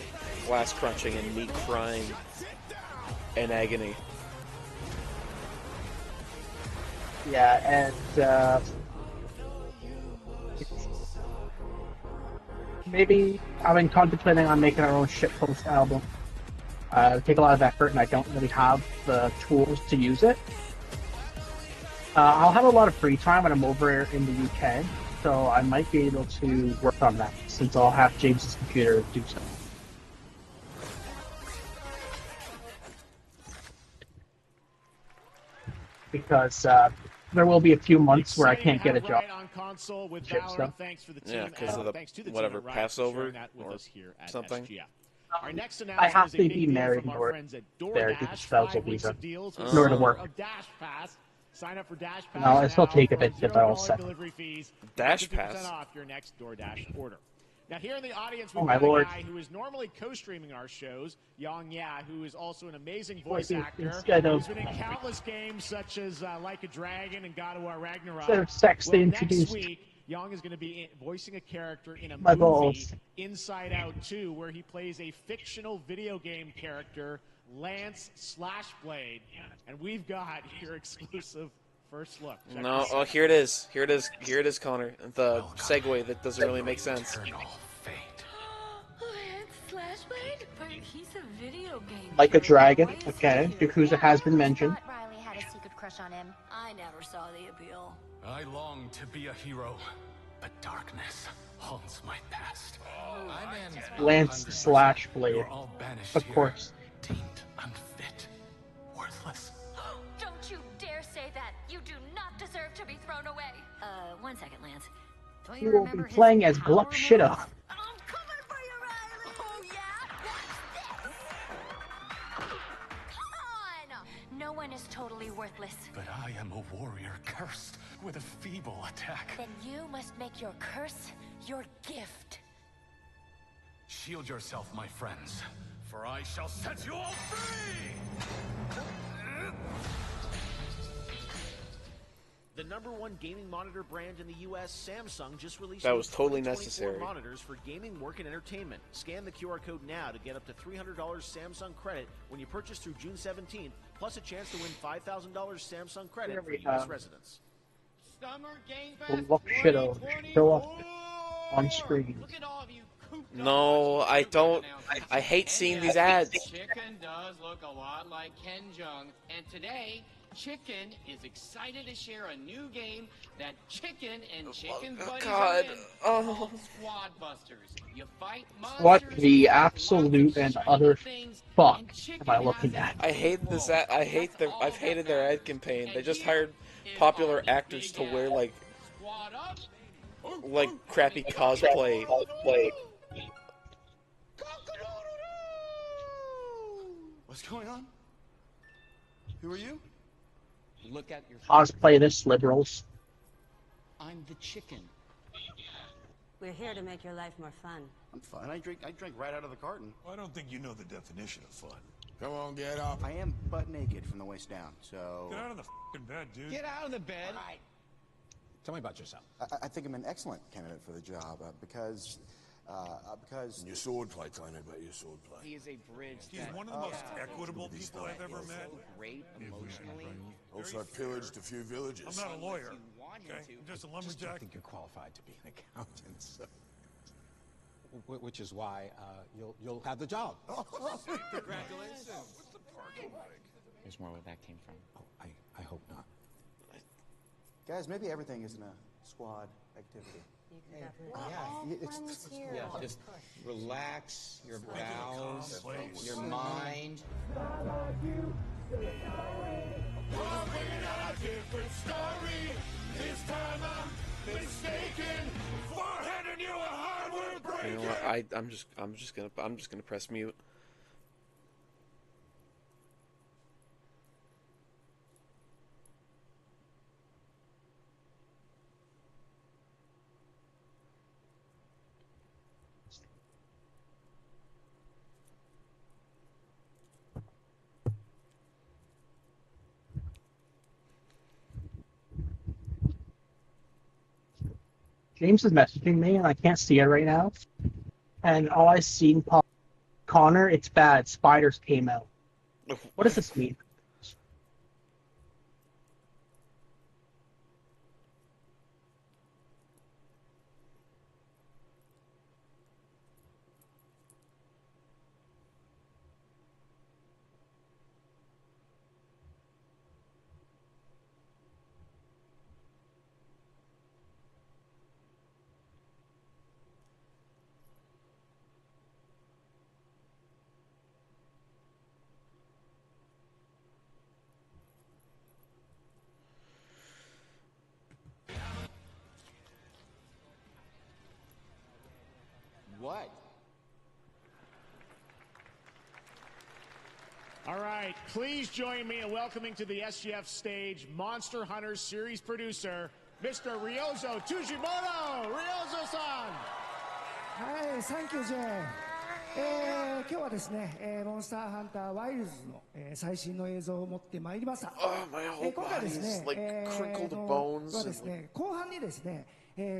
glass crunching and me crying in agony. Yeah, and maybe I've been contemplating on making our own shitpost album. It take a lot of effort, and I don't really have the tools to use it. I'll have a lot of free time when I'm over in the UK, so I might be able to work on that, since I'll have James's computer do so. Because there will be a few months where I can't get a job. On console with Valorant. Thanks for the team. Yeah, because of the whatever Passover or something. Our next I have to be married in order there to spouse a visa in order to work. Sign up for Dash Pass. No, it'll take a bit to about 7. Dash Pass. Off your next DoorDash order. Now here in the audience, Oh we've my got a lord. guy who is normally co-streaming our shows, Yang Ya, who is also an amazing voice This actor. guy knows. He's been in countless games such as Like a Dragon and God of War Ragnarok. Instead of sex, they Next introduced week, Yang is going to be voicing a character in a my movie, balls. Inside Out 2, where he plays a fictional video game character, Lance Slashblade. And we've got your exclusive first look. Check No, this oh, out. here it is. Here it is, Connor. The segue that doesn't really make sense. Flashblade? But he's a video game. Like a Dragon, okay. Yakuza has been mentioned. Riley had a secret crush crush on him. I never saw the appeal. I long to be a hero, but darkness haunts my past. Lance slash Blade. You're all banished Of here, course. deemed unfit, worthless. Don't you dare say that. You do not deserve to be thrown away. 1 second, Lance. Don't He will be playing as Gluck Shido. No one is totally worthless. But I am a warrior cursed with a feeble attack. Then you must make your curse your gift. Shield yourself, my friends, for I shall set you all free! The #1 gaming monitor brand in the U.S., Samsung, just released That was totally 2024 necessary. monitors for gaming, work, and entertainment. Scan the QR code now to get up to $300 Samsung credit when you purchase through June 17th, plus a chance to win $5,000 Samsung credit Here for we U.S. have residents. Gluck Shido show up on screen. No, I don't. I hate seeing these ads. Chicken does look a lot like Ken Jeong, and today, Chicken is excited to share a new game that Chicken and Chicken's buddies are in, called Squad Busters. You fight monsters. What the absolute and utter fuck am I looking at? I hate this ad. I've hated their ad campaign. They just hired popular actors to wear like crappy cosplay. What's going on? Who are you? Look at your Cosplay this, liberals. I'm the Chicken. We're here to make your life more fun. I'm fine. I drink right out of the carton. I don't think you know the definition of fun. Come on, get up. I am butt naked from the waist down, so... Get out of the f***ing bed, dude. Get out of the bed. Tell me about yourself. I think I'm an excellent candidate for the job because... Your swordplay, tell me about your swordplay. He is a bridge. He's one of the most equitable people I've ever met. So great emotionally. Also pillaged a few villages. I'm not a lawyer. Okay? I'm just a lumberjack. I think you're qualified to be an accountant, so... Which is why you'll have the job. Congratulations. What's the parking like? There's more where that came from. Oh, I hope not. Guys, maybe everything isn't a squad activity. Just relax your bowels, your mind. This time I'm mistaken for handing you a hardware break. You know what? I'm just gonna press mute. James is messaging me, and I can't see it right now. And all I seen pop Connor, it's bad. Spiders came out. What does this mean? What? All right, please join me in welcoming to the SGF stage Monster Hunter series producer, Mr. Ryozo Tujimoto! Ryozo-san! はい、サンキュージェイ。今日はですね、モンスターハンターワイルズの、最新の映像を持ってまいりました。今回ですね、はですね、後半にですね、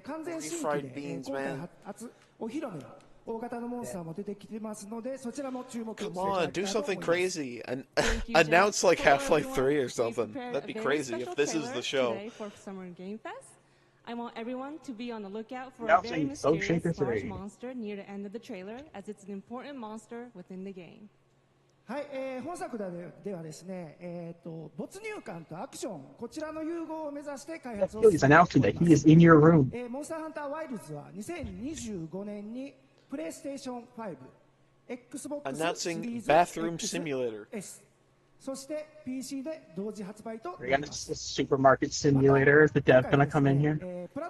完全新規で、今回初お披露目の大型のモンスターも出てきてますので、そちらも注目していただきたいと思います。 Come on, do something crazy and announce like Half-Life 3 or something. That'd be crazy if this is the show. I want everyone to be on the lookout for a very mysterious large monster near the end of the trailer, as it's an important monster within the game. はい、本作ではですね、没入感とアクション、こちらの融合を目指して開発を He's announcing that he is in your room. モンスターハンターワイルズは2025年にプレイステーション5、Xbox Announcing Bathroom Simulator. S、そして PC で同時発売と。We're gonna supermarket simulator. Is the dev gonna come in here?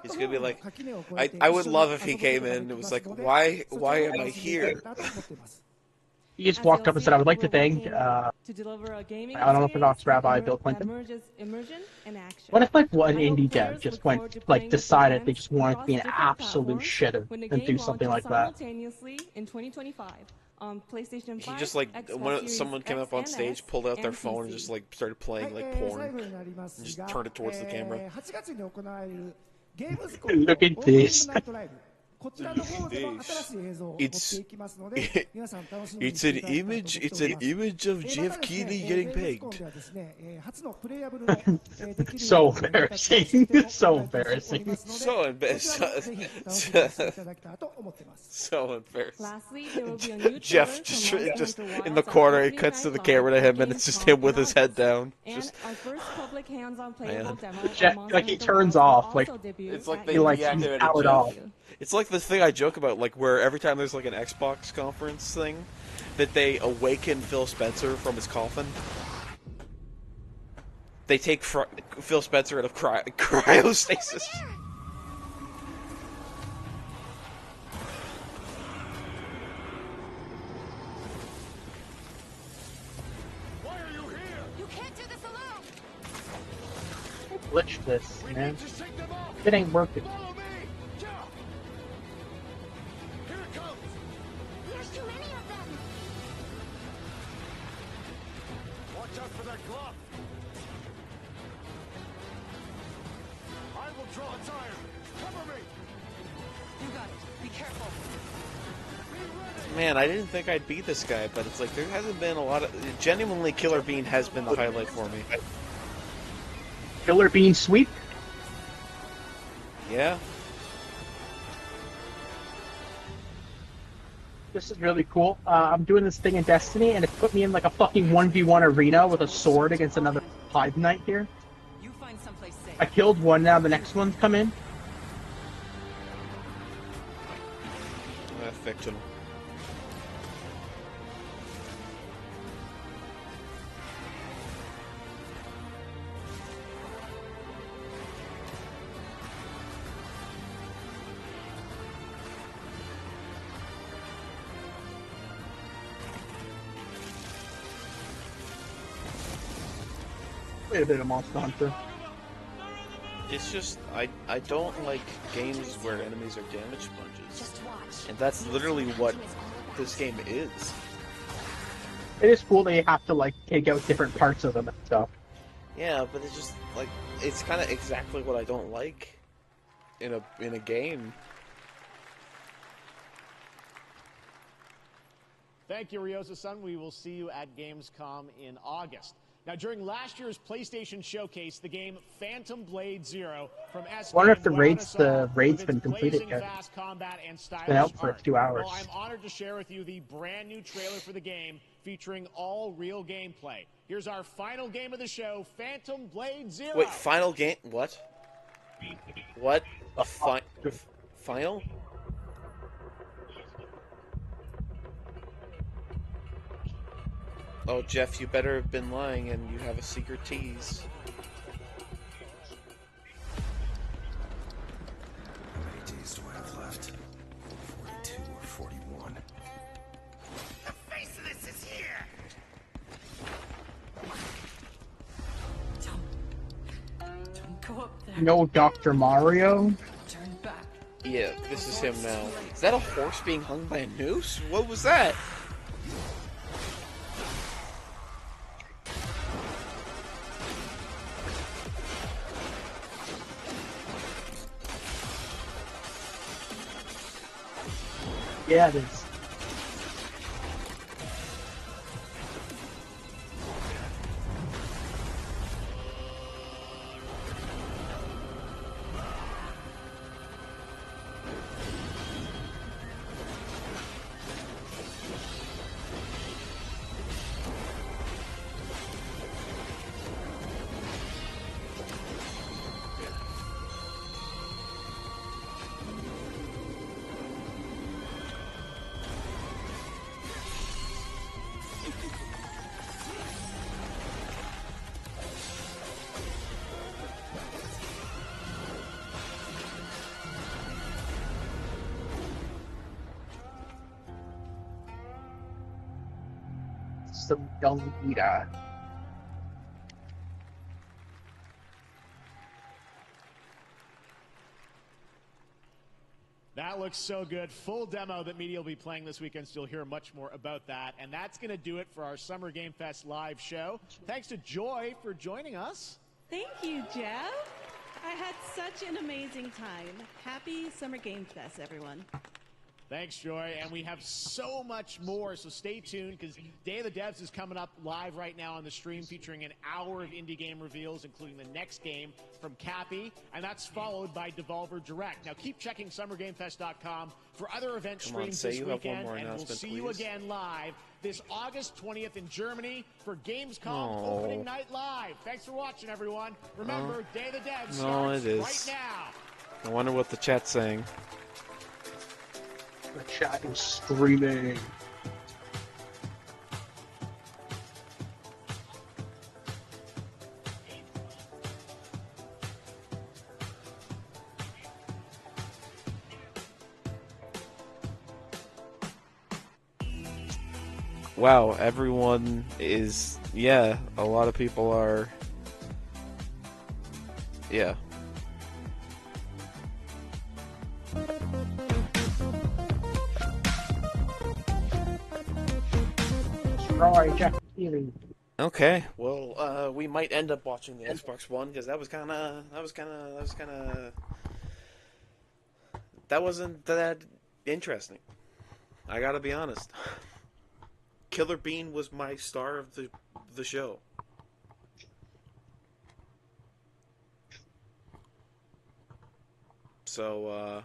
He's gonna be like, I would love if he came in and it was like, why am I here? He just walked up and said, I would like to thank, I don't know if it's Rabbi Bill Clinton. What if, like, one indie dev just went, like, decided they just wanted to be an absolute shitter and do something like that? He just, like, when someone came up on stage, pulled out their phone and just, like, started playing, like, porn. And just turned it towards the camera. Look at this. It's an image of Jeff Keighley getting pegged. So embarrassing. So embarrassing. So embarrassing. So embarrassing. Lastly, there will be a new Jeff just in the corner, it cuts to the camera to him and it's just him with his head down. And our first public hands-on playable demo. Jeff, like, he turns off, like, it's like they he, like, deactivated powered Jeff. off. It's like the thing I joke about, like, where every time there's, like, an Xbox conference thing, that they awaken Phil Spencer from his coffin. They take Phil Spencer out of cryostasis. Why are you here? You can't do this alone. Glitch this, man. It ain't working. There's too many of them. Watch out for that glove. I will draw its iron. Cover me. You got it. Be careful. Man, I didn't think I'd beat this guy, but it's like there hasn't been a lot of... Genuinely, Killer Bean has been the highlight for me. Killer Bean sweep? Yeah. This is really cool. I'm doing this thing in Destiny, and it put me in like a fucking 1v1 arena with a sword against another Hive Knight here. You find someplace safe. I killed one, now the next one's come in. Fictional. Wait a bit of Monster Hunter. It's just, I don't like games where enemies are damage sponges. And that's literally what this game is. It is cool that you have to, like, take out different parts of them and stuff. Yeah, but it's just, like, it's kind of exactly what I don't like in a game. Thank you, Ryosa-san. We will see you at Gamescom in August. Now, during last year's PlayStation Showcase, the game Phantom Blade Zero from SK I wonder if the raid's been completed yet. It's been out for 2 hours. Well, I'm honored to share with you the brand new trailer for the game featuring all real gameplay. Here's our final game of the show, Phantom Blade Zero. Wait, final game? What? What? A final? Oh, Jeff, you better have been lying and you have a secret tease. How many days do I have left? 42 or 41? The face of this is here. Don't go up there. No Dr. Mario? Turn back. Yeah, this is him now. Is that a horse being hung by a noose? What was that? Yeah, it is. some young Ida. That looks so good. Full demo that media will be playing this weekend, so you'll hear much more about that. And that's going to do it for our Summer Game Fest live show. Thanks to Joy for joining us. Thank you, Jeff. I had such an amazing time. Happy Summer Game Fest, everyone. Thanks, Joy. And we have so much more, so stay tuned because Day of the Devs is coming up live right now on the stream, featuring an hour of indie game reveals, including the next game from Cappy, and that's followed by Devolver Direct. Now keep checking SummerGameFest.com for other event streams this weekend, and we'll see you again live this August 20th in Germany for Gamescom opening night live. Thanks for watching, everyone. Remember, Day of the Devs starts right now. I wonder what the chat's saying. The chat is screaming. Wow, everyone is... Yeah, a lot of people are... Yeah. Okay, well, we might end up watching the Xbox One because that wasn't that interesting. I gotta be honest. Killer Bean was my star of the show. So,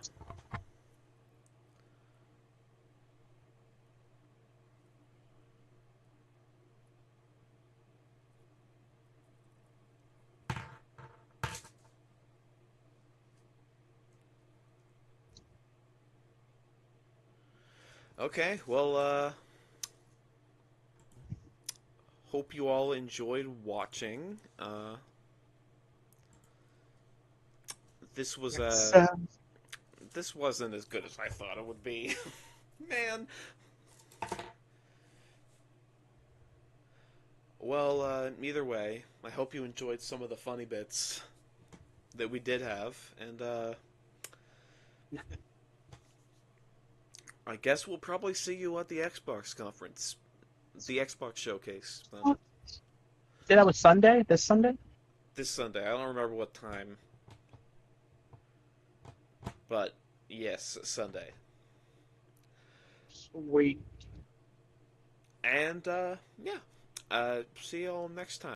okay, well, hope you all enjoyed watching. This was this wasn't as good as I thought it would be. Man. Well, either way, I hope you enjoyed some of the funny bits that we did have, and I guess we'll probably see you at the Xbox conference. The Xbox showcase. Yeah, that was Sunday? This Sunday? This Sunday. I don't remember what time. But, yes, Sunday. Sweet. And, yeah. See you all next time.